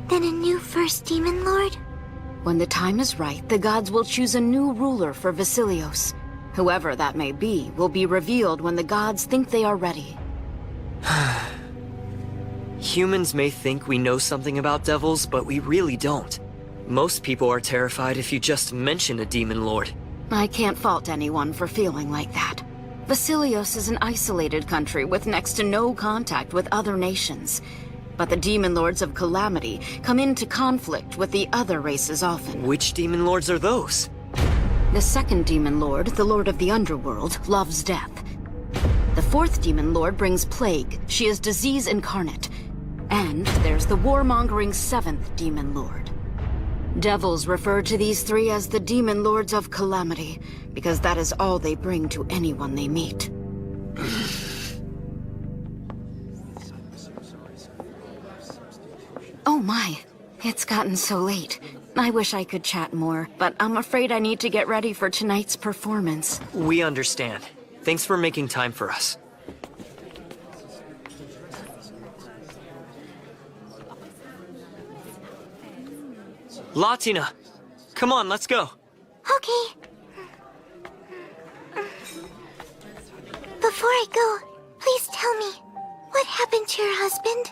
Then a new 1st demon lord? When the time is right, the gods will choose a new ruler for Vasilios. Whoever that may be will be revealed when the gods think they are ready. Humans may think we know something about devils, but we really don't. Most people are terrified if you just mention a demon lord. I can't fault anyone for feeling like that. Vasilios is an isolated country with next to no contact with other nations. But the demon lords of Calamity come into conflict with the other races often. Which demon lords are those? The 2nd demon lord, the lord of the underworld, loves death. The 4th demon lord brings plague. She is disease incarnate. And there's the warmongering 7th demon lord. Devils refer to these 3 as the demon lords of Calamity, because that is all they bring to anyone they meet. Oh my, it's gotten so late. I wish I could chat more, but I'm afraid I need to get ready for tonight's performance. We understand. Thanks for making time for us. Latina! Come on, let's go. Okay. Before I go, please tell me, what happened to your husband?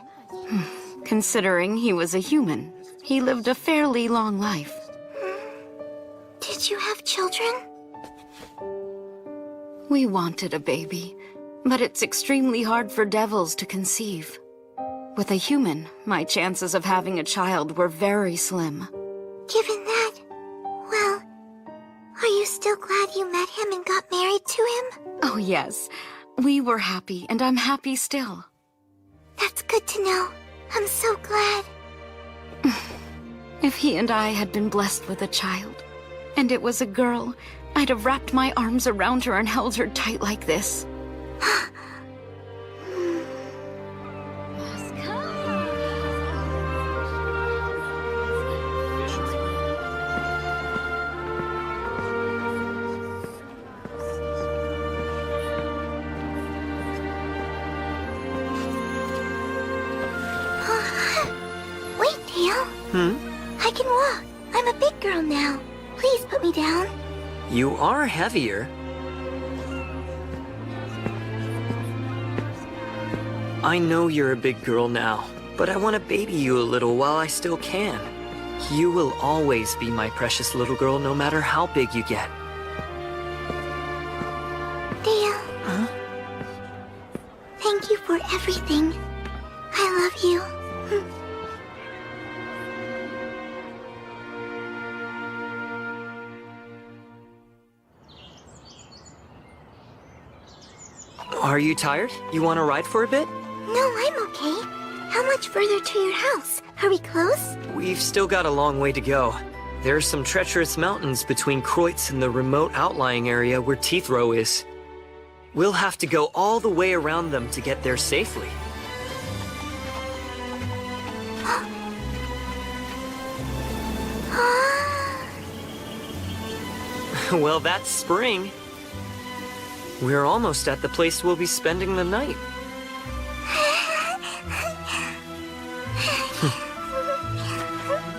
Considering he was a human, he lived a fairly long life. Did you have children? We wanted a baby, but it's extremely hard for devils to conceive. With a human, my chances of having a child were very slim. Given that, well, are you still glad you met him and got married to him? Oh yes, we were happy, and I'm happy still. That's good to know. I'm so glad. If he and I had been blessed with a child, and it was a girl, I'd have wrapped my arms around her and held her tight like this. Wait, Dale. I can walk. I'm a big girl now. Please put me down. You are heavier. I know you're a big girl now, but I want to baby you a little while I still can. You will always be my precious little girl, no matter how big you get. Dale. Huh? Thank you for everything. I love you. Are you tired? You want to ride for a bit? No, I'm okay. How much further to your house? Are we close? We've still got a long way to go. There are some treacherous mountains between Kreutz and the remote outlying area where Teethrow is. We'll have to go all the way around them to get there safely. Well, that's spring. We're almost at the place we'll be spending the night.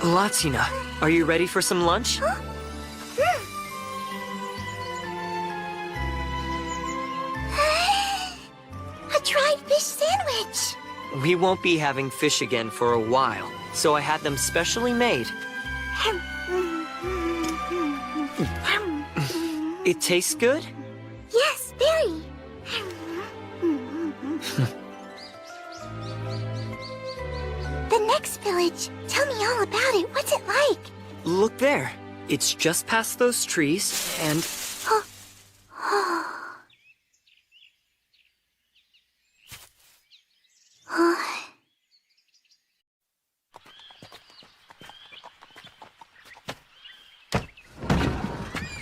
Latina, are you ready for some lunch? A dried fish sandwich! We won't be having fish again for a while, so I had them specially made. It tastes good? Yes, very. The next village. Tell me all about it. What's it like? Look there. It's just past those trees, and...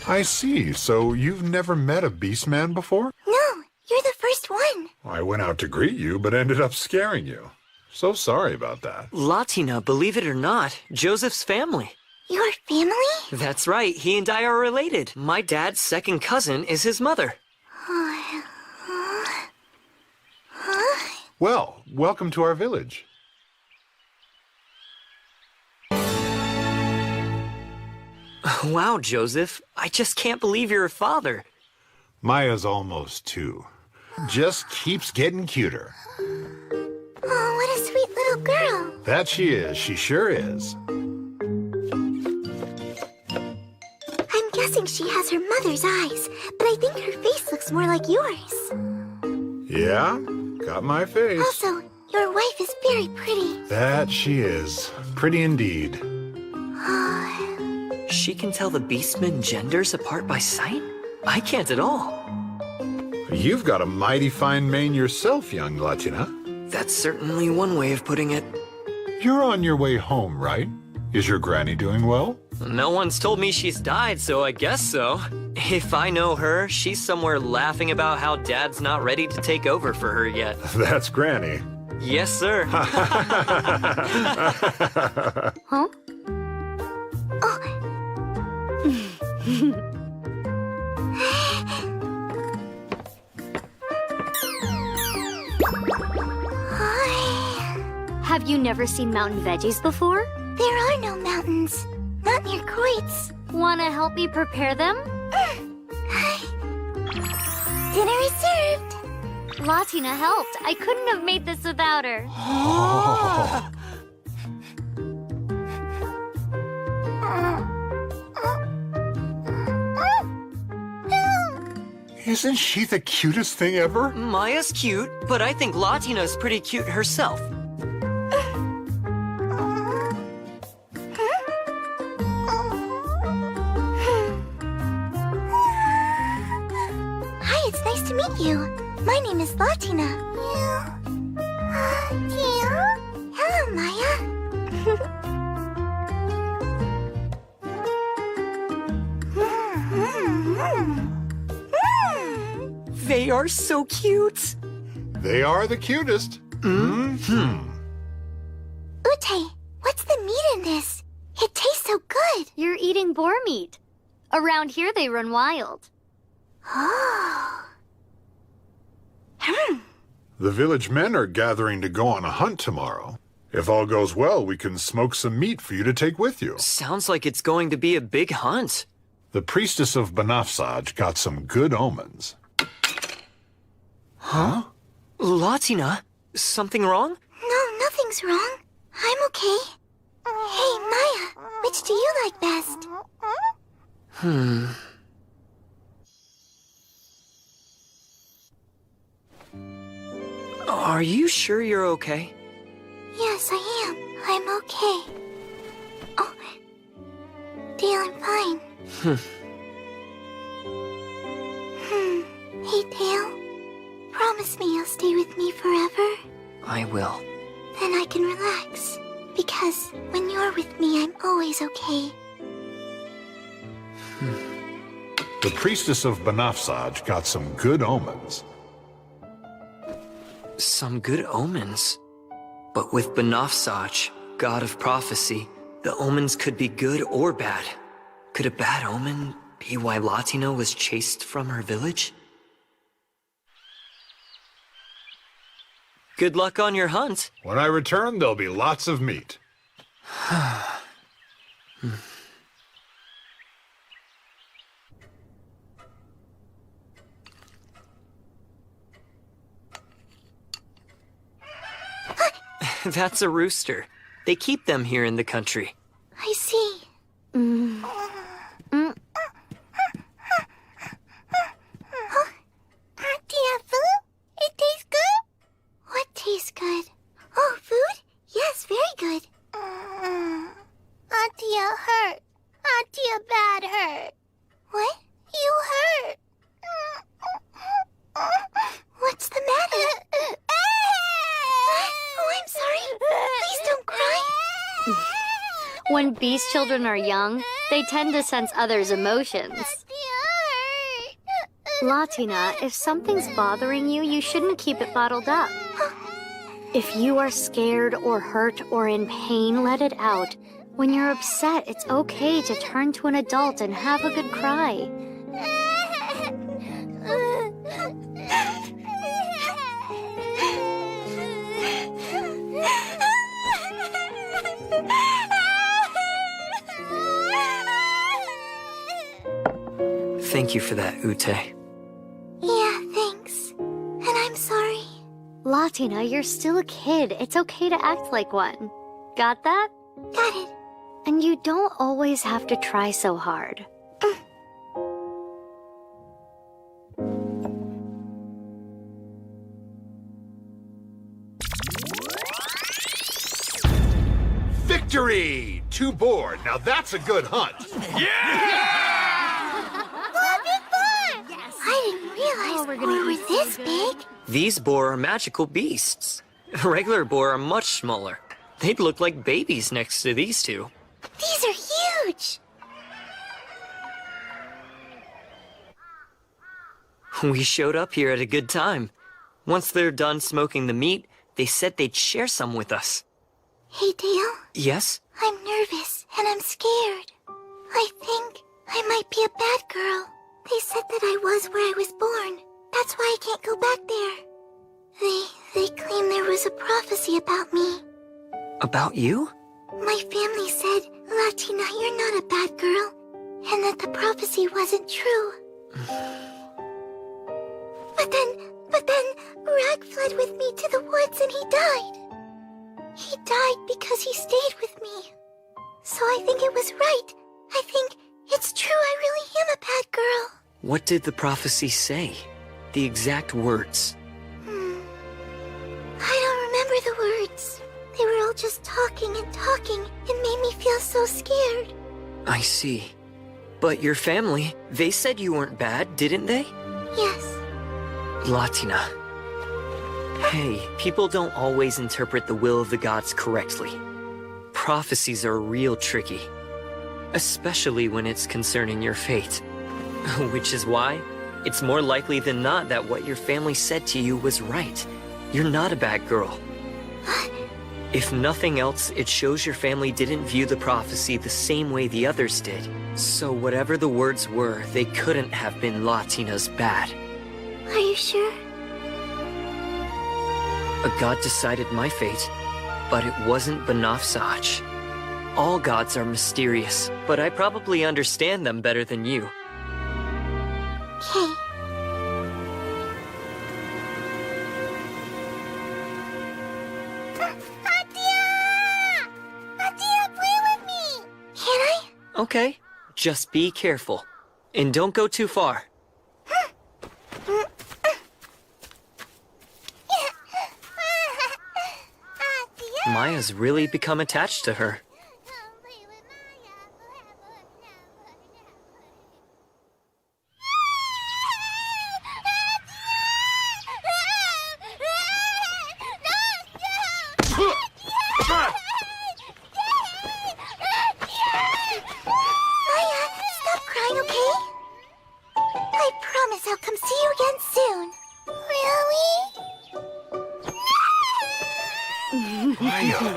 I see. So you've never met a Beastman before? No, you're the first one. I went out to greet you, but ended up scaring you. So sorry about that. Latina, believe it or not, Joseph's family. Your family? That's right. He and I are related. My dad's second cousin is his mother. Well, welcome to our village. Wow, Joseph. I just can't believe you're a father. Maya's almost 2. Just keeps getting cuter. Oh, what a sweet little girl. That she is. She sure is. I'm guessing she has her mother's eyes, but I think her face looks more like yours. Yeah, got my face. Also, your wife is very pretty. That she is. Pretty indeed. She can tell the Beastmen genders apart by sight? I can't at all. You've got a mighty fine mane yourself, young Latina. That's certainly one way of putting it. You're on your way home, right? Is your granny doing well? No one's told me she's died, so I guess so. If I know her, she's somewhere laughing about how Dad's not ready to take over for her yet. That's Granny. Yes, sir. Huh? Have you never seen mountain veggies before? There are no mountains. Not near Kreutz. Wanna help me prepare them? Dinner is served. Latina helped. I couldn't have made this without her. Isn't she the cutest thing ever? Maya's cute, but I think Latina's pretty cute herself. Hi, it's nice to meet you. My name is Latina. Hello, Maya. They are so cute. They are the cutest. Ute, what's the meat in this? It tastes so good. You're eating boar meat. Around here, they run wild. Oh. The village men are gathering to go on a hunt tomorrow. If all goes well, we can smoke some meat for you to take with you. Sounds like it's going to be a big hunt. The priestess of Banafsaj got some good omens. Huh? Latina, something wrong? No, nothing's wrong. I'm okay. Hey, Maya, which do you like best? Are you sure you're okay? Yes, I am. I'm okay. Oh, Dale, I'm fine. Hey, Dale. Promise me you'll stay with me forever? I will. Then I can relax. Because when you're with me, I'm always okay. The priestess of Banafsaj got some good omens. Some good omens? But with Banafsaj, god of prophecy, the omens could be good or bad. Could a bad omen be why Latina was chased from her village? Good luck on your hunt. When I return, there'll be lots of meat. That's a rooster. They keep them here in the country. I see. Do you have food? It tastes good? What tastes good? Oh, food? Yes, very good. Auntie hurt. Auntie bad hurt. What? You hurt. What's the matter? Oh, I'm sorry. Please don't cry. When beast children are young, they tend to sense others' emotions. Latina, if something's bothering you, you shouldn't keep it bottled up. If you are scared or hurt or in pain, let it out. When you're upset, it's okay to turn to an adult and have a good cry. Thank you for that, Ute. Yeah, thanks. And I'm sorry. Latina, you're still a kid. It's okay to act like one. Got that? Got it. And you don't always have to try so hard. Victory! 2 boar. Now that's a good hunt. I didn't realize boar were this big. These boar are magical beasts. Regular boar are much smaller. They'd look like babies next to these two. These are huge. We showed up here at a good time. Once they're done smoking the meat, they said they'd share some with us. Hey, Dale. Yes? I'm nervous and I'm scared. I think I might be a bad girl. They said that I was where I was born. That's why I can't go back there. They claim there was a prophecy about me. About you? My family said, Latina, you're not a bad girl, and that the prophecy wasn't true. But then, Rag fled with me to the woods and he died. He died because he stayed with me. so I think it was right. I think it's true I really am a bad girl. What did the prophecy say? The exact words. I don't remember the words. They were all just talking and talking. It made me feel so scared. I see. But your family, they said you weren't bad, didn't they? Yes. Latina. Hey, people don't always interpret the will of the gods correctly. Prophecies are real tricky. Especially when it's concerning your fate. Which is why it's more likely than not that what your family said to you was right. You're not a bad girl. If nothing else, it shows your family didn't view the prophecy the same way the others did. So whatever the words were, they couldn't have been Latina's bad. Are you sure? A god decided my fate, but it wasn't Banafsach. All gods are mysterious, but I probably understand them better than you. Okay. Okay, just be careful. And don't go too far. Maya's really become attached to her.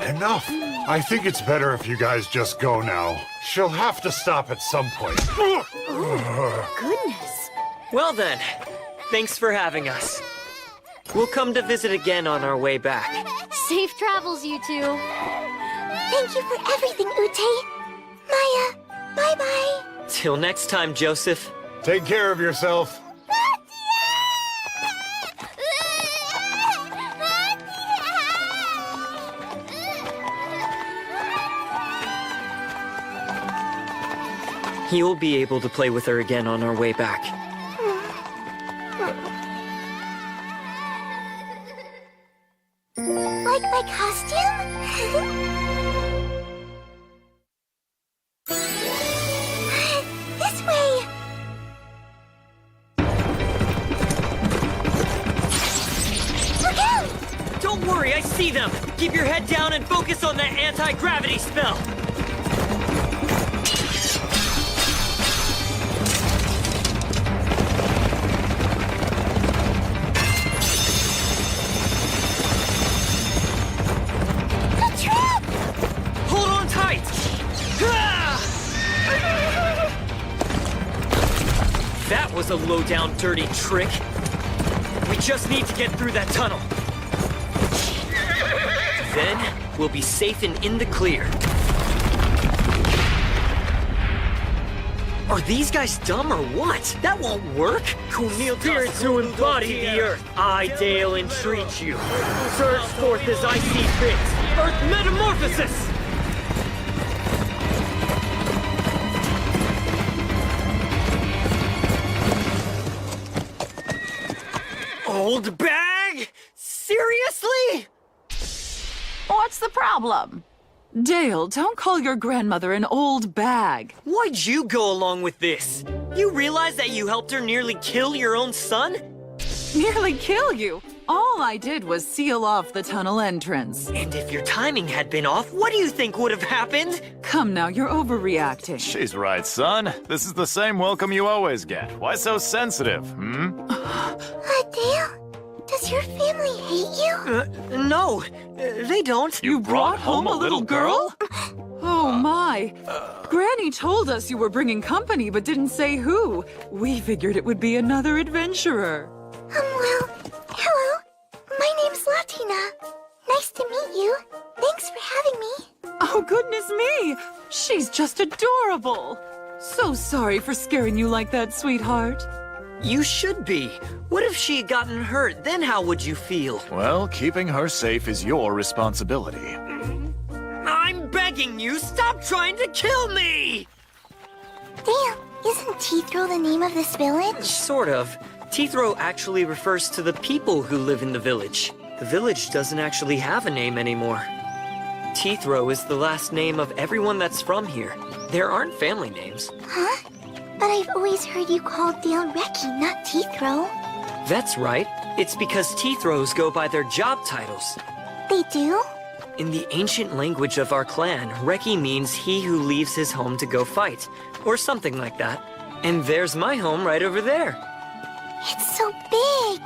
Enough! I think it's better if you guys just go now. She'll have to stop at some point. Goodness. Well then, thanks for having us. We'll come to visit again on our way back. Safe travels, you two. Thank you for everything, Ute. Maya, bye-bye. Till next time, Joseph. Take care of yourself. You'll be able to play with her again on our way back. Like my costume? This way! Look out! Don't worry, I see them! Keep your head down and focus on that anti-gravity spell! That was a low-down, dirty trick. We just need to get through that tunnel. Then, we'll be safe and in the clear. Are these guys dumb or what? That won't work. Spirits who embody the earth, I, Dale, entreat you. Surge forth as I see fit. Earth metamorphosis! Old bag? Seriously? What's the problem? Dale, don't call your grandmother an old bag. Why'd you go along with this? You realize that you helped her nearly kill your own son? Nearly kill you? All I did was seal off the tunnel entrance. And if your timing had been off, what do you think would have happened? Come now, you're overreacting. She's right, son. This is the same welcome you always get. Why so sensitive, Dale, does your family hate you? No, they don't. You brought home a little girl? Oh my. Granny told us you were bringing company but didn't say who. We figured it would be another adventurer. Well, hello. My name's Latina. Nice to meet you. Thanks for having me. Oh, goodness me. She's just adorable. So sorry for scaring you like that, sweetheart. You should be. What if she had gotten hurt? Then how would you feel? Well, keeping her safe is your responsibility. I'm begging begging you, stop trying to kill me! Dale, isn't Teethro the name of this village? Sort of. Teethro actually refers to the people who live in the village. The village doesn't actually have a name anymore. Teethro is the last name of everyone that's from here. There aren't family names. Huh? But I've always heard you call Dale Reki, not Teethro. That's right. It's because Teethros go by their job titles. They do? In the ancient language of our clan, Reki means he who leaves his home to go fight, or something like that. And there's my home right over there. It's so big!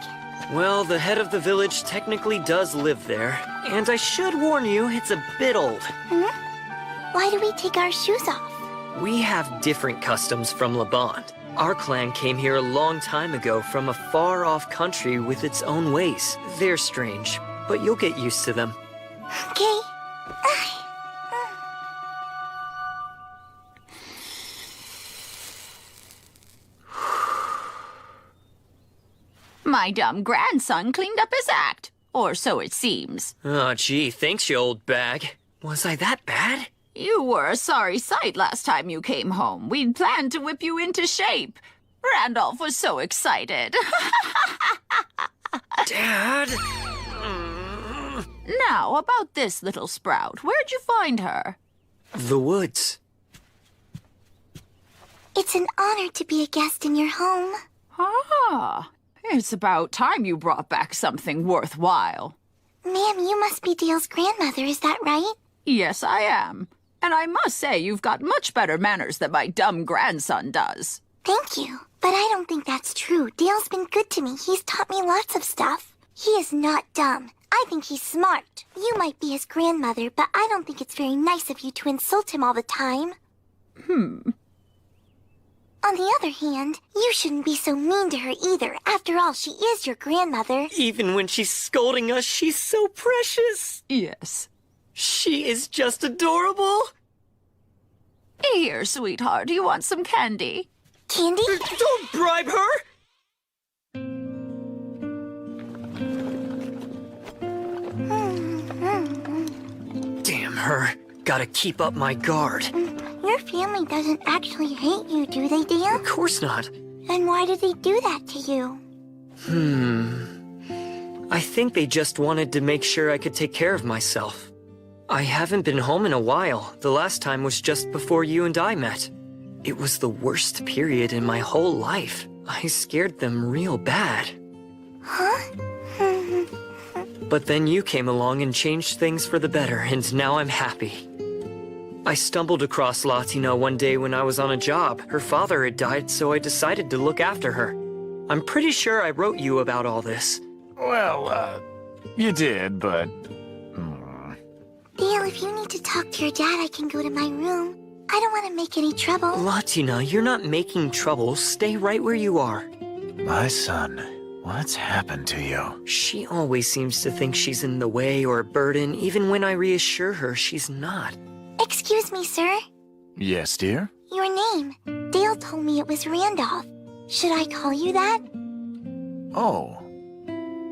Well, the head of the village technically does live there, and I should warn you, it's a bit old. Why do we take our shoes off? We have different customs from Laband. Our clan came here a long time ago from a far-off country with its own ways. They're strange, but you'll get used to them. Okay. My dumb grandson cleaned up his act. Or so it seems. Oh, gee, thanks, you old bag. Was I that bad? You were a sorry sight last time you came home. We'd planned to whip you into shape. Randolph was so excited. Dad? Now, about this little sprout. Where'd you find her? The woods. It's an honor to be a guest in your home. Ah, it's about time you brought back something worthwhile. Ma'am, you must be Dale's grandmother, is that right? Yes, I am. And I must say you've got much better manners than my dumb grandson does. Thank you. But I don't think that's true. Dale's been good to me. He's taught me lots of stuff. He is not dumb. I think he's smart. You might be his grandmother, but I don't think it's very nice of you to insult him all the time. On the other hand, you shouldn't be so mean to her either. After all, she is your grandmother. Even when she's scolding us, she's so precious. Yes. She is just adorable. Here, sweetheart, do you want some candy? Candy? Don't bribe her! Damn her. Gotta keep up my guard. Your family doesn't actually hate you, do they, Dale? Of course not. Then why did they do that to you? I think they just wanted to make sure I could take care of myself. I haven't been home in a while. The last time was just before you and I met. It was the worst period in my whole life. I scared them real bad. Huh? But then you came along and changed things for the better, and now I'm happy. I stumbled across Latina one day when I was on a job. Her father had died, so I decided to look after her. I'm pretty sure I wrote you about all this. Well, you did, but... Dale, if you need to talk to your dad, I can go to my room. I don't want to make any trouble. Latina, you're not making trouble. Stay right where you are. My son, what's happened to you? She always seems to think she's in the way or a burden, even when I reassure her she's not. Excuse me, sir. Yes, dear? Your name. Dale told me it was Randolph. Should I call you that? Oh.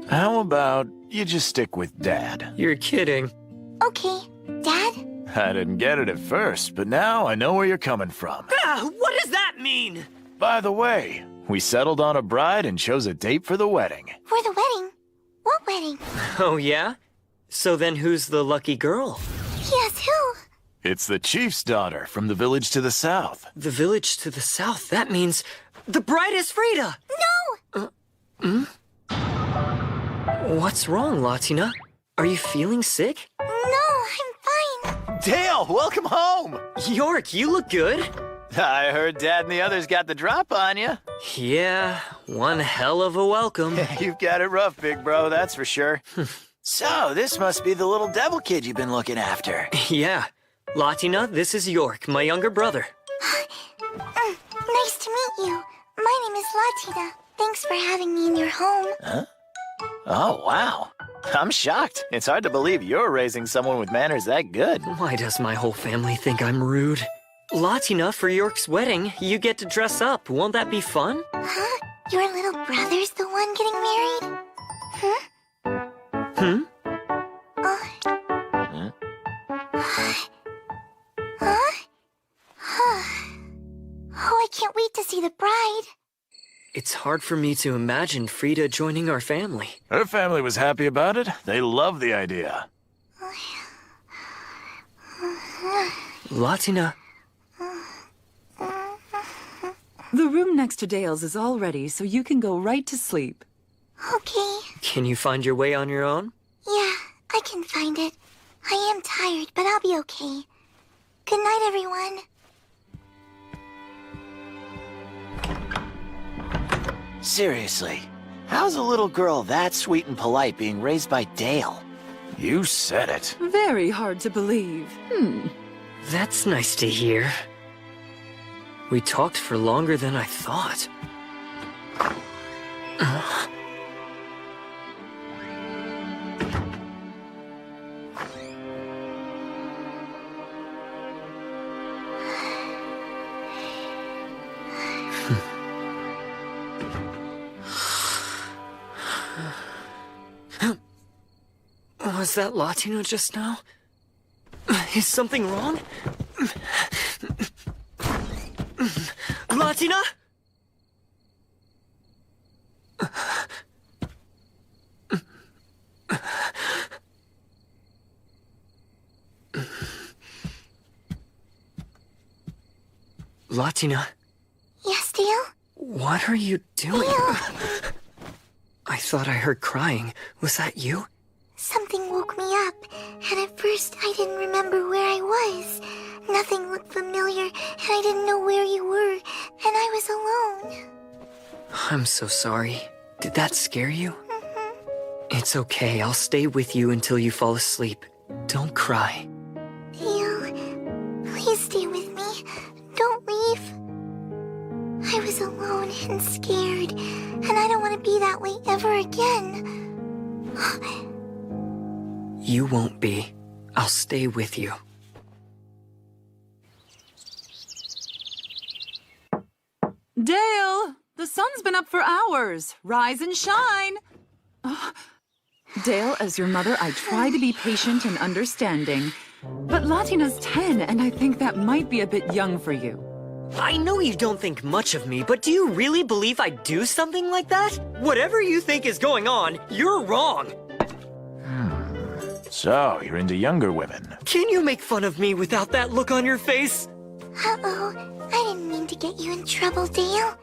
How about you just stick with Dad? You're kidding. Okay. Dad? I didn't get it at first, but now I know where you're coming from. What does that mean? By the way, we settled on a bride and chose a date for the wedding. For the wedding? What wedding? Oh, yeah? So then who's the lucky girl? Yes, who? It's the chief's daughter from the village to the south. The village to the south? That means the bride is Frida! No! What's wrong, Latina? Are you feeling sick? No, I'm fine. Dale, welcome home! York, you look good. I heard Dad and the others got the drop on you. Yeah, one hell of a welcome. You've got it rough, big bro, that's for sure. So, this must be the little devil kid you've been looking after. Yeah. Latina, this is York, my younger brother. Nice to meet you. My name is Latina. Thanks for having me in your home. Huh? Oh, wow. I'm shocked. It's hard to believe you're raising someone with manners that good. Why does my whole family think I'm rude? Latina, for York's wedding, you get to dress up. Won't that be fun? Huh? Your little brother's the one getting married? hard for me to imagine Frida joining our family. Her family was happy about it. They love the idea. Latina, The room next to Dale's is all ready, so you can go right to sleep. Okay. can you find your way on your own? Yeah, I can find it. I am tired, but I'll be okay. Good night, everyone. Seriously, how's a little girl that sweet and polite being raised by Dale? You said it. Very hard to believe. That's nice to hear. We talked for longer than I thought. Was that Latino just now? Is something wrong? Latina? Latina, Yes, Dale? what are you doing? I thought I heard crying. Was that you? Something woke me up, and at first I didn't remember where I was. Nothing looked familiar, and I didn't know where you were, and I was alone. I'm so sorry. Did that scare you? It's okay. I'll stay with you until you fall asleep. Don't cry. Dale, please stay with me. Don't leave. I was alone and scared, and I don't want to be that way ever again. You won't be. I'll stay with you. Dale, the sun's been up for hours. Rise and shine. Oh. Dale, as your mother, I try to be patient and understanding. But Latina's 10, and I think that might be a bit young for you. I know you don't think much of me, but do you really believe I'd do something like that? Whatever you think is going on, you're wrong. So, you're into younger women. Can you make fun of me without that look on your face? Uh-oh, I didn't mean to get you in trouble, Dale.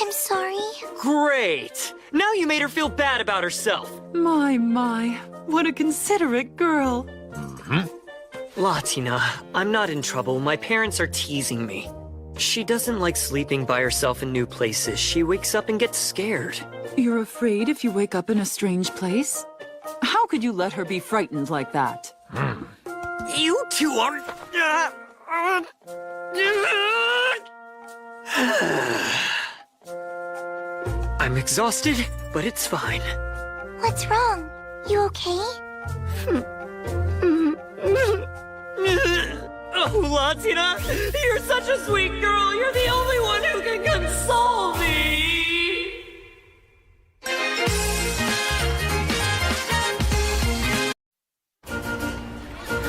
I'm sorry. Great! Now you made her feel bad about herself. My, what a considerate girl. Latina, I'm not in trouble. My parents are teasing me. She doesn't like sleeping by herself in new places. She wakes up and gets scared. You're afraid if you wake up in a strange place? How could you let her be frightened like that? You two are... I'm exhausted, but it's fine. What's wrong? You okay? Oh, Latina, you're such a sweet girl. You're the only one who can console me.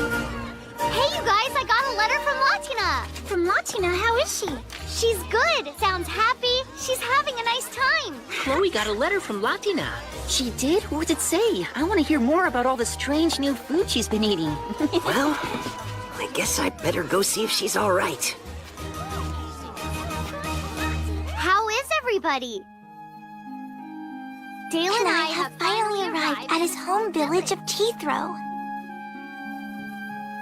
Hey, you guys, I got a letter from Latina. From Latina, how is she? She's good. Sounds happy. She's having a nice time. Chloe got a letter from Latina. She did? What'd it say? I want to hear more about all the strange new food she's been eating. Well, I guess I better go see if she's all right. How is everybody? Dale and I have finally arrived at his home village of Teethrow.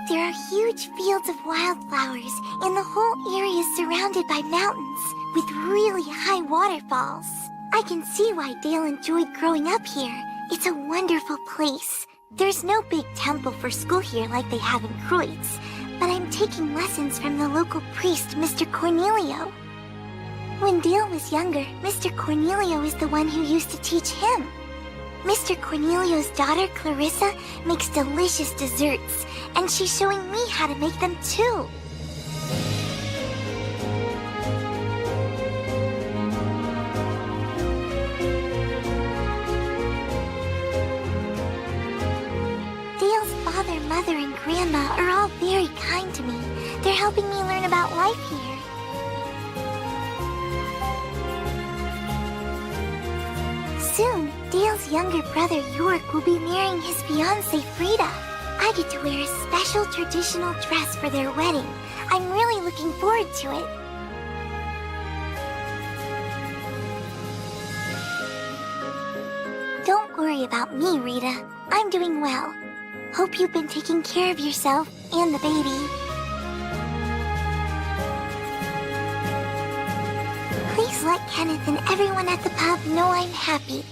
There are huge fields of wildflowers, and the whole area is surrounded by mountains with really high waterfalls. I can see why Dale enjoyed growing up here. It's a wonderful place. There's no big temple for school here like they have in Kreutz, but I'm taking lessons from the local priest, Mr. Cornelio. When Dale was younger, Mr. Cornelio is the one who used to teach him. Mr. Cornelio's daughter, Clarissa, makes delicious desserts, and she's showing me how to make them too. Dale's father, mother, and grandma are all very kind to me. They're helping me learn about life here. Dale's younger brother York will be marrying his fiancée Frida. I get to wear a special traditional dress for their wedding. I'm really looking forward to it. Don't worry about me, Rita. I'm doing well. Hope you've been taking care of yourself and the baby. Please let Kenneth and everyone at the pub know I'm happy.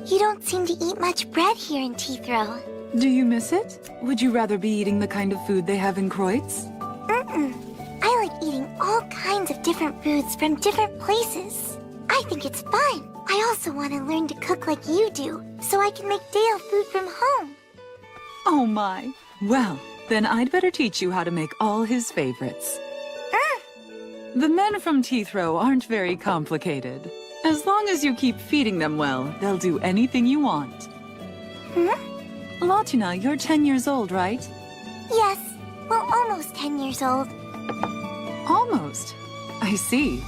You don't seem to eat much bread here in Teethrow. Do you miss it? Would you rather be eating the kind of food they have in Kreutz? I like eating all kinds of different foods from different places. I think it's fun. I also want to learn to cook like you do, so I can make Dale food from home. Oh my. Well, then I'd better teach you how to make all his favorites. The men from Teethrow aren't very complicated. As long as you keep feeding them well, they'll do anything you want. Latina, you're 10 years old, right? Yes, well, almost 10 years old. Almost. I see.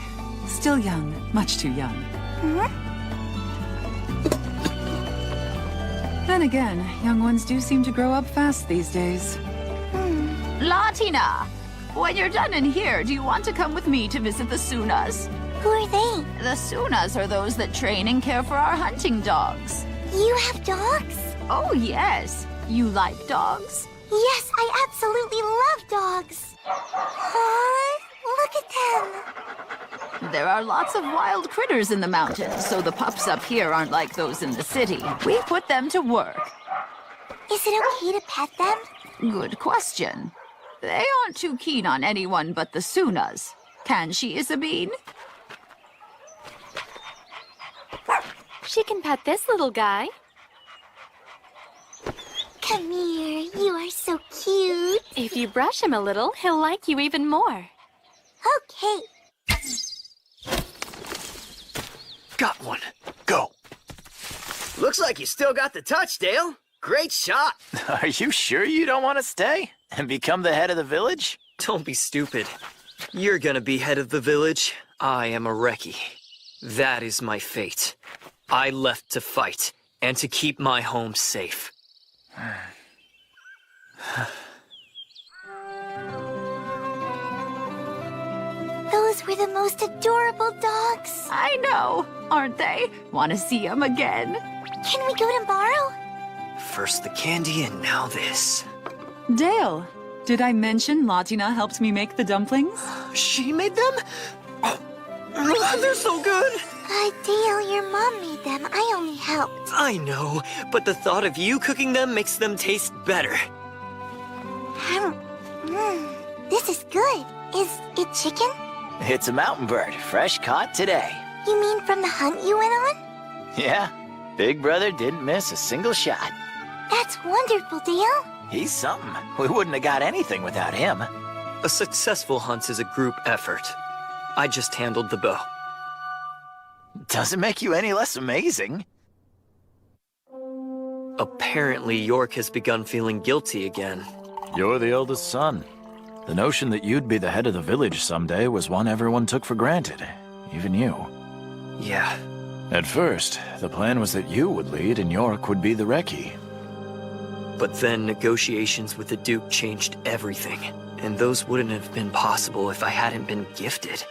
Still young, much too young. Then again, young ones do seem to grow up fast these days. Latina! When you're done in here, do you want to come with me to visit the Sunas? Who are they? The Sunas are those that train and care for our hunting dogs. You have dogs? Oh, yes. You like dogs? Yes, I absolutely love dogs. Look at them. There are lots of wild critters in the mountains, so the pups up here aren't like those in the city. We put them to work. Is it okay to pet them? Good question. They aren't too keen on anyone but the Sunas. Can she, Isabine? She can pet this little guy. Come here, you are so cute. If you brush him a little, he'll like you even more. Okay. Got one. Go. Looks like you still got the touch, Dale. Great shot. Are you sure you don't want to stay and become the head of the village? Don't be stupid. You're gonna be head of the village. I am a Reki. That is my fate. I left to fight and to keep my home safe. Those were the most adorable dogs. I know, aren't they? Want to see them again? Can we go to borrow? First the candy and now this. Dale, did I mention Latina helped me make the dumplings? She made them? Oh, they're so good! Dale, your mom made them. I only helped. I know, but the thought of you cooking them makes them taste better. This is good. Is it chicken? It's a mountain bird, fresh caught today. You mean from the hunt you went on? Yeah, Big Brother didn't miss a single shot. That's wonderful, Dale. He's something. We wouldn't have got anything without him. A successful hunt is a group effort. I just handled the bow. Doesn't make you any less amazing. Apparently, York has begun feeling guilty again. You're the eldest son. The notion that you'd be the head of the village someday was one everyone took for granted, even you. Yeah. At first, the plan was that you would lead and York would be the Reki. But then negotiations with the Duke changed everything, and those wouldn't have been possible if I hadn't been gifted.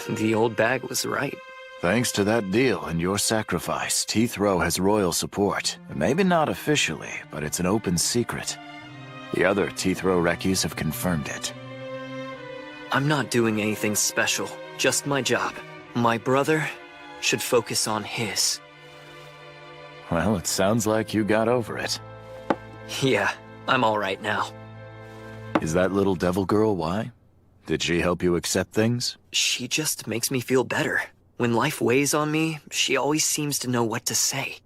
The old bag was right. Thanks to that deal and your sacrifice, Teethrow has royal support. Maybe not officially, but it's an open secret. The other Teethrow Rekis have confirmed it. I'm not doing anything special, just my job. My brother should focus on his. Well, it sounds like you got over it. Yeah, I'm all right now. Is that little devil girl why? Did she help you accept things? She just makes me feel better. When life weighs on me, she always seems to know what to say.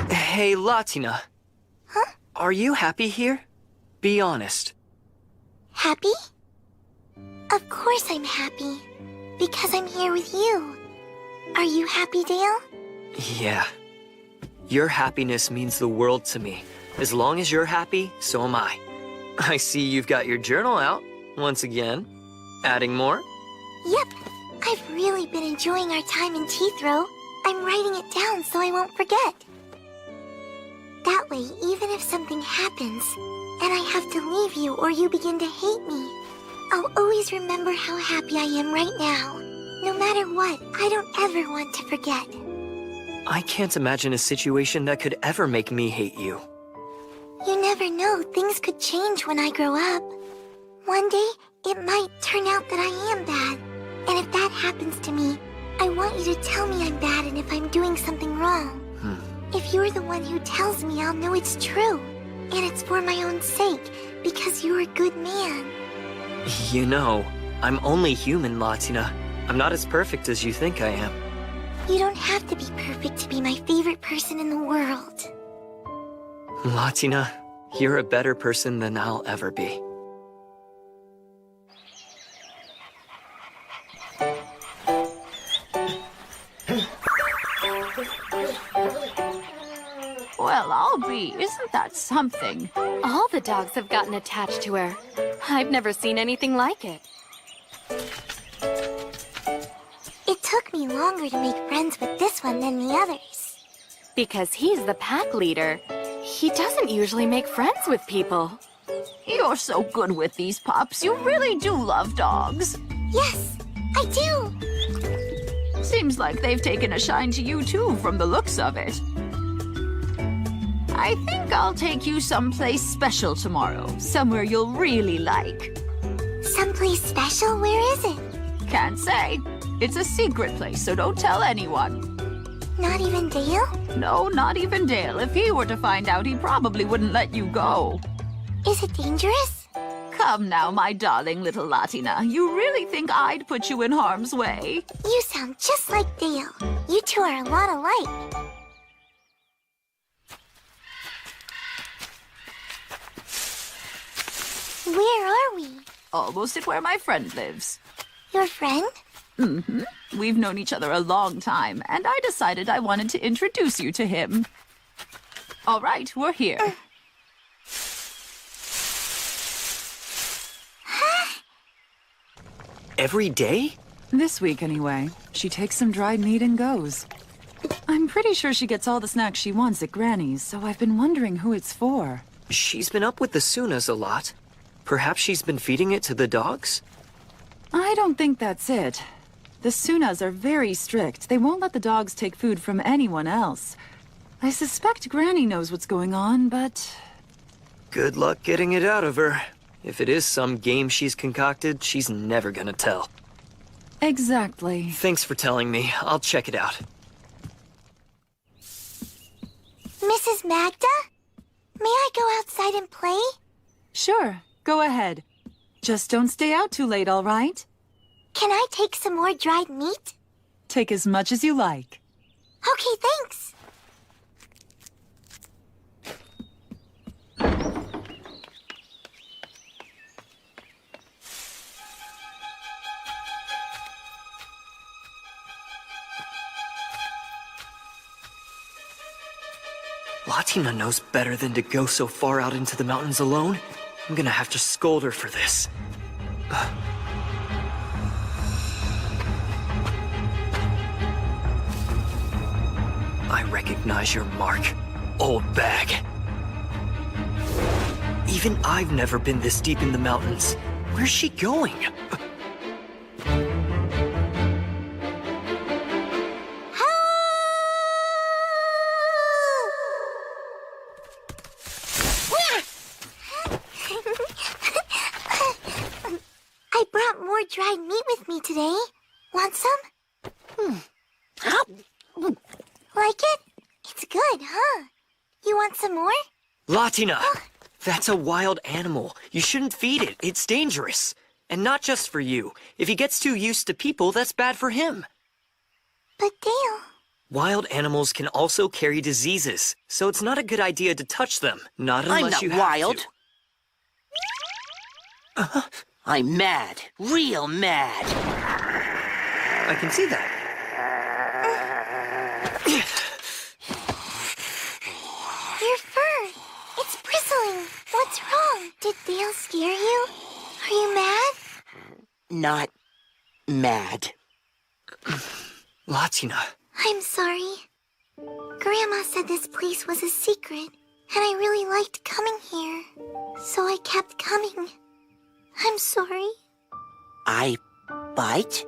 Hey, Latina. Huh? Are you happy here? Be honest. Happy? Of course I'm happy. Because I'm here with you. Are you happy, Dale? Yeah. Your happiness means the world to me. As long as you're happy, so am I. I see you've got your journal out, once again. Adding more? Yep. I've really been enjoying our time in Teethrow. I'm writing it down so I won't forget. That way, even if something happens, and I have to leave you or you begin to hate me, I'll always remember how happy I am right now. No matter what, I don't ever want to forget. I can't imagine a situation that could ever make me hate you. You never know, things could change when I grow up. One day, it might turn out that I am bad. And if that happens to me, I want you to tell me I'm bad and if I'm doing something wrong. If you're the one who tells me, I'll know it's true. And it's for my own sake, because you're a good man. You know, I'm only human, Latina. I'm not as perfect as you think I am. You don't have to be perfect to be my favorite person in the world. Latina, you're a better person than I'll ever be. Well, I'll be. Isn't that something? All the dogs have gotten attached to her. I've never seen anything like it. It took me longer to make friends with this one than the others. Because he's the pack leader. He doesn't usually make friends with people. You're so good with these pups. You really do love dogs. Yes, I do. Seems like they've taken a shine to you too, from the looks of it. I think I'll take you someplace special tomorrow. Somewhere you'll really like. Someplace special? Where is it? Can't say. It's a secret place, so don't tell anyone. Not even Dale? No, not even Dale. If he were to find out, he probably wouldn't let you go. Is it dangerous? Come now, my darling little Latina. You really think I'd put you in harm's way? You sound just like Dale. You two are a lot alike. Where are we? Almost at where my friend lives. Your friend? Mm-hmm. We've known each other a long time, and I decided I wanted to introduce you to him. All right, we're here. Every day? This week, anyway. She takes some dried meat and goes. I'm pretty sure she gets all the snacks she wants at Granny's, so I've been wondering who it's for. She's been up with the Sunas a lot. Perhaps she's been feeding it to the dogs? I don't think that's it. The Sunas are very strict. They won't let the dogs take food from anyone else. I suspect Granny knows what's going on, but... Good luck getting it out of her. If it is some game she's concocted, she's never gonna tell. Exactly. Thanks for telling me. I'll check it out. Mrs. Magda? May I go outside and play? Sure, go ahead. Just don't stay out too late, all right? Can I take some more dried meat? Take as much as you like. Okay, thanks. Latina knows better than to go so far out into the mountains alone. I'm gonna have to scold her for this. I recognize your mark, old bag. Even I've never been this deep in the mountains. Where's she going? I brought more dried meat with me today. Want some? Like it? It's good, huh? You want some more? Latina! That's a wild animal. You shouldn't feed it. It's dangerous. And not just for you. If he gets too used to people, that's bad for him. But Dale... Wild animals can also carry diseases, so it's not a good idea to touch them. Not unless you have I'm not wild. to. I'm mad. Real mad. I can see that. Your fur! It's bristling! What's wrong? Did Dale scare you? Are you mad? Not mad. Latina. I'm sorry. Grandma said this place was a secret, and I really liked coming here. So I kept coming. I'm sorry. I bite?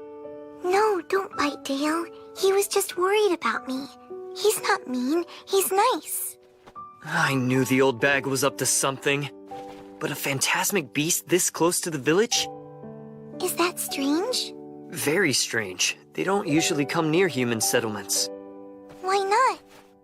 No, don't bite Dale. He was just worried about me. He's not mean, he's nice. I knew the old bag was up to something. But a phantasmic beast this close to the village? Is that strange? Very strange. They don't usually come near human settlements. Why not?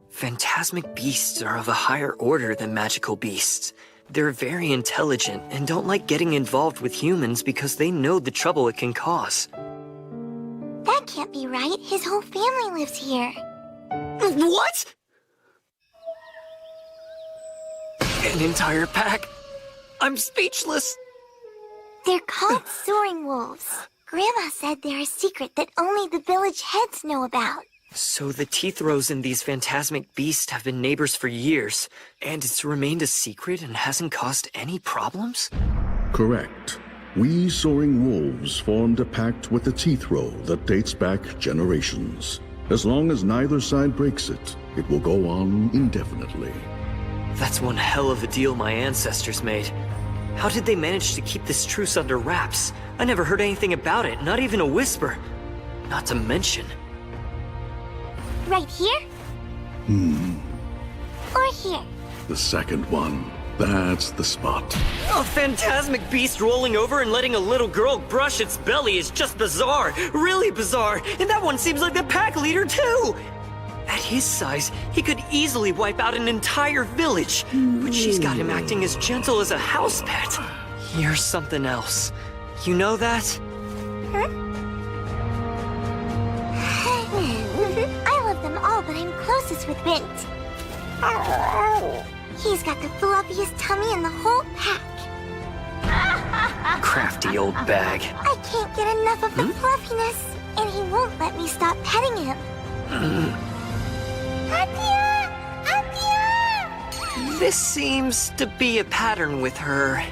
Phantasmic beasts are of a higher order than magical beasts. They're very intelligent and don't like getting involved with humans because they know the trouble it can cause. That can't be right. His whole family lives here. What? An entire pack? I'm speechless. They're called soaring wolves. Grandma said they're a secret that only the village heads know about. So the Teethrows and these phantasmic beasts have been neighbors for years, and it's remained a secret and hasn't caused any problems? Correct. We soaring wolves formed a pact with the Teethrow that dates back generations. As long as neither side breaks it, it will go on indefinitely. That's one hell of a deal my ancestors made. How did they manage to keep this truce under wraps? I never heard anything about it, not even a whisper. Not to mention... Right here? Or here? The second one. That's the spot. A phantasmic beast rolling over and letting a little girl brush its belly is just bizarre. Really bizarre. And that one seems like the pack leader, too. At his size, he could easily wipe out an entire village. But she's got him acting as gentle as a house pet. You're something else. You know that? Huh? I love them all, but I'm closest with Bint. He's got the fluffiest tummy in the whole pack. Crafty old bag. I can't get enough of the fluffiness, and he won't let me stop petting him. Apia! Apia! This seems to be a pattern with her.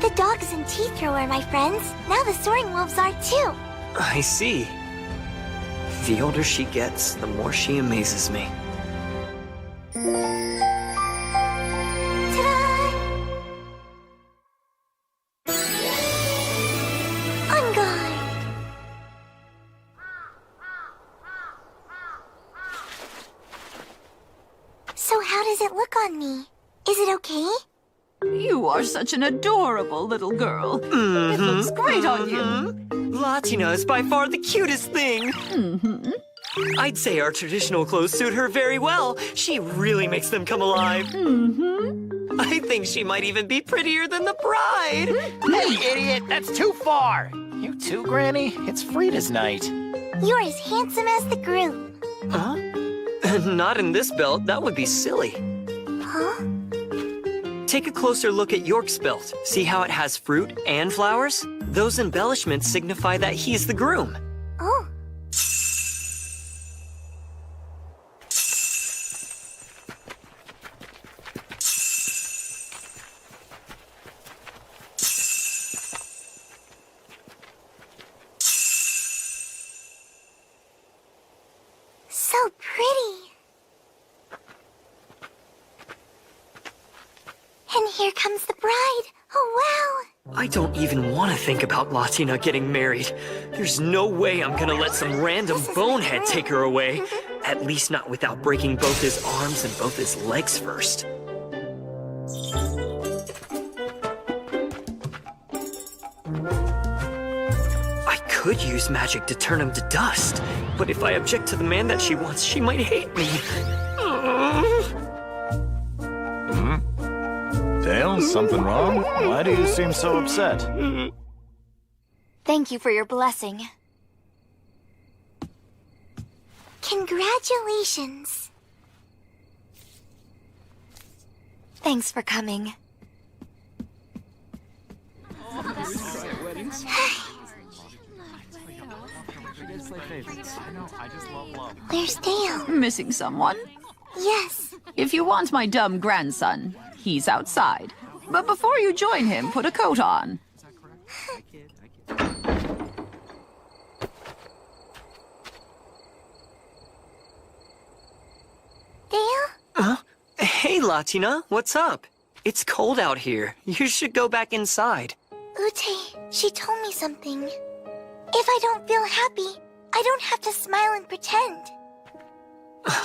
The dogs and Teethrow are my friends. Now the soaring wolves are too. I see. The older she gets, the more she amazes me. On guard. So how does it look on me? Is it okay? You are such an adorable little girl. It looks great on you. Latina is by far the cutest thing. I'd say our traditional clothes suit her very well. She really makes them come alive. I think she might even be prettier than the bride. Hey, idiot! That's too far! You too, Granny? It's Frida's night. You're as handsome as the groom. Huh? Not in this belt. That would be silly. Huh? Take a closer look at York's belt. See how it has fruit and flowers? Those embellishments signify that he's the groom. Oh. So pretty. And here comes the bride. Oh, wow. I don't even want to think about Latina getting married. There's no way I'm gonna let some random bonehead take her away. At least not without breaking both his arms and both his legs first. I could use magic to turn him to dust, but if I object to the man that she wants, she might hate me. Dale, something wrong? Why do you seem so upset? Thank you for your blessing. Congratulations. Thanks for coming. Where's Dale? Missing someone? Yes. If you want my dumb grandson, he's outside. But before you join him, put a coat on. Dale? Hey, Latina, what's up? It's cold out here. You should go back inside. Ute, she told me something. If I don't feel happy, I don't have to smile and pretend.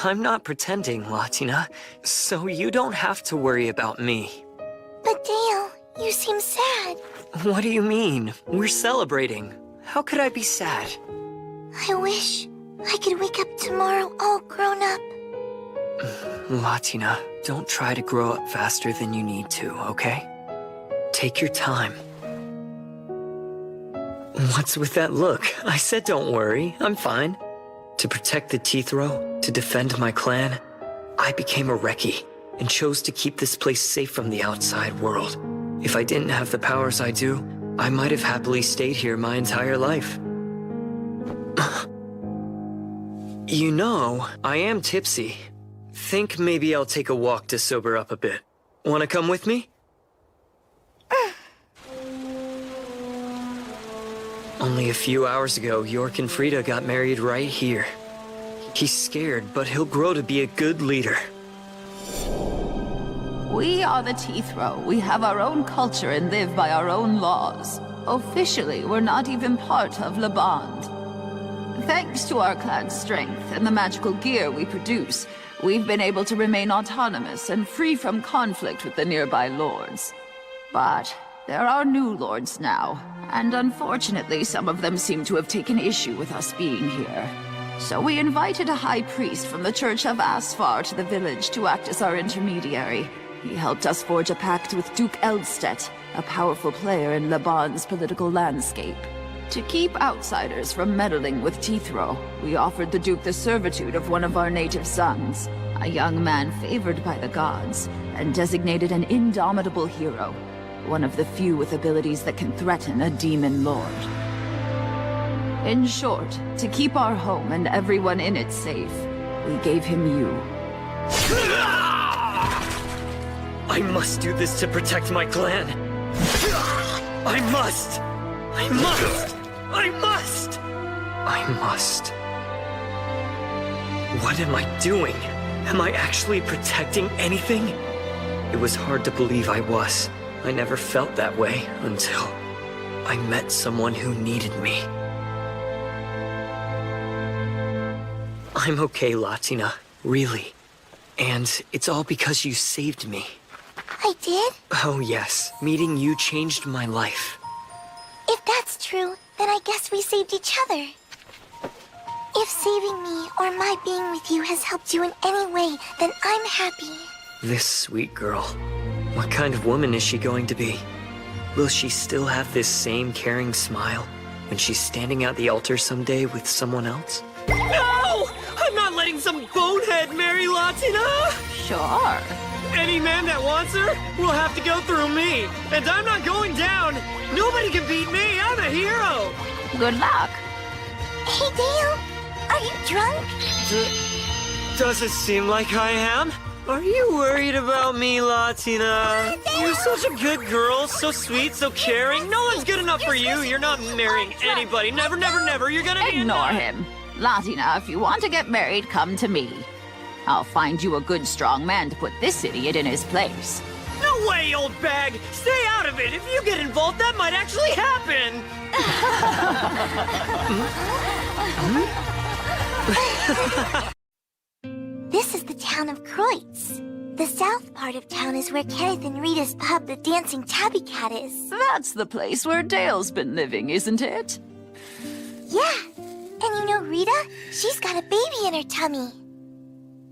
I'm not pretending, Latina, so you don't have to worry about me. But Dale, you seem sad. What do you mean? We're celebrating. How could I be sad? I wish I could wake up tomorrow all grown up. Latina, don't try to grow up faster than you need to, okay? Take your time. What's with that look? I said don't worry, I'm fine. To protect the Teeth Row, to defend my clan, I became a Reki and chose to keep this place safe from the outside world. If I didn't have the powers I do, I might have happily stayed here my entire life. You know, I am tipsy. Think maybe I'll take a walk to sober up a bit. Wanna come with me? Only a few hours ago, York and Frida got married right here. He's scared, but he'll grow to be a good leader. We are the Teeth Row. We have our own culture and live by our own laws. Officially, we're not even part of Le Bond. Thanks to our clan's strength and the magical gear we produce, we've been able to remain autonomous and free from conflict with the nearby lords. But there are new lords now, and unfortunately some of them seem to have taken issue with us being here. So we invited a high priest from the Church of Asfar to the village to act as our intermediary. He helped us forge a pact with Duke Eldstedt, a powerful player in Le Bond's political landscape. To keep outsiders from meddling with Teeth Row, we offered the Duke the servitude of one of our native sons, a young man favored by the gods, and designated an indomitable hero, one of the few with abilities that can threaten a demon lord. In short, to keep our home and everyone in it safe, we gave him you. I must do this to protect my clan. I must! I must! I must! I must. What am I doing? Am I actually protecting anything? It was hard to believe I was. I never felt that way until I met someone who needed me. I'm okay, Latina. Really. And it's all because you saved me. I did? Oh yes. Meeting you changed my life. If that's true, then I guess we saved each other. If saving me or my being with you has helped you in any way, then I'm happy. This sweet girl. What kind of woman is she going to be? Will she still have this same caring smile when she's standing at the altar someday with someone else? No! I'm not letting some bonehead marry Latina! Sure. Any man that wants her will have to go through me. And I'm not going down. Nobody can beat me. I'm a hero. Good luck. Hey, Dale. Are you drunk? Does it seem like I am? Are you worried about me, Latina? You're such a good girl, so sweet, so caring. No one's good enough for you. You're not marrying anybody. Never, never, never. You're gonna Ignore him. Latina, if you want to get married, come to me. I'll find you a good, strong man to put this idiot in his place. No way, old bag! Stay out of it! If you get involved, that might actually happen! This is the town of Kreutz. The south part of town is where Kenneth and Rita's pub, the Dancing Tabby Cat, is. That's the place where Dale's been living, isn't it? Yeah. And you know Rita? She's got a baby in her tummy.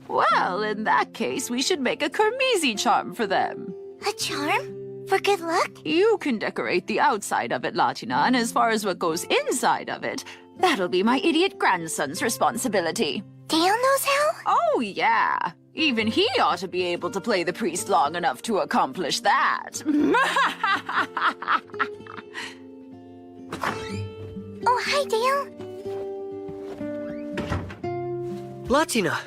Well, in that case, we should make a Kermesi charm for them. A charm? For good luck? You can decorate the outside of it, Latina, and as far as what goes inside of it, that'll be my idiot grandson's responsibility. Dale knows how? Oh, yeah. Even he ought to be able to play the priest long enough to accomplish that. Hi, Dale. Latina!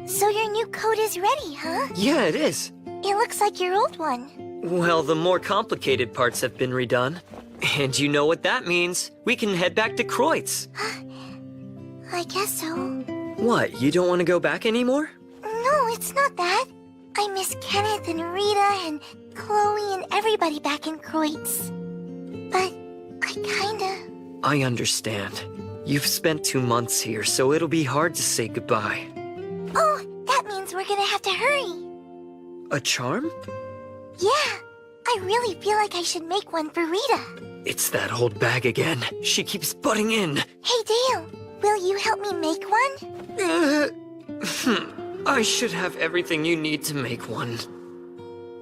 So your new coat is ready, huh? Yeah, it is. It looks like your old one. Well, the more complicated parts have been redone. And you know what that means. We can head back to Kreutz. I guess so. What, you don't want to go back anymore? No, it's not that. I miss Kenneth and Rita and Chloe and everybody back in Kreutz. But I kinda... I understand. You've spent 2 months here, so it'll be hard to say goodbye. Oh, that means we're gonna have to hurry. A charm? Yeah, I really feel like I should make one for Rita. It's that old bag again. She keeps butting in. Hey, Dale, will you help me make one? I should have everything you need to make one.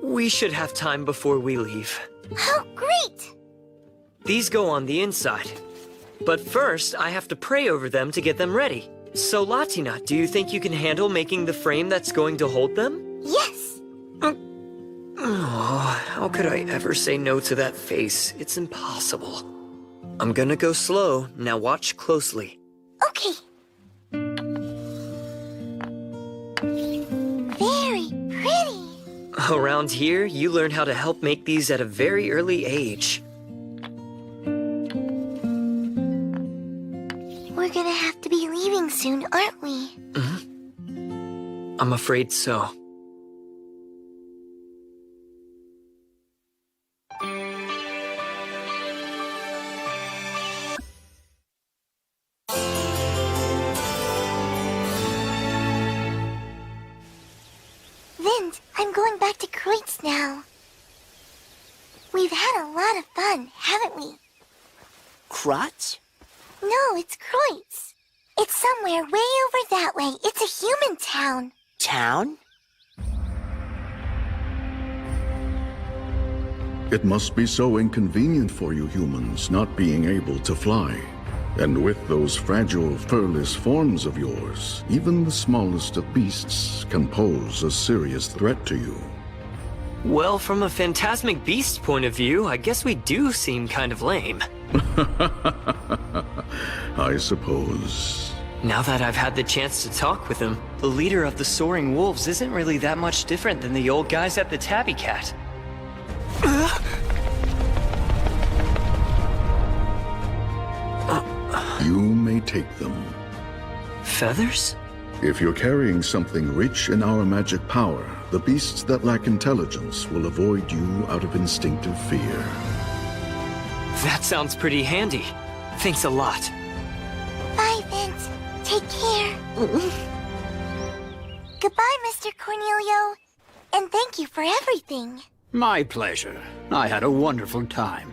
We should have time before we leave. Oh, great! These go on the inside. But first, I have to pray over them to get them ready. So, Latina, do you think you can handle making the frame that's going to hold them? Yes! Oh, how could I ever say no to that face? It's impossible. I'm gonna go slow. Now watch closely. Okay. Very pretty. Around here, you learn how to help make these at a very early age. We're gonna have to be leaving soon, aren't we? I'm afraid so. Vince, I'm going back to Kreutz now. We've had a lot of fun, haven't we? Kreutz? No, it's Kreutz. It's somewhere way over that way. It's a human town. Town? It must be so inconvenient for you humans not being able to fly. And with those fragile, furless forms of yours, even the smallest of beasts can pose a serious threat to you. Well, from a phantasmic beast point of view, I guess we do seem kind of lame. I suppose. Now that I've had the chance to talk with him, the leader of the Soaring Wolves isn't really that much different than the old guys at the Tabby Cat. You may take them. Feathers? If you're carrying something rich in our magic power, the beasts that lack intelligence will avoid you out of instinctive fear. That sounds pretty handy. Thanks a lot. Bye, Vince. Take care. Goodbye, Mr. Cornelio. And thank you for everything. My pleasure. I had a wonderful time.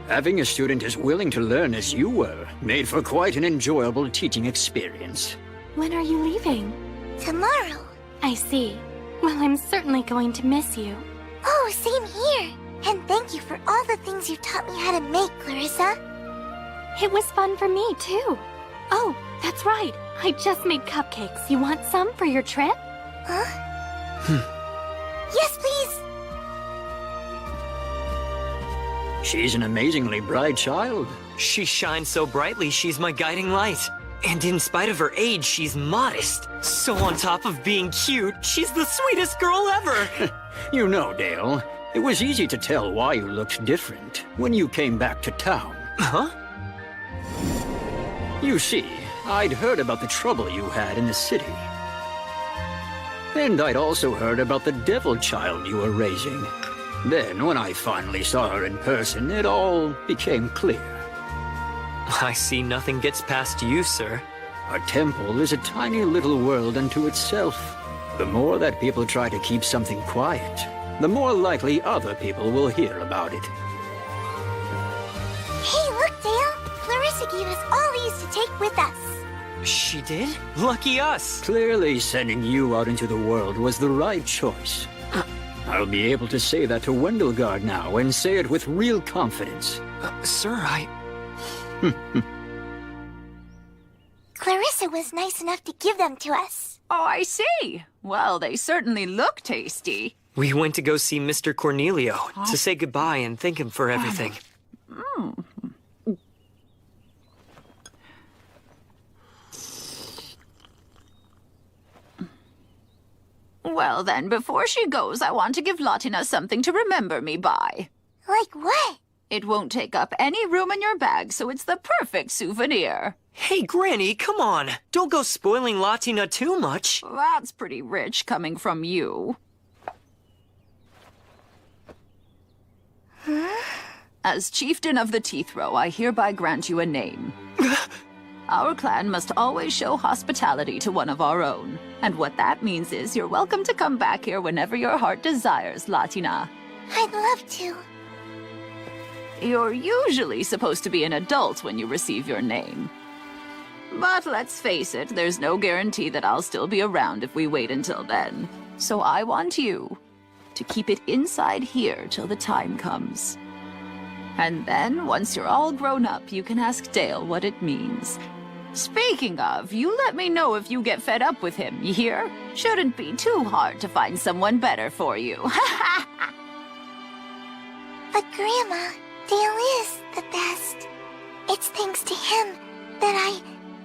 Having a student as willing to learn as you were made for quite an enjoyable teaching experience. When are you leaving? Tomorrow. I see. Well, I'm certainly going to miss you. Oh, same here. And thank you for all the things you taught me how to make, Clarissa. It was fun for me, too. Oh, that's right. I just made cupcakes. You want some for your trip? Huh? Yes, please. She's an amazingly bright child. She shines so brightly, she's my guiding light. And in spite of her age, she's modest. So on top of being cute, she's the sweetest girl ever. You know, Dale, it was easy to tell why you looked different when you came back to town. Huh? You see, I'd heard about the trouble you had in the city. And I'd also heard about the devil child you were raising. Then, when I finally saw her in person, it all became clear. I see nothing gets past you, sir. A temple is a tiny little world unto itself. The more that people try to keep something quiet, the more likely other people will hear about it. Hey, look, Dale. Clarissa gave us all these to take with us. She did? Lucky us. Clearly, sending you out into the world was the right choice. I'll be able to say that to Wendelgard now, and say it with real confidence. Sir, Clarissa was nice enough to give them to us. Oh, I see. Well, they certainly look tasty. We went to go see Mr. Cornelio to say goodbye and thank him for everything. Well then, before she goes, I want to give Latina something to remember me by. Like what? It won't take up any room in your bag, so it's the perfect souvenir. Hey, Granny, come on. Don't go spoiling Latina too much. That's pretty rich coming from you. As chieftain of the Teeth Row, I hereby grant you a name. Our clan must always show hospitality to one of our own. And what that means is you're welcome to come back here whenever your heart desires, Latina. I'd love to. You're usually supposed to be an adult when you receive your name. But let's face it, there's no guarantee that I'll still be around if we wait until then. So I want you to keep it inside here till the time comes. And then, once you're all grown up, you can ask Dale what it means. Speaking of, you let me know if you get fed up with him, you hear? Shouldn't be too hard to find someone better for you. But Grandma, Dale is the best. It's thanks to him that I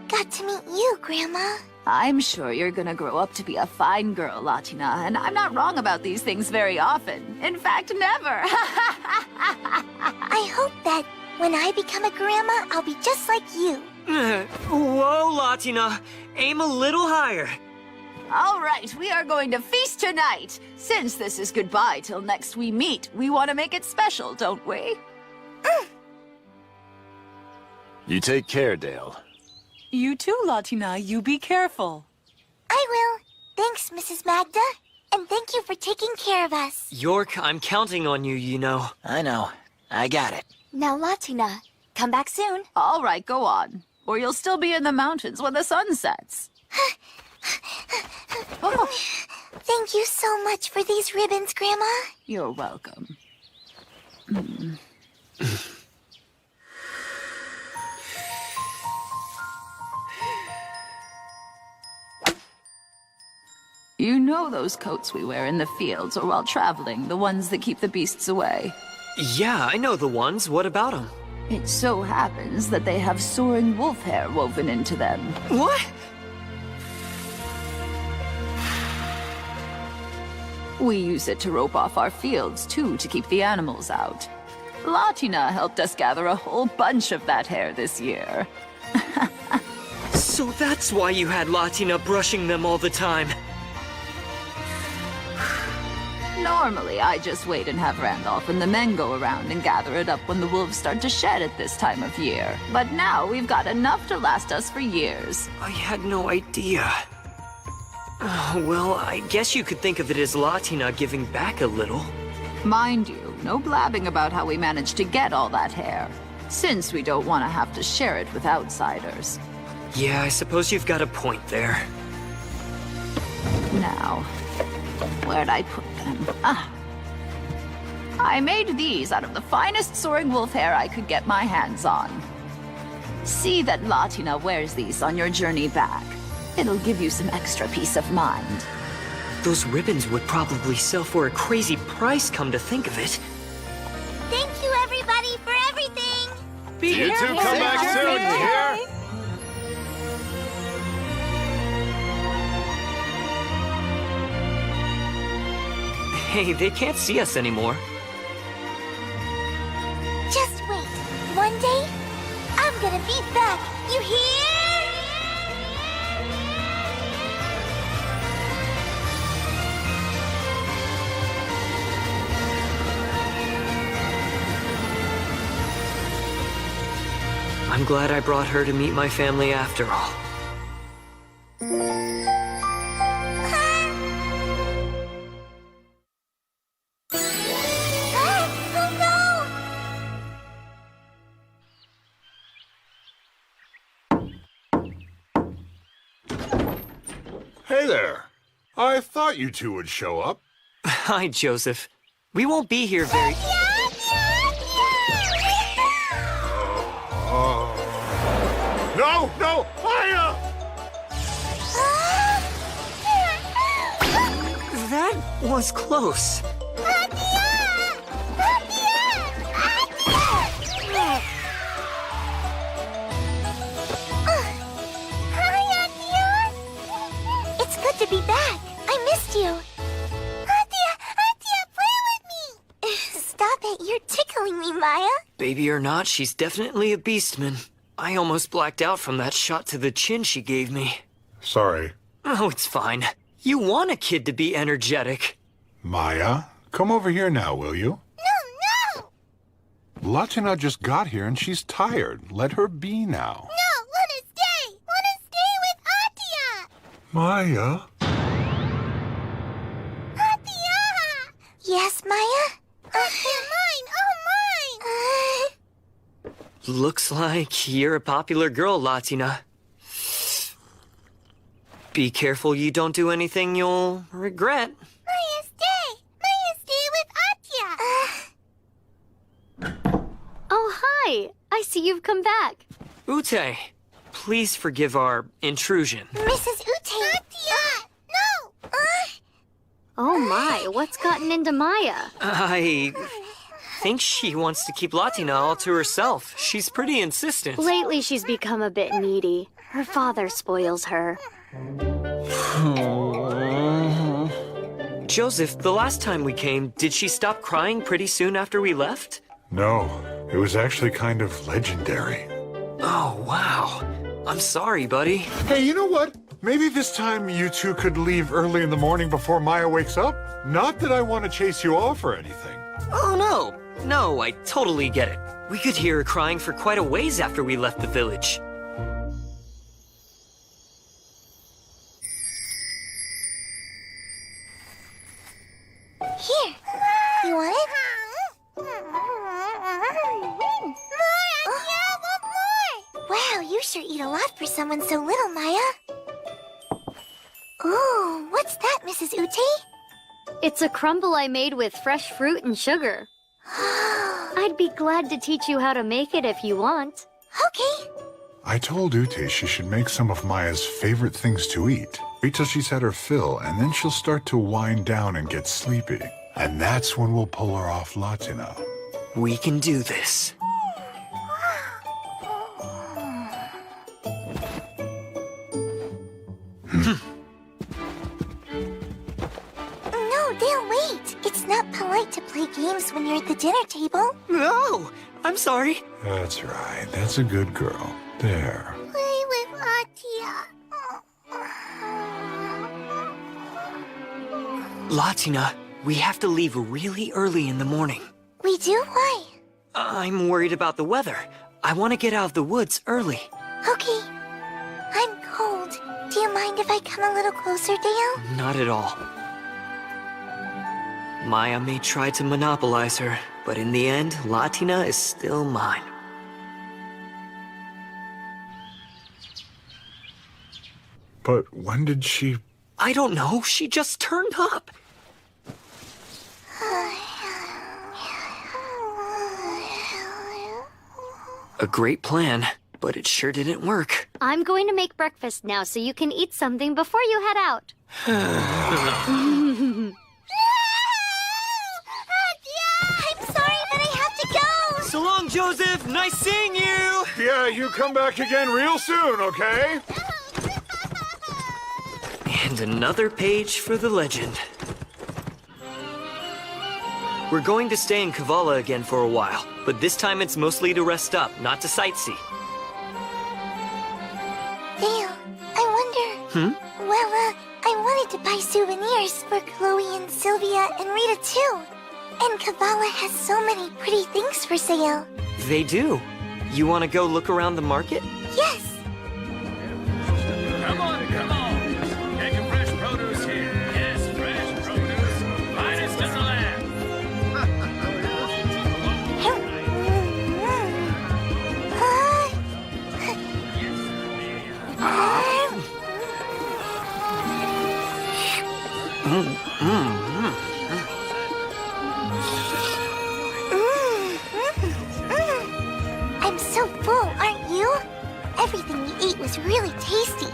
got to meet you, Grandma. I'm sure you're gonna grow up to be a fine girl, Latina, and I'm not wrong about these things very often. In fact, never. I hope that when I become a grandma, I'll be just like you. Whoa, Latina. Aim a little higher. All right, we are going to feast tonight. Since this is goodbye till next we meet, we want to make it special, don't we? You take care, Dale. You too, Latina. You be careful. I will. Thanks, Mrs. Magda. And thank you for taking care of us. York, I'm counting on you, you know. I know. I got it. Now, Latina, come back soon. All right, go on. Or you'll still be in the mountains when the sun sets. Oh. Thank you so much for these ribbons, Grandma. You're welcome. You know those coats we wear in the fields or while traveling, the ones that keep the beasts away? Yeah, I know the ones. What about them? It so happens that they have soaring wolf hair woven into them. What? We use it to rope off our fields, too, to keep the animals out. Latina helped us gather a whole bunch of that hair this year. So that's why you had Latina brushing them all the time. Normally, I just wait and have Randolph and the men go around and gather it up when the wolves start to shed at this time of year. But now we've got enough to last us for years. I had no idea. Well, I guess you could think of it as Latina giving back a little. Mind you, no blabbing about how we managed to get all that hair, since we don't want to have to share it with outsiders. Yeah, I suppose you've got a point there. Now, where'd I put them? I made these out of the finest soaring wolf hair I could get my hands on. See that Latina wears these on your journey back. It'll give you some extra peace of mind. Those ribbons would probably sell for a crazy price, come to think of it. Thank you, everybody, for everything. You two come back soon, you hear? Hey, they can't see us anymore. Just wait. One day, I'm gonna be back. You hear? I'm glad I brought her to meet my family after all. Hey there. I thought you two would show up. Hi, Joseph. We won't be here very... No, no, Aya! That was close. It's good to be back. I missed you. baby or not, she's definitely a beastman. I almost blacked out from that shot to the chin she gave me. Sorry. Oh, it's fine. You want a kid to be energetic. Maya, come over here now, will you? No! Latina just got here and she's tired. Let her be now. No, wanna stay! Wanna stay with Atia! Maya? Atia! Yes, Maya? Atia, mine! Oh, mine! Looks like you're a popular girl, Latina. Be careful you don't do anything you'll regret. Maya, stay! Maya, stay with Atia! Oh, hi! I see you've come back. Ute, please forgive our intrusion. Mrs. Ute! Atia! No! Oh my, what's gotten into Maya? I think she wants to keep Latina all to herself. She's pretty insistent. Lately, she's become a bit needy. Her father spoils her. Joseph, the last time we came, did she stop crying pretty soon after we left? No, it was actually kind of legendary. Oh, wow. I'm sorry, buddy. Hey, you know what? Maybe this time you two could leave early in the morning before Maya wakes up? Not that I want to chase you off or anything. Oh, no. No, I totally get it. We could hear her crying for quite a ways after we left the village. Here. You want it? More! Wow, you sure eat a lot for someone so little, Maya. Ooh, what's that, Mrs. Ute? It's a crumble I made with fresh fruit and sugar. I'd be glad to teach you how to make it if you want. Okay. I told Ute she should make some of Maya's favorite things to eat. Wait till she's had her fill, and then she'll start to wind down and get sleepy. And that's when we'll pull her off Latina. We can do this. No, Dale, wait. It's not polite to play games when you're at the dinner table. No, I'm sorry. That's right. That's a good girl. There. Play with Atia. Latina, we have to leave really early in the morning. We do? Why? I'm worried about the weather. I want to get out of the woods early. Okay. I'm cold. Do you mind if I come a little closer, Dale? Not at all. Maya may try to monopolize her, but in the end, Latina is still mine. But when did she... I don't know. She just turned up. A great plan, but it sure didn't work. I'm going to make breakfast now so you can eat something before you head out. I'm sorry, but I have to go. So long, Joseph. Nice seeing you. Yeah, you come back again real soon, okay? And another page for the legend. We're going to stay in Kavala again for a while, but this time it's mostly to rest up, not to sightsee. Dale, I wonder... Well, I wanted to buy souvenirs for Chloe and Sylvia and Rita too. And Kavala has so many pretty things for sale. They do. You want to go look around the market? Yes. Come on. Get your fresh produce here. Yes, fresh produce. Finest in the land. I'm so full, aren't you? Everything we ate was really tasty.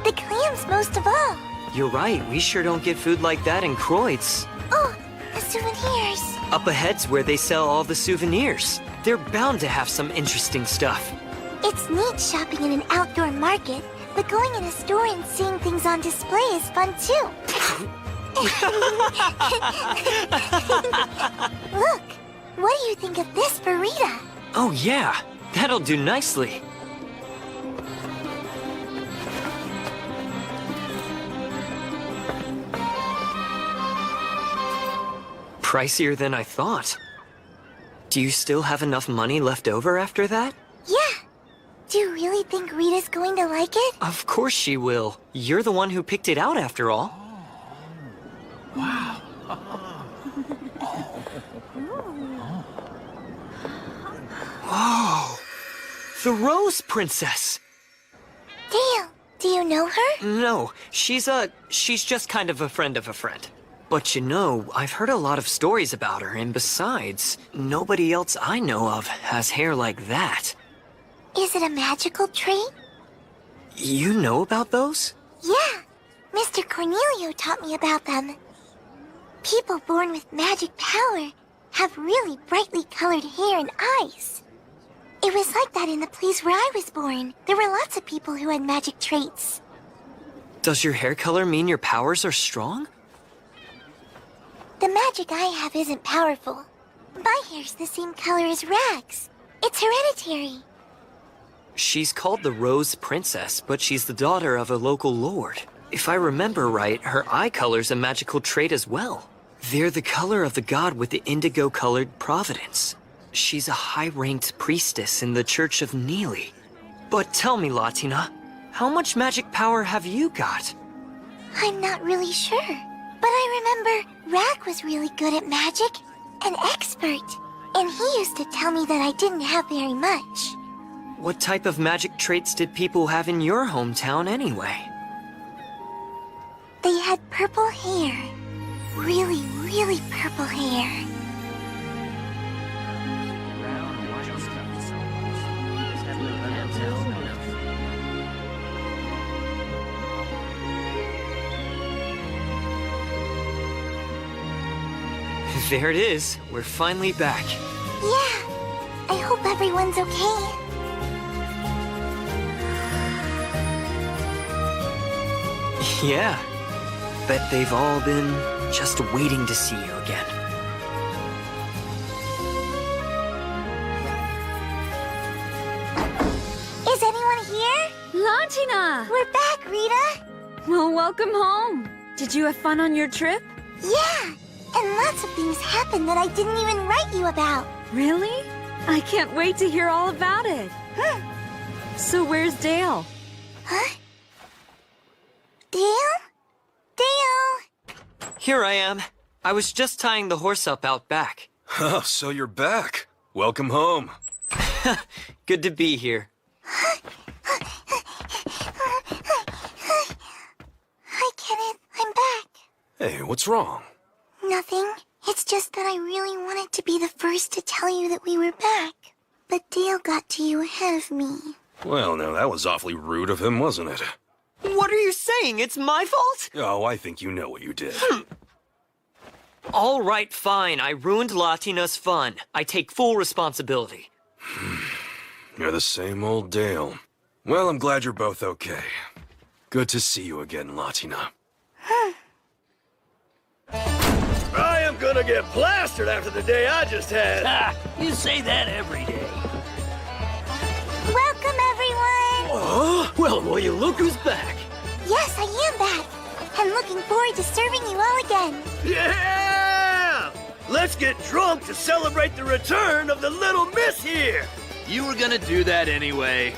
The clams most of all. You're right, we sure don't get food like that in Kreutz. Oh, the souvenirs. Up ahead's where they sell all the souvenirs. They're bound to have some interesting stuff. It's neat shopping in an outdoor market, but going in a store and seeing things on display is fun too. Look, what do you think of this for Rita? Oh yeah, that'll do nicely. Pricier than I thought. Do you still have enough money left over after that? Yeah. Do you really think Rita's going to like it? Of course she will. You're the one who picked it out after all. Wow. Whoa! The Rose Princess! Dale, do you know her? No, she's just kind of a friend of a friend. But you know, I've heard a lot of stories about her, and besides, nobody else I know of has hair like that. Is it a magical trait? You know about those? Yeah. Mr. Cornelio taught me about them. People born with magic power have really brightly colored hair and eyes. It was like that in the place where I was born. There were lots of people who had magic traits. Does your hair color mean your powers are strong? The magic I have isn't powerful. My hair's the same color as Rag's. It's hereditary. She's called the Rose Princess, but she's the daughter of a local lord. If I remember right, her eye color's a magical trait as well. They're the color of the god with the indigo-colored providence. She's a high-ranked priestess in the Church of Neely. But tell me, Latina, how much magic power have you got? I'm not really sure. But I remember Rag was really good at magic, an expert. And he used to tell me that I didn't have very much. What type of magic traits did people have in your hometown anyway? They had purple hair. Really, really purple hair. There it is. We're finally back. Yeah. I hope everyone's okay. Yeah. Bet they've all been just waiting to see you again. Is anyone here? Latina! We're back, Rita. Well, welcome home. Did you have fun on your trip? Yeah. And lots of things happened that I didn't even write you about. Really? I can't wait to hear all about it. So where's Dale? Huh? Dale? Dale! Here I am. I was just tying the horse up out back. Oh, so you're back. Welcome home. Good to be here. Hi, Kenneth. I'm back. Hey, what's wrong? Nothing. It's just that I really wanted to be the first to tell you that we were back. But Dale got to you ahead of me. Well, now that was awfully rude of him, wasn't it? What are you saying? It's my fault? Oh, I think you know what you did. All right, fine. I ruined Latina's fun. I take full responsibility. You're the same old Dale. Well, I'm glad you're both okay. Good to see you again, Latina. I am gonna get plastered after the day I just had. Ha! You say that every day. Welcome, everyone! Oh, well, will you look who's back? Yes, I am back. I'm looking forward to serving you all again. Yeah! Let's get drunk to celebrate the return of the little miss here. You were gonna do that anyway.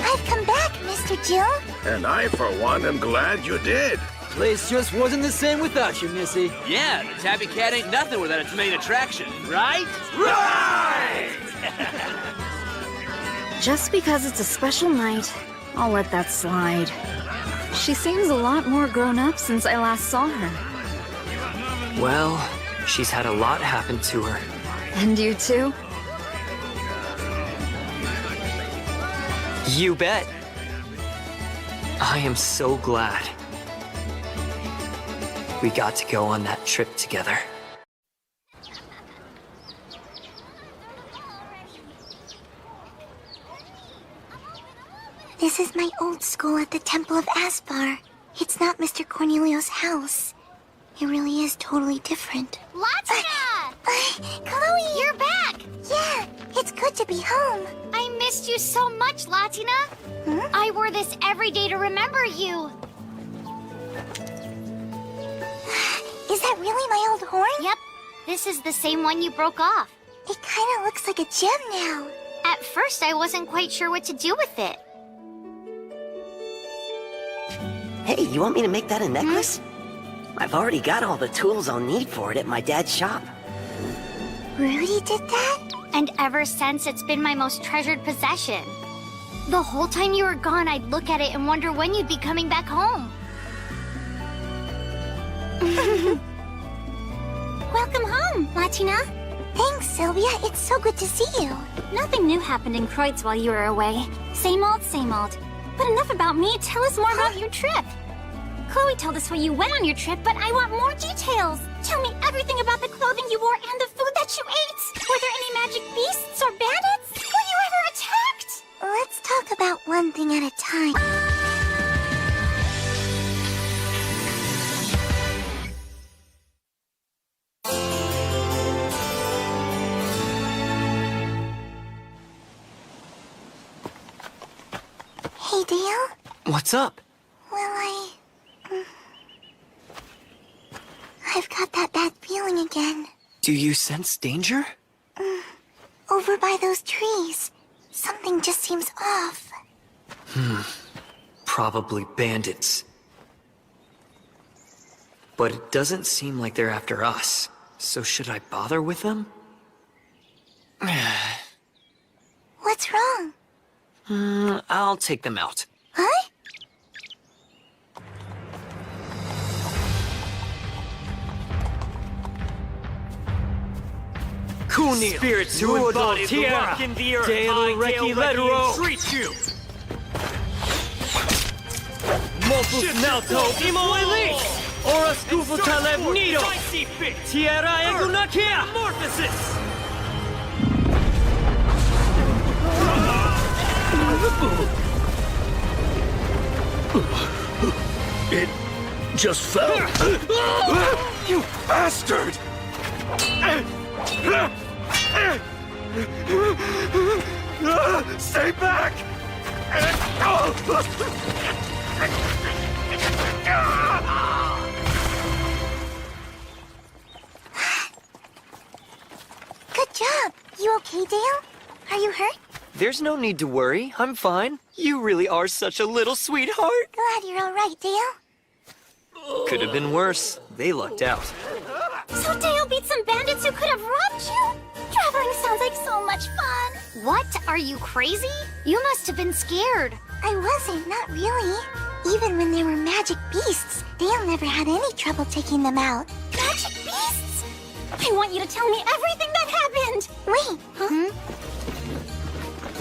I've come back, Mr. Jill. And I, for one, am glad you did. Place just wasn't the same without you, Missy. Yeah, the Tabby Cat ain't nothing without its main attraction, right? Right! Just because it's a special night, I'll let that slide. She seems a lot more grown up since I last saw her. Well, she's had a lot happen to her. And you too? You bet. I am so glad we got to go on that trip together. This This is my old school at the Temple of Aspar. It's not Mr. Cornelio's house. It really is totally different. Latina! Chloe! You're back! Yeah, it's good to be home. I missed you so much, Latina. I wore this every day to remember you. Is that really my old horn? Yep. This is the same one you broke off. It kind of looks like a gem now. At first, I wasn't quite sure what to do with it. Hey, you want me to make that a necklace? I've already got all the tools I'll need for it at my dad's shop. Rudy did that? And ever since, it's been my most treasured possession. The whole time you were gone, I'd look at it and wonder when you'd be coming back home. Welcome home, Latina. Thanks, Sylvia. It's so good to see you. Nothing new happened in Kreutz while you were away. Same old, same old. But enough about me. Tell us more about your trip. Chloe told us where you went on your trip, but I want more details. Tell me everything about the clothing you wore and the food that you ate. Were there any magic beasts or bandits? Were you ever attacked? Let's talk about one thing at a time. Hey, Dale? What's up? Well, I've got that bad feeling again. Do you sense danger? Over by those trees. Something just seems off. Probably bandits. But it doesn't seem like they're after us. So should I bother with them? What's wrong? I'll take them out. Huh? Kunil, spirits who embody the rock in the earth, Dale Reki treat you! Mopus Nauto Imo Elite! Ora Scufu Taleb Nido! Tierra Egunakia! Morphosis! It just fell. You bastard! Stay back! Good job. You okay, Dale? Are you hurt? There's no need to worry. I'm fine. You really are such a little sweetheart. Glad you're all right, Dale. Could have been worse. They lucked out. So Dale beat some bandits who could have robbed you? Traveling sounds like so much fun. What? Are you crazy? You must have been scared. I wasn't, not really. Even when there were magic beasts, Dale never had any trouble taking them out. Magic beasts? I want you to tell me everything that happened. Wait, huh?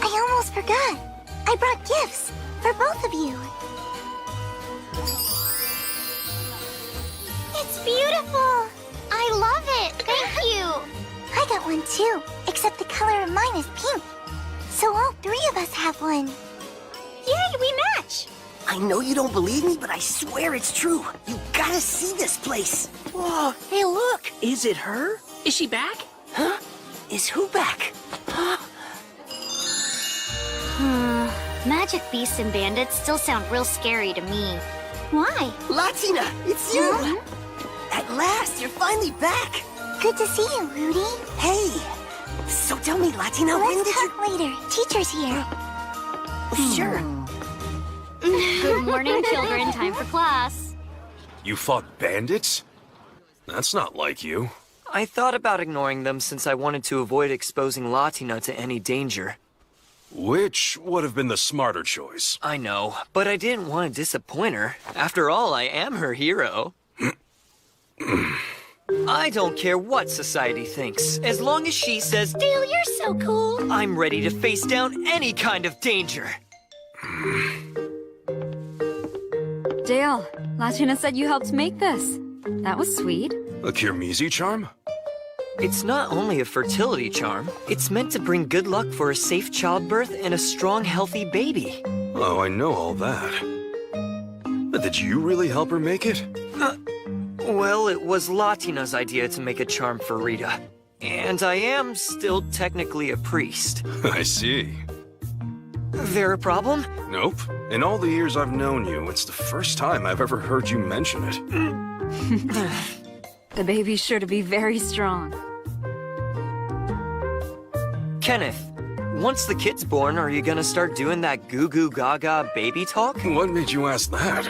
I almost forgot. I brought gifts for both of you. It's beautiful. I love it. Thank you. I got one too, except the color of mine is pink. So all three of us have one. Yay, we match. I know you don't believe me, but I swear it's true. You gotta see this place. Whoa, hey look. Is it her? Is she back? Huh? Is who back? Magic beasts and bandits still sound real scary to me. Why? Latina, it's you! At last, you're finally back! Good to see you, Rudy. Hey! So tell me, Latina, when Let's did you... talk later. Teacher's here. Sure. Good morning, children. Time for class. You fought bandits? That's not like you. I thought about ignoring them since I wanted to avoid exposing Latina to any danger. Which would have been the smarter choice. I know, but I didn't want to disappoint her. After all, I am her hero. I don't care what society thinks, as long as she says, Dale, you're so cool. I'm ready to face down any kind of danger. Dale, Latina said you helped make this. That was sweet. A Kirmizi charm? It's not only a fertility charm, it's meant to bring good luck for a safe childbirth and a strong, healthy baby. Oh, I know all that. But did you really help her make it? Well, it was Latina's idea to make a charm for Rita. And I am still technically a priest. I see. There a problem? Nope. In all the years I've known you, it's the first time I've ever heard you mention it. The baby's sure to be very strong. Kenneth, once the kid's born, are you gonna start doing that goo goo gaga baby talk? What made you ask that?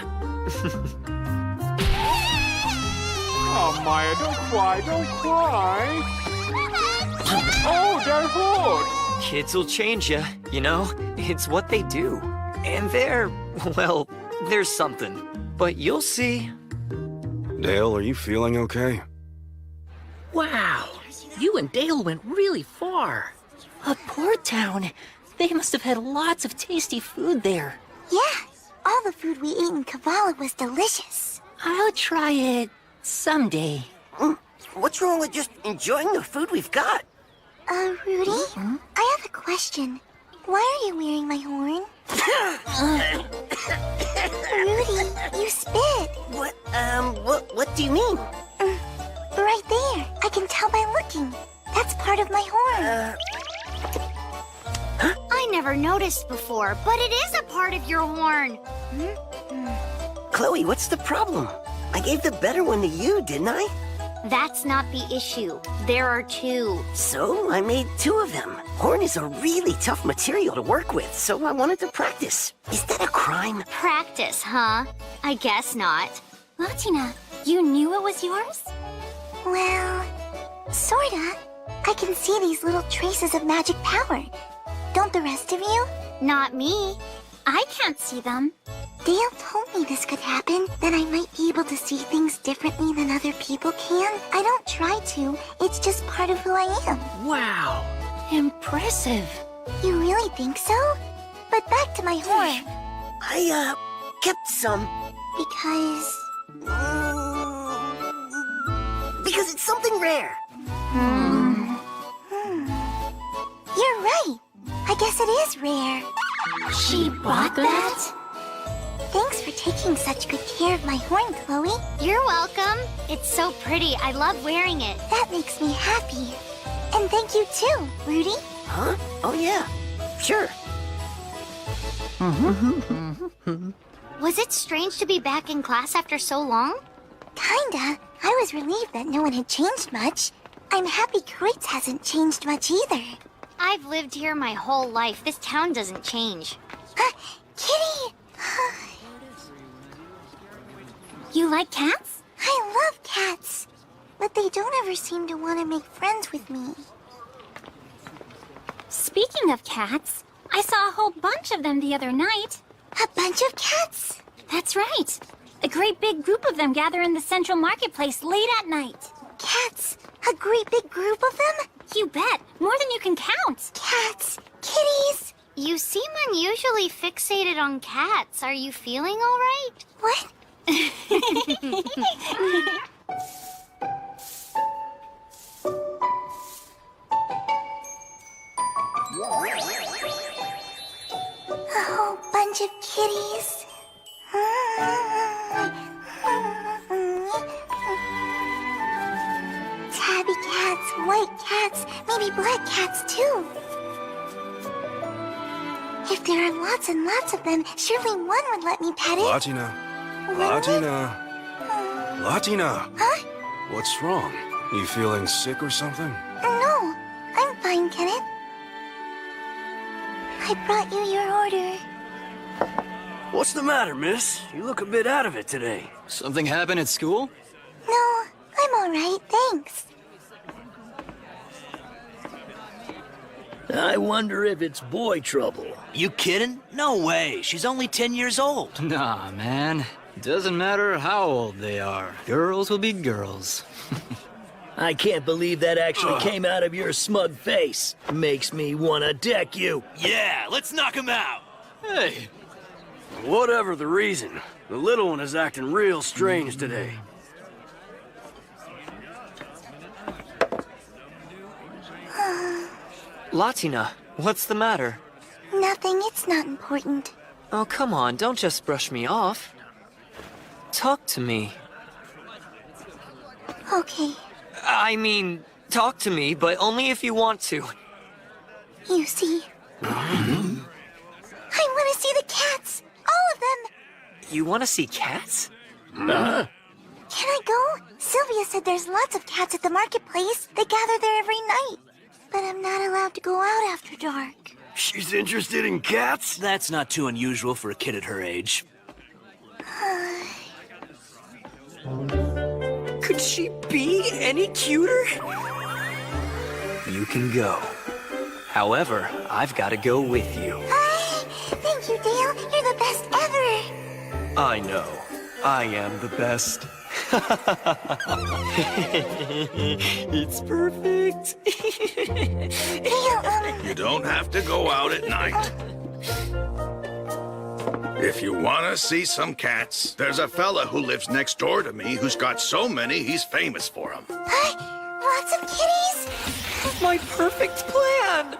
Oh, Maya, don't cry, don't cry. Oh, der Hund! Kids will change you know? It's what they do. And well, there's something. But you'll see. Dale, are you feeling okay? Wow, you and Dale went really far. A port town. They must have had lots of tasty food there. Yeah, all the food we ate in Kavala was delicious. I'll try it someday. What's wrong with just enjoying the food we've got? Rudy? I have a question. Why are you wearing my horn? Rudy, you spit. What do you mean? Right there. I can tell by looking. That's part of my horn. I never noticed before, but it is a part of your horn. Chloe, what's the problem? I gave the better one to you, didn't I? That's not the issue. There are two. So I made two of them. Horn is a really tough material to work with, so I wanted to practice. Is that a crime? Practice, huh? I guess not. Latina, you knew it was yours? Well, sorta. I can see these little traces of magic power. Don't the rest of you? Not me. I can't see them. Dale told me this could happen, that I might be able to see things differently than other people can. I don't try to. It's just part of who I am. Wow. Impressive. You really think so? But back to my horn. I, kept some. Because... Because it's something rare. You're right. I guess it is rare. She bought that? Thanks for taking such good care of my horn, Chloe. You're welcome. It's so pretty. I love wearing it. That makes me happy. And thank you too, Rudy. Huh? Oh yeah. Sure. Was it strange to be back in class after so long? Kinda. I was relieved that no one had changed much. I'm happy Kreutz hasn't changed much either. I've lived here my whole life. This town doesn't change. Kitty! You like cats? I love cats. But they don't ever seem to want to make friends with me. Speaking of cats, I saw a whole bunch of them the other night. A bunch of cats? That's right. A great big group of them gather in the central marketplace late at night. Cats? A great big group of them? You bet. More than you can count. Cats. Kitties. You seem unusually fixated on cats. Are you feeling all right? What? A whole bunch of kitties. Tabby cats, white cats, maybe black cats too. If there are lots and lots of them, surely one would let me pet it. Latina. Latina. Latina. Huh? What's wrong? You feeling sick or something? No, I'm fine, Kenneth. I brought you your order. What's the matter, miss? You look a bit out of it today. Something happened at school? No, I'm all right, thanks. I wonder if it's boy trouble. You kidding? No way. She's only 10 years old. Nah, man. Doesn't matter how old they are. Girls will be girls. I can't believe that actually came out of your smug face. Makes me want to deck you. Yeah, let's knock him out. Hey. Whatever the reason, the little one is acting real strange today. Latina, what's the matter? Nothing, it's not important. Oh, come on, don't just brush me off. Talk to me. Okay. I mean, talk to me, but only if you want to. You see, I want to see the cats. All of them. You want to see cats? Can I go? Sylvia said there's lots of cats at the marketplace. They gather there every night. But I'm not allowed to go out after dark. She's interested in cats? That's not too unusual for a kid at her age. Could she be any cuter? You can go. However, I've got to go with you. Thank you, Dale. You're the best ever. I know. I am the best. It's perfect. You don't have to go out at night. If you want to see some cats, there's a fella who lives next door to me who's got so many he's famous for them. Lots of kitties? My perfect plan!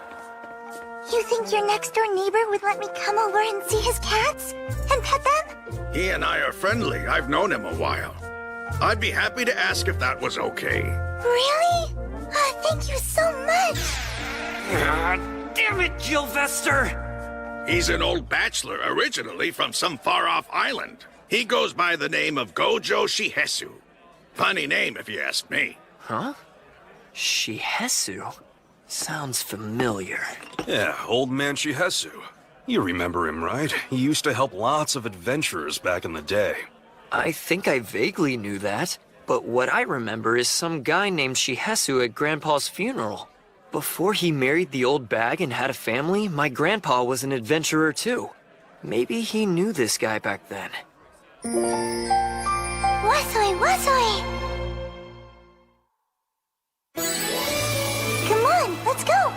You think your next door neighbor would let me come over and see his cats? And pet them? He and I are friendly. I've known him a while. I'd be happy to ask if that was okay. Really? Thank you so much. Damn it, Gilvester! He's an old bachelor, originally from some far-off island. He goes by the name of Gojo Shihesu. Funny name, if you ask me. Huh? Shihesu? Sounds familiar. Yeah, old man Shihesu. You remember him, right? He used to help lots of adventurers back in the day. I think I vaguely knew that, but what I remember is some guy named Shihesu at Grandpa's funeral. Before he married the old bag and had a family, my grandpa was an adventurer too. Maybe he knew this guy back then. Wasoi, wasoi! Come on, let's go!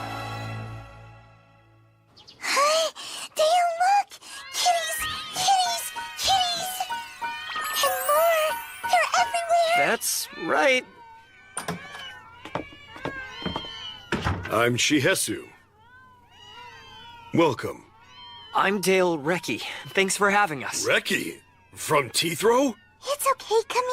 Hi, Dale, look! Kitties, kitties, kitties! And more! They're everywhere! That's right. I'm Shihesu. Welcome. I'm Dale Recce. Thanks for having us. Recce? From Teethrow? It's okay, come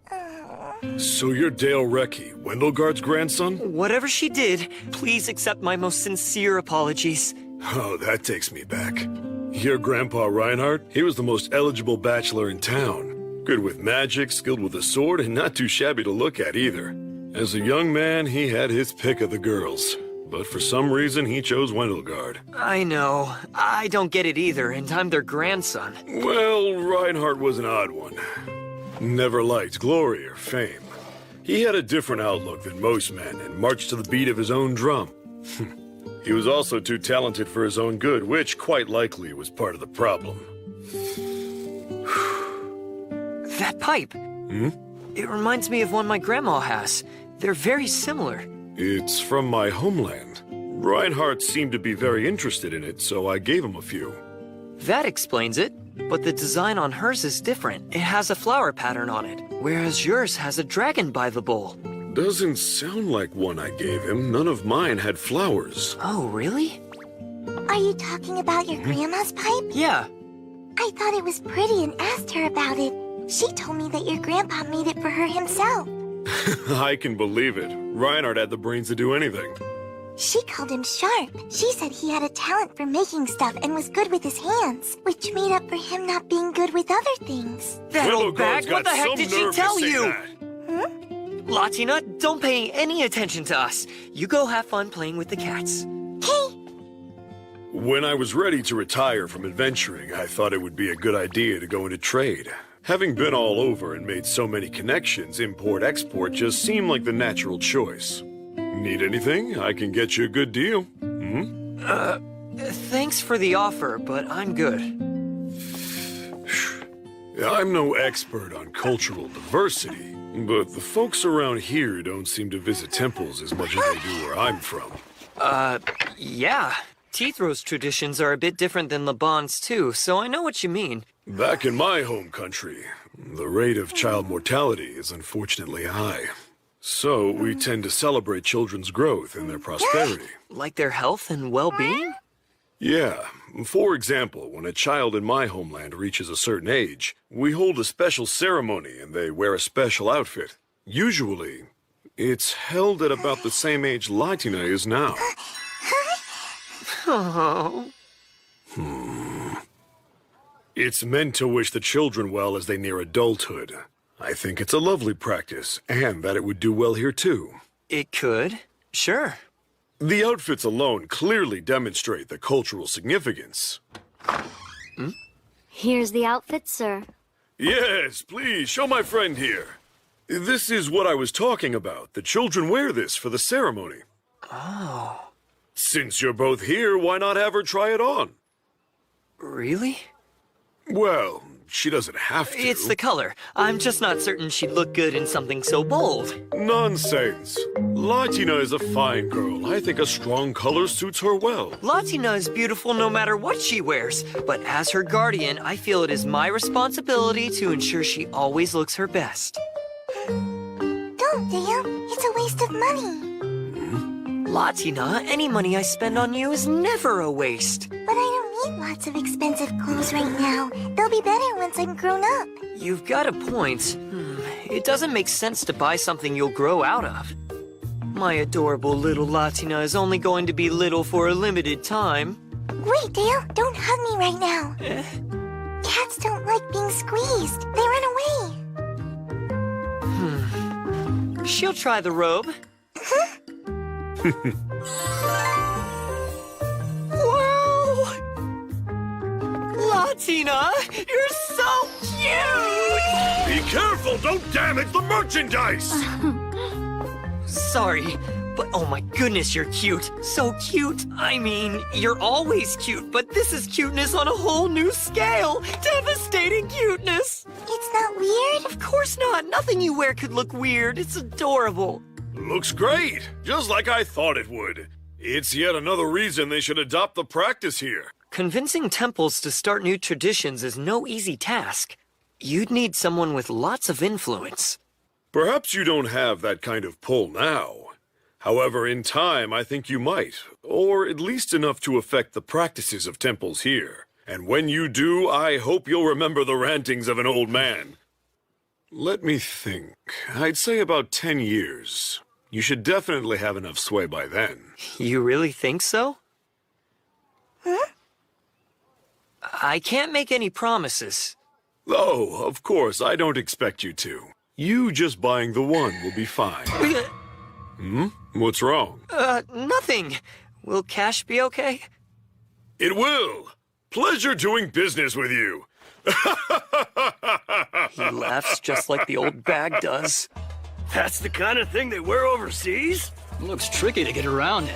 here. So you're Dale Recce, Wendelgard's grandson? Whatever she did, please accept my most sincere apologies. Oh, that takes me back. Your grandpa Reinhardt? He was the most eligible bachelor in town. Good with magic, skilled with a sword, and not too shabby to look at either. As a young man, he had his pick of the girls. But for some reason, he chose Wendelgard. I know. I don't get it either, and I'm their grandson. Well, Reinhardt was an odd one. Never liked glory or fame. He had a different outlook than most men and marched to the beat of his own drum. He was also too talented for his own good, which quite likely was part of the problem. That pipe. It reminds me of one my grandma has. They're very similar. It's from my homeland. Reinhardt seemed to be very interested in it, so I gave him a few. That explains it. But the design on hers is different. It has a flower pattern on it, whereas yours has a dragon by the bowl. Doesn't sound like one I gave him. None of mine had flowers. Oh, really? Are you talking about your grandma's pipe? Yeah. I thought it was pretty and asked her about it. She told me that your grandpa made it for her himself. I can believe it. Reinhardt had the brains to do anything. She called him sharp. She said he had a talent for making stuff and was good with his hands, which made up for him not being good with other things. That old bag, what the heck did she tell you? Latina, don't pay any attention to us. You go have fun playing with the cats. When I was ready to retire from adventuring, I thought it would be a good idea to go into trade. Having been all over and made so many connections, import-export just seemed like the natural choice. Need anything? I can get you a good deal. Thanks for the offer, but I'm good. I'm no expert on cultural diversity, but the folks around here don't seem to visit temples as much as they do where I'm from. Yeah. Teethrow's traditions are a bit different than Laban's too, so I know what you mean. Back in my home country, the rate of child mortality is unfortunately high. So we tend to celebrate children's growth and their prosperity. Like their health and well-being? Yeah. For example, when a child in my homeland reaches a certain age, we hold a special ceremony and they wear a special outfit. Usually, it's held at about the same age Latina is now. Oh. It's meant to wish the children well as they near adulthood. I think it's a lovely practice, and that it would do well here too. It could. Sure. The outfits alone clearly demonstrate the cultural significance. Here's the outfit, sir. Yes, please, show my friend here. This is what I was talking about. The children wear this for the ceremony. Oh. Since you're both here, why not have her try it on? Really? Well, she doesn't have to. It's the color. I'm just not certain she'd look good in something so bold. Nonsense. Latina is a fine girl. I think a strong color suits her well. Latina is beautiful no matter what she wears, but as her guardian, I feel it is my responsibility to ensure she always looks her best. Don't, Dale. It's a waste of money. Latina, any money I spend on you is never a waste. But I don't need lots of expensive clothes right now. They'll be better once I'm grown up. You've got a point. It doesn't make sense to buy something you'll grow out of. My adorable little Latina is only going to be little for a limited time. Wait, Dale, don't hug me right now. Cats don't like being squeezed. They run away. She'll try the robe. Wow! Latina, you're so cute! Be careful! Don't damage the merchandise! Sorry, but oh my goodness, you're cute. So cute. I mean, you're always cute, but this is cuteness on a whole new scale. Devastating cuteness. It's not weird? Of course not. Nothing you wear could look weird. It's adorable. Looks great, just like I thought it would. It's yet another reason they should adopt the practice here. Convincing temples to start new traditions is no easy task. You'd need someone with lots of influence. Perhaps you don't have that kind of pull now. However, in time, I think you might, or at least enough to affect the practices of temples here. And when you do, I hope you'll remember the rantings of an old man. Let me think. I'd say about 10 years. You should definitely have enough sway by then. You really think so? I can't make any promises. Oh, of course, I don't expect you to. You just buying the one will be fine. What's wrong? Nothing. Will cash be okay? It will. Pleasure doing business with you. He laughs just like the old bag does. That's the kind of thing they wear overseas? Looks tricky to get around in.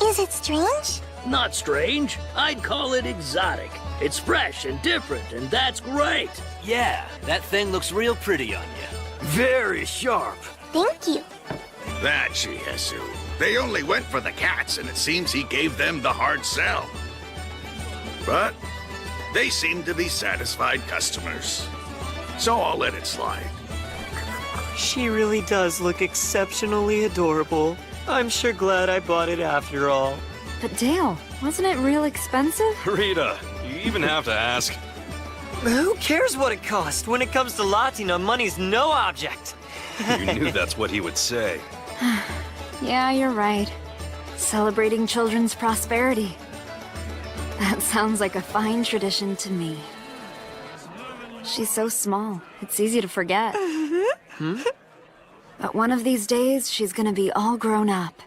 Is it strange? Not strange. I'd call it exotic. It's fresh and different, and that's great. Yeah, that thing looks real pretty on you. Very sharp. Thank you. That Shihesu. They only went for the cats, and it seems he gave them the hard sell. But they seem to be satisfied customers. So I'll let it slide. She really does look exceptionally adorable. I'm sure glad I bought it after all. But Dale, wasn't it real expensive? Rita, you even have to ask. Who cares what it cost? When it comes to Latina, money's no object. You knew that's what he would say. Yeah, you're right. Celebrating children's prosperity. That sounds like a fine tradition to me. She's so small, it's easy to forget. But one of these days, she's gonna be all grown up.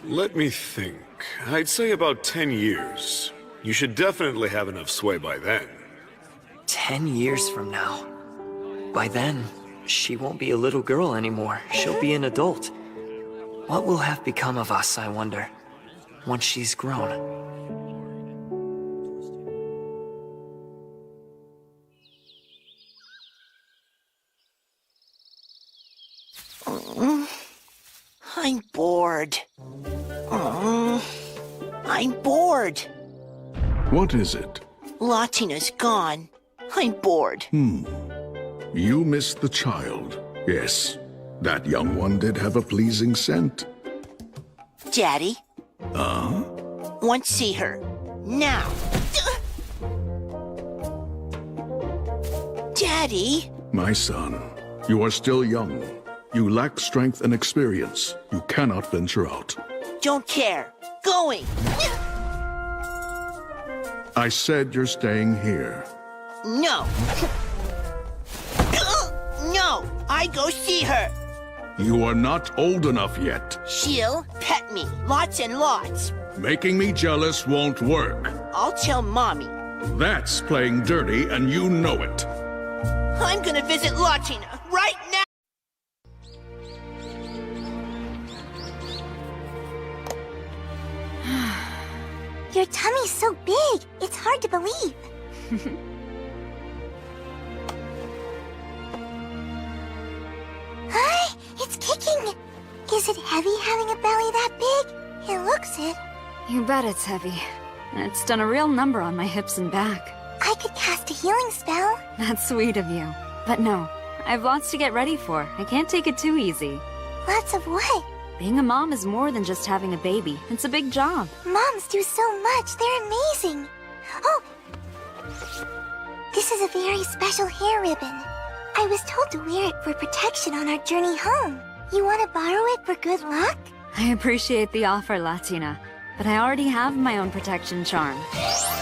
Let me think. I'd say about 10 years. You should definitely have enough sway by then. 10 years from now. By then, she won't be a little girl anymore. She'll be an adult. What will have become of us, I wonder, once she's grown? I'm bored. I'm bored. What is it? Latina's gone. I'm bored. You missed the child. Yes, that young one did have a pleasing scent. Daddy, Want to see her. Now. Daddy? My son, you are still young. You lack strength and experience. You cannot venture out. Don't care. Going. I said you're staying here. No. No, I go see her. You are not old enough yet. She'll pet me. Lots and lots. Making me jealous won't work. I'll tell Mommy. That's playing dirty, and you know it. I'm gonna visit Latina right now. Your tummy's so big, it's hard to believe. Hi, it's kicking. Is it heavy having a belly that big? It looks it. You bet it's heavy. And it's done a real number on my hips and back. I could cast a healing spell. That's sweet of you. But no, I've lots to get ready for. I can't take it too easy. Lots of what? Being a mom is more than just having a baby. It's a big job. Moms do so much, they're amazing. Oh! This is a very special hair ribbon. I was told to wear it for protection on our journey home. You want to borrow it for good luck? I appreciate the offer, Latina. But I already have my own protection charm.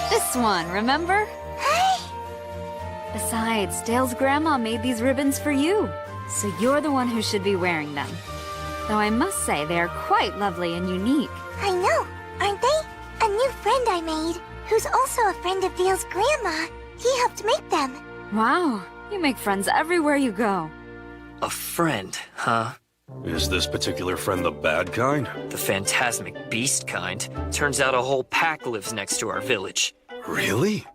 This one, remember? Hi! Besides, Dale's grandma made these ribbons for you. So you're the one who should be wearing them. Though I must say they are quite lovely and unique. I know, aren't they? A new friend I made, who's also a friend of Dale's grandma. He helped make them. Wow, you make friends everywhere you go. A friend, huh? Is this particular friend the bad kind? The phantasmic beast kind. Turns out a whole pack lives next to our village. Really?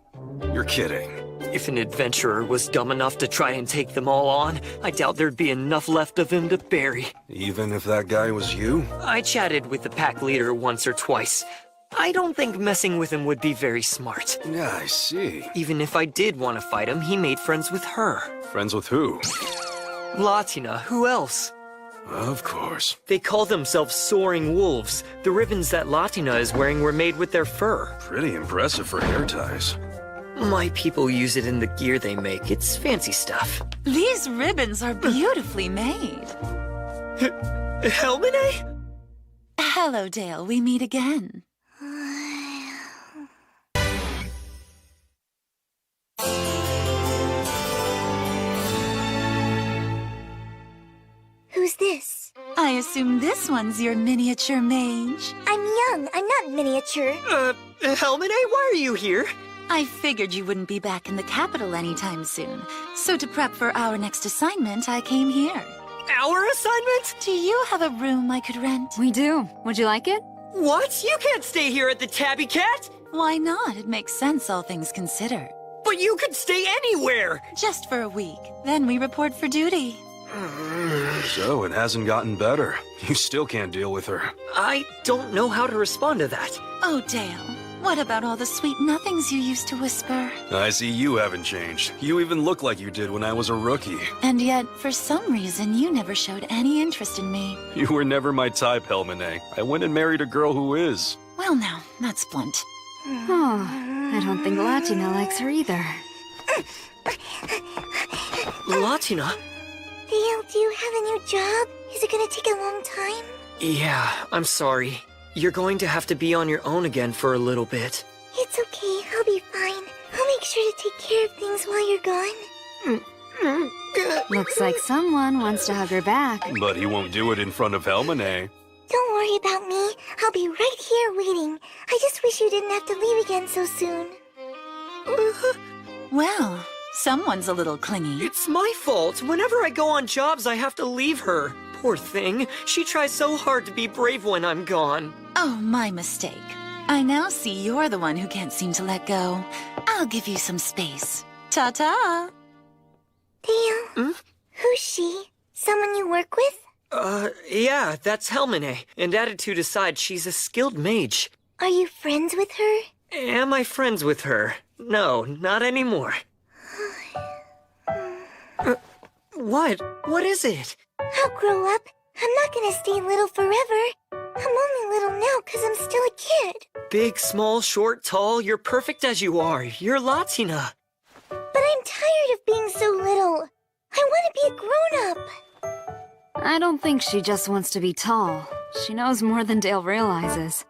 You're kidding. If an adventurer was dumb enough to try and take them all on, I doubt there'd be enough left of him to bury. Even if that guy was you? I chatted with the pack leader once or twice. I don't think messing with him would be very smart. Yeah, I see. Even if I did want to fight him, he made friends with her. Friends with who? Latina, who else? Of course. They call themselves Soaring Wolves. The ribbons that Latina is wearing were made with their fur. Pretty impressive for hair ties. My people use it in the gear they make. It's fancy stuff. These ribbons are beautifully made. Helmine? Hello, Dale. We meet again. Who's this? I assume this one's your miniature mage. I'm young, I'm not miniature. Helmine, why are you here? I figured you wouldn't be back in the capital anytime soon. So to prep for our next assignment, I came here. Our assignment? Do you have a room I could rent? We do. Would you like it? What? You can't stay here at the Tabby Cat? Why not? It makes sense, all things considered. But you could stay anywhere! Just for a week. Then we report for duty. So it hasn't gotten better. You still can't deal with her. I don't know how to respond to that. Oh, Dale. What about all the sweet nothings you used to whisper? I see you haven't changed. You even look like you did when I was a rookie. And yet, for some reason, you never showed any interest in me. You were never my type, Helmine. I went and married a girl who is. Well, now, that's blunt. Oh, I don't think Latina likes her either. Latina? Dale, do you have a new job? Is it gonna take a long time? Yeah, I'm sorry. You're going to have to be on your own again for a little bit. It's okay, I'll be fine. I'll make sure to take care of things while you're gone. Looks like someone wants to hug her back. But he won't do it in front of Helmine. Don't worry about me. I'll be right here waiting. I just wish you didn't have to leave again so soon. Well, someone's a little clingy. It's my fault. Whenever I go on jobs, I have to leave her. Poor thing. She tries so hard to be brave when I'm gone. Oh, my mistake. I now see you're the one who can't seem to let go. I'll give you some space. Ta-ta! Dale, who's she? Someone you work with? Yeah, that's Helmine. And attitude aside, she's a skilled mage. Are you friends with her? Am I friends with her? No, not anymore. What? What is it? I'll grow up. I'm not gonna stay little forever. I'm only little now because I'm still a kid. Big, small, short, tall, you're perfect as you are. You're Latina. But I'm tired of being so little. I want to be a grown-up. I don't think she just wants to be tall. She knows more than Dale realizes.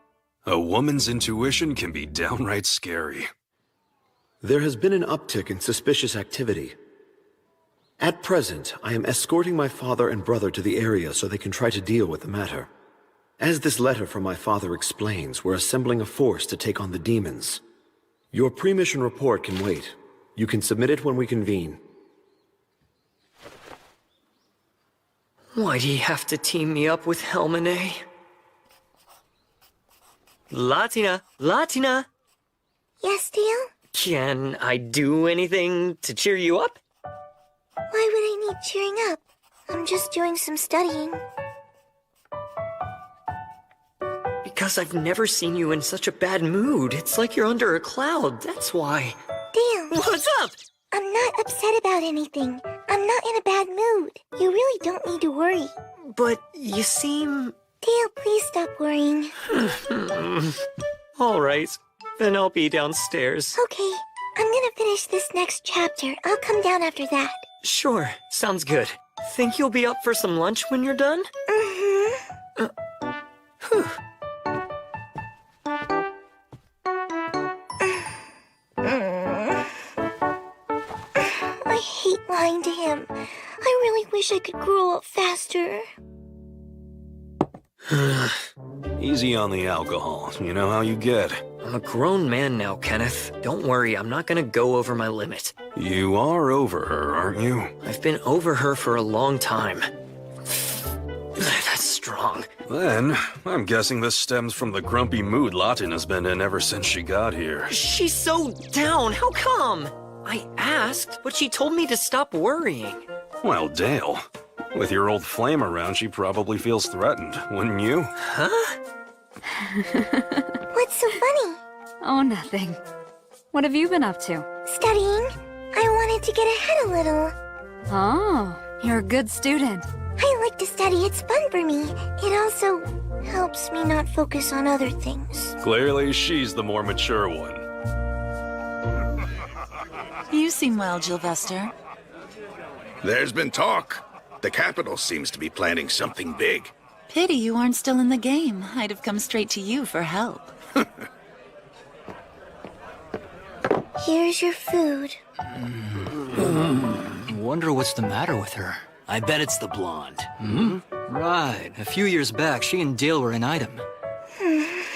A woman's intuition can be downright scary. There has been an uptick in suspicious activity. At present, I am escorting my father and brother to the area so they can try to deal with the matter. As this letter from my father explains, we're assembling a force to take on the demons. Your pre-mission report can wait. You can submit it when we convene. Why'd he have to team me up with Helmine? Latina! Latina! Yes, Dale? Can I do anything to cheer you up? Why would I need cheering up? I'm just doing some studying. Because I've never seen you in such a bad mood. It's like you're under a cloud, that's why. Dale! What's up? I'm not upset about anything. I'm not in a bad mood. You really don't need to worry. But you seem... Dale, please stop worrying. All right, then I'll be downstairs. Okay, I'm gonna finish this next chapter. I'll come down after that. Sure, sounds good. Think you'll be up for some lunch when you're done? Mm-hmm. Whew. I hate lying to him. I really wish I could grow up faster. Easy on the alcohol. You know how you get. I'm a grown man now, Kenneth. Don't worry, I'm not gonna go over my limit. You are over her, aren't you? I've been over her for a long time. That's strong. Then, I'm guessing this stems from the grumpy mood Latina's been in ever since she got here. She's so down, how come? I asked, but she told me to stop worrying. Well, Dale, with your old flame around, she probably feels threatened, wouldn't you? Huh? What's so funny? Oh, nothing. What have you been up to? Studying. I wanted to get ahead a little. Oh, you're a good student. I like to study. It's fun for me. It also helps me not focus on other things. Clearly, she's the more mature one. You seem well, Gilvester. There's been talk. The capital seems to be planning something big. Pity you aren't still in the game. I'd have come straight to you for help. Here's your food. Wonder what's the matter with her. I bet it's the blonde. Hmm? Right. A few years back, she and Dale were an item.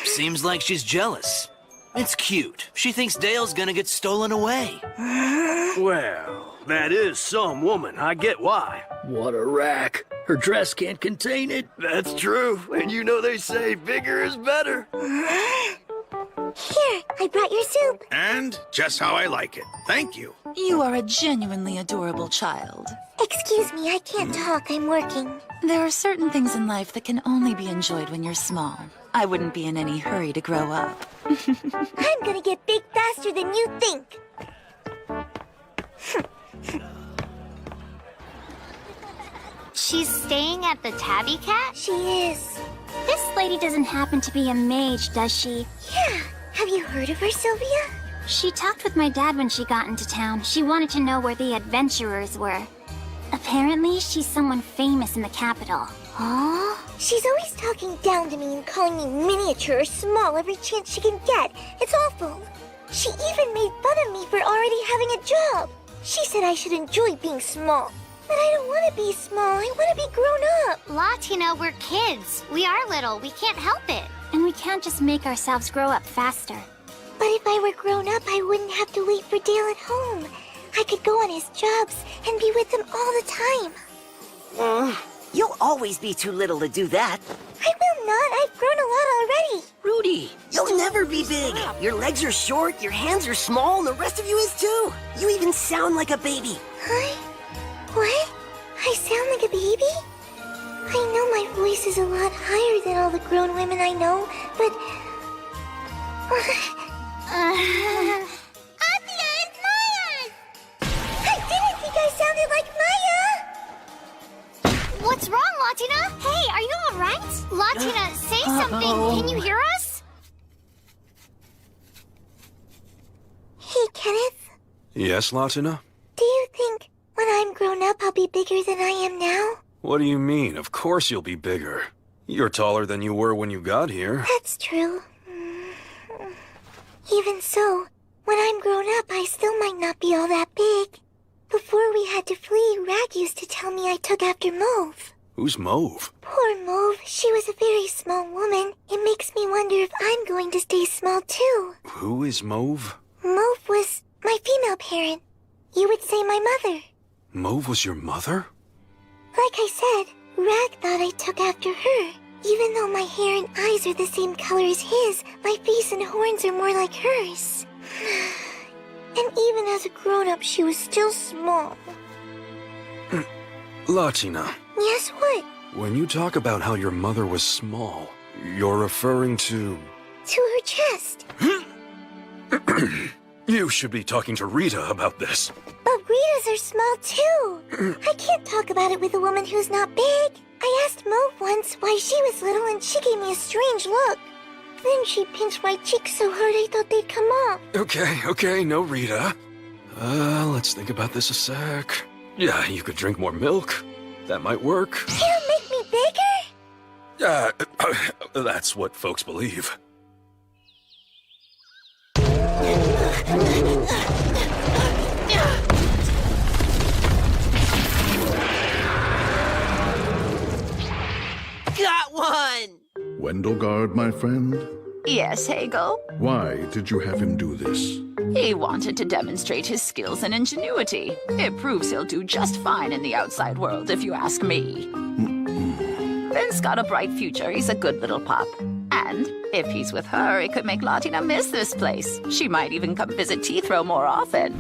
Seems like she's jealous. It's cute. She thinks Dale's gonna get stolen away. Well, that is some woman. I get why. What a rack. Her dress can't contain it. That's true. And you know they say bigger is better. Here, I brought your soup. And just how I like it. Thank you. You are a genuinely adorable child. Excuse me, I can't talk. I'm working. There are certain things in life that can only be enjoyed when you're small. I wouldn't be in any hurry to grow up. I'm gonna get big faster than you think. She's staying at the Tabby Cat? She is. This lady doesn't happen to be a mage, does she? Yeah. Have you heard of her, Sylvia? She talked with my dad when she got into town. She wanted to know where the adventurers were. Apparently, she's someone famous in the capital. Oh? She's always talking down to me and calling me miniature or small every chance she can get. It's awful. She even made fun of me for already having a job. She said I should enjoy being small. But I don't want to be small. I want to be grown up. Latina, we're kids. We are little. We can't help it. And we can't just make ourselves grow up faster. But if I were grown up, I wouldn't have to wait for Dale at home. I could go on his jobs and be with him all the time. You'll always be too little to do that. I will not. I've grown a lot already. Rudy, you'll never be big. Your legs are short, your hands are small, and the rest of you is too. You even sound like a baby. Huh? What? I sound like a baby? I know my voice is a lot higher than all the grown women I know, but... Atia, it's Maya! I didn't think I sounded like Maya! What's wrong, Latina? Hey, are you alright? Latina, say something. Can you hear us? Hey, Kenneth. Yes, Latina? Do you think when I'm grown up I'll be bigger than I am now? What do you mean? Of course you'll be bigger. You're taller than you were when you got here. That's true. Even so, when I'm grown up, I still might not be all that big. Before we had to flee, Rag used to tell me I took after Mauve. Who's Mauve? Poor Mauve, she was a very small woman. It makes me wonder if I'm going to stay small too. Who is Mauve? Mauve was my female parent. You would say my mother. Mauve was your mother? Like I said, Rag thought I took after her. Even though my hair and eyes are the same color as his, my face and horns are more like hers. And even as a grown-up, she was still small. Latina, Yes, what? when you talk about how your mother was small, you're referring to... To her chest. You should be talking to Rita about this. But Ritas are small too. I can't talk about it with a woman who's not big. I asked Mauve once why she was little and she gave me a strange look. Then she pinched my cheeks so hard I thought they'd come off. Okay, no Rita. Let's think about this a sec. Yeah, you could drink more milk. That might work. It'll make me bigger? That's what folks believe. Got one! Wendelgard, my friend? Yes, Hegel? Why did you have him do this? He wanted to demonstrate his skills and ingenuity. It proves he'll do just fine in the outside world, if you ask me. Ben's got a bright future. He's a good little pup. And if he's with her, it could make Latina miss this place. She might even come visit Teethrow more often.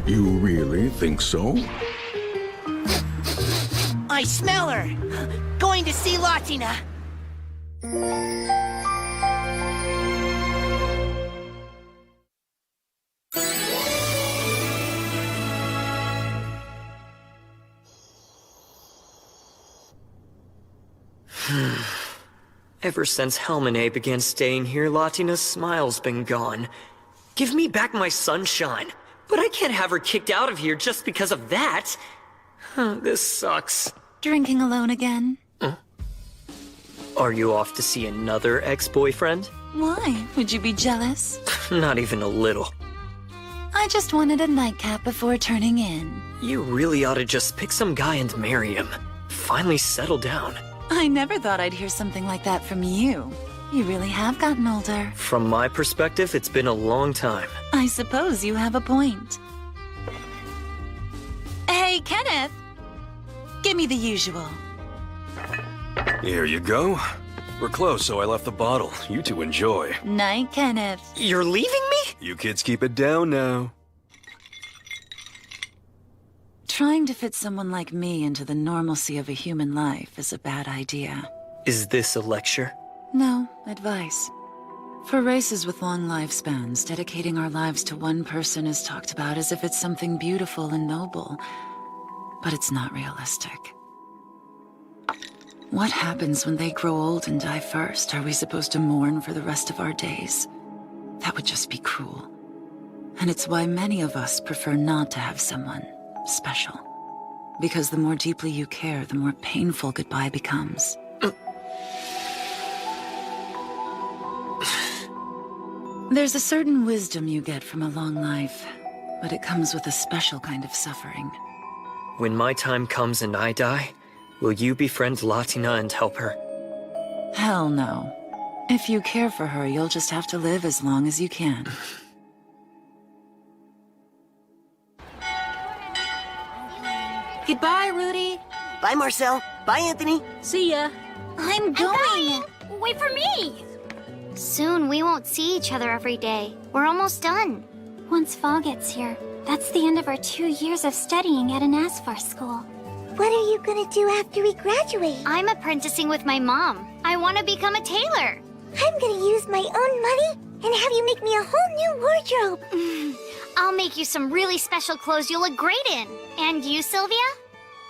You really think so? I smell her! Going to see Latina! Ever since Helmine began staying here, Latina's smile's been gone. Give me back my sunshine. But I can't have her kicked out of here just because of that. This sucks. Drinking alone again? Are you off to see another ex-boyfriend? Why? Would you be jealous? Not even a little. I just wanted a nightcap before turning in. You really ought to just pick some guy and marry him. Finally settle down. I never thought I'd hear something like that from you. You really have gotten older. From my perspective, it's been a long time. I suppose you have a point. Hey, Kenneth! Give me the usual. Here you go. We're close, so I left the bottle. You two enjoy. Night, Kenneth. You're leaving me? You kids keep it down now. Trying to fit someone like me into the normalcy of a human life is a bad idea. Is this a lecture? No, advice. For races with long lifespans, dedicating our lives to one person is talked about as if it's something beautiful and noble. But it's not realistic. What happens when they grow old and die first? Are we supposed to mourn for the rest of our days? That would just be cruel. And it's why many of us prefer not to have someone special. Because the more deeply you care, the more painful goodbye becomes. There's a certain wisdom you get from a long life, but it comes with a special kind of suffering. When my time comes and I die, will you befriend Latina and help her? Hell no. If you care for her, you'll just have to live as long as you can. Goodbye, Rudy. Bye, Marcel. Bye, Anthony. See ya. I'm going. Wait for me. Soon we won't see each other every day. We're almost done. Once fall gets here, that's the end of our 2 years of studying at an Asfar school. What are you gonna do after we graduate? I'm apprenticing with my mom. I want to become a tailor. I'm gonna use my own money and have you make me a whole new wardrobe. I'll make you some really special clothes you'll look great in. And you, Sylvia?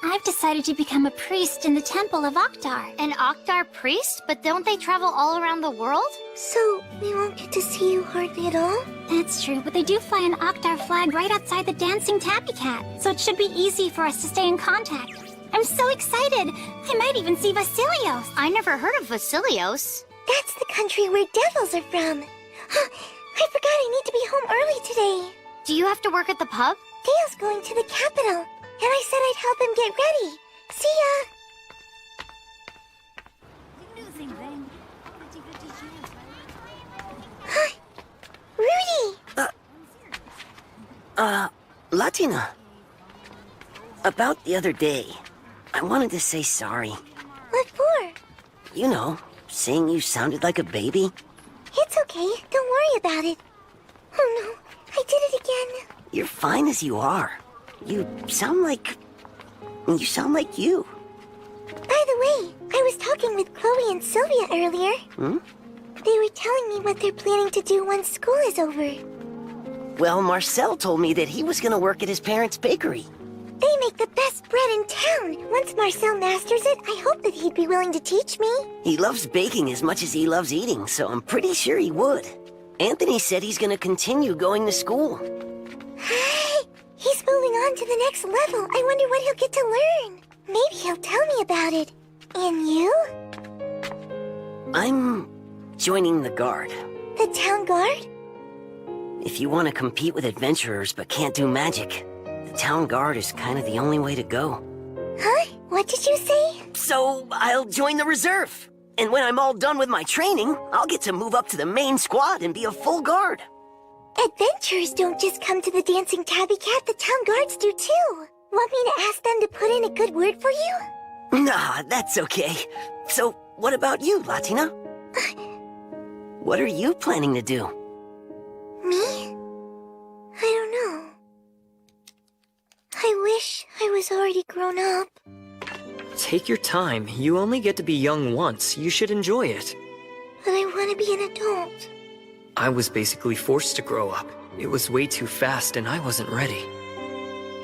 I've decided to become a priest in the Temple of Oktar. An Oktar priest? But don't they travel all around the world? So, we won't get to see you hardly at all? That's true, but they do fly an Oktar flag right outside the Dancing Tabby Cat, so it should be easy for us to stay in contact. I'm so excited! I might even see Vasilios! I never heard of Vasilios. That's the country where devils are from. I forgot I need to be home early today. Do you have to work at the pub? Dale's going to the capital, and I said I'd help him get ready. See ya! Rudy! Latina. About the other day, I wanted to say sorry. What for? You know, saying you sounded like a baby. It's okay. Don't worry about it. Oh no, I did it again. You're fine as you are. You sound like you. By the way, I was talking with Chloe and Sylvia earlier. They were telling me what they're planning to do once school is over. Well, Marcel told me that he was gonna work at his parents' bakery. They make the best bread in town. Once Marcel masters it, I hope that he'd be willing to teach me. He loves baking as much as he loves eating, so I'm pretty sure he would. Anthony said he's gonna continue going to school. He's moving on to the next level. I wonder what he'll get to learn. Maybe he'll tell me about it. And you? I'm joining the Guard. The town guard? If you want to compete with adventurers but can't do magic, the town guard is kind of the only way to go. Huh? What did you say? So, I'll join the reserve. And when I'm all done with my training, I'll get to move up to the main squad and be a full guard. Adventurers don't just come to the Dancing Tabby Cat, the town guards do too. Want me to ask them to put in a good word for you? Nah, that's okay. So, what about you, Latina? What are you planning to do? Me? I don't know. I wish I was already grown up. Take your time. You only get to be young once. You should enjoy it. But I want to be an adult. I was basically forced to grow up. It was way too fast and I wasn't ready.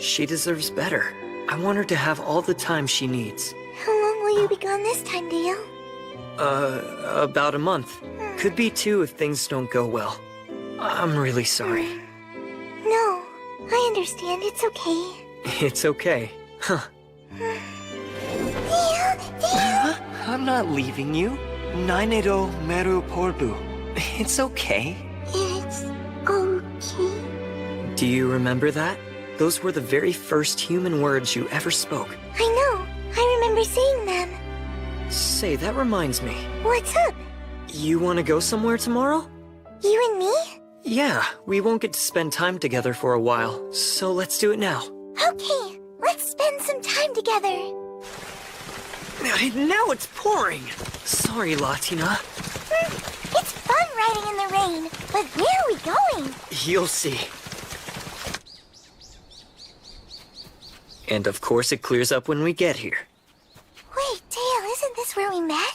She deserves better. I want her to have all the time she needs. How long will you be gone this time, Dale? About a month. Could be 2 if things don't go well. I'm really sorry. No, I understand. It's okay. It's okay. Huh. Dale! I'm not leaving you. Nainero meru porbu. It's okay. It's okay. Do you remember that? Those were the very first human words you ever spoke. I know. I remember saying them. Say, that reminds me. What's up? You want to go somewhere tomorrow? You and me? Yeah, we won't get to spend time together for a while, so let's do it now. Okay, let's spend some time together. Now it's pouring. Sorry, Latina. It's fun riding in the rain, but where are we going? You'll see. And of course it clears up when we get here. Wait, Dale, isn't this where we met?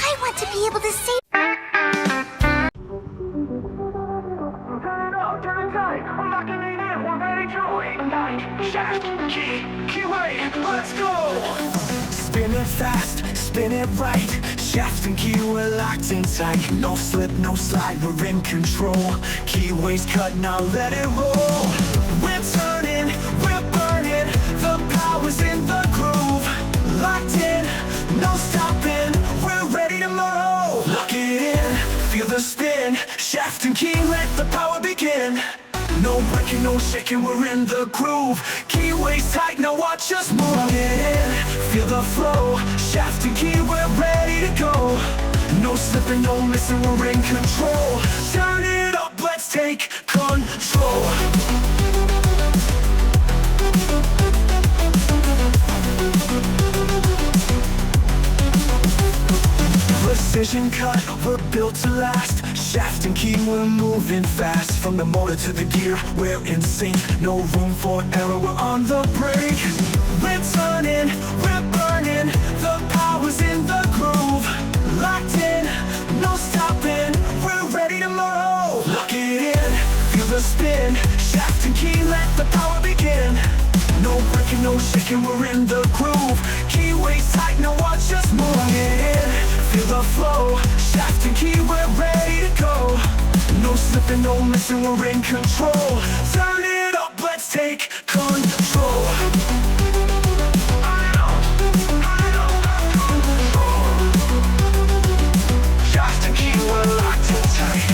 I want to be able to say... Let's go! Spin it fast, spin it right. Shaft and key, we're locked in tight. No slip, no slide, we're in control. Keyways cut, now let it roll. We're turning, we're burning. The power's in the groove. Locked in, no stopping. We're ready tomorrow. Lock it in, feel the spin. Shaft and key, let the power begin. No breaking, no shaking, we're in the groove. Keyways tight, now watch us move. Lock it in, feel the flow. Shaft and key, we're ready to go. No slipping, no missing, we're in control. Turn it up, let's take control. Precision cut, we're built to last. Shaft and key, we're moving fast. From the motor to the gear, we're in sync. No room for error, we're on the brake. We're turning, we're burning. The power's in the groove. Locked in, no stopping. We're ready tomorrow. Lock it in, feel the spin. Shaft and key, let the power begin. No breaking, no shaking, we're in the groove. Keyways tight, now watch us move. Lock it in, feel the flow. Shaft and key, we're ready to go. No slipping, no missing, we're in control. Turn it up, let's take control. Shaft and key, we're locked in tight.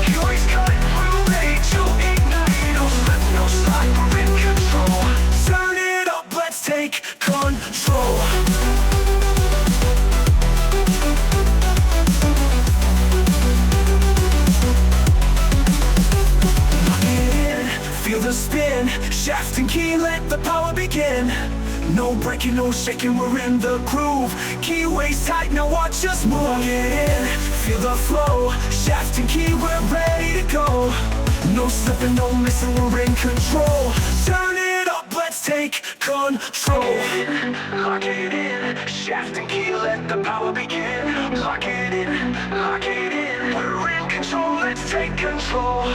Keyways cut, we're ready to ignite. No slip, no slide, we're in control. Turn it up, let's take control. Feel the spin, shaft and key, let the power begin. No breaking, no shaking, we're in the groove. Keyways tight, now watch us move. Lock it in, feel the flow. Shaft and key, we're ready to go. No slipping, no missing, we're in control. Turn it up, let's take control. Lock it in, shaft and key, let the power begin. Lock it in, we're in control, let's take control.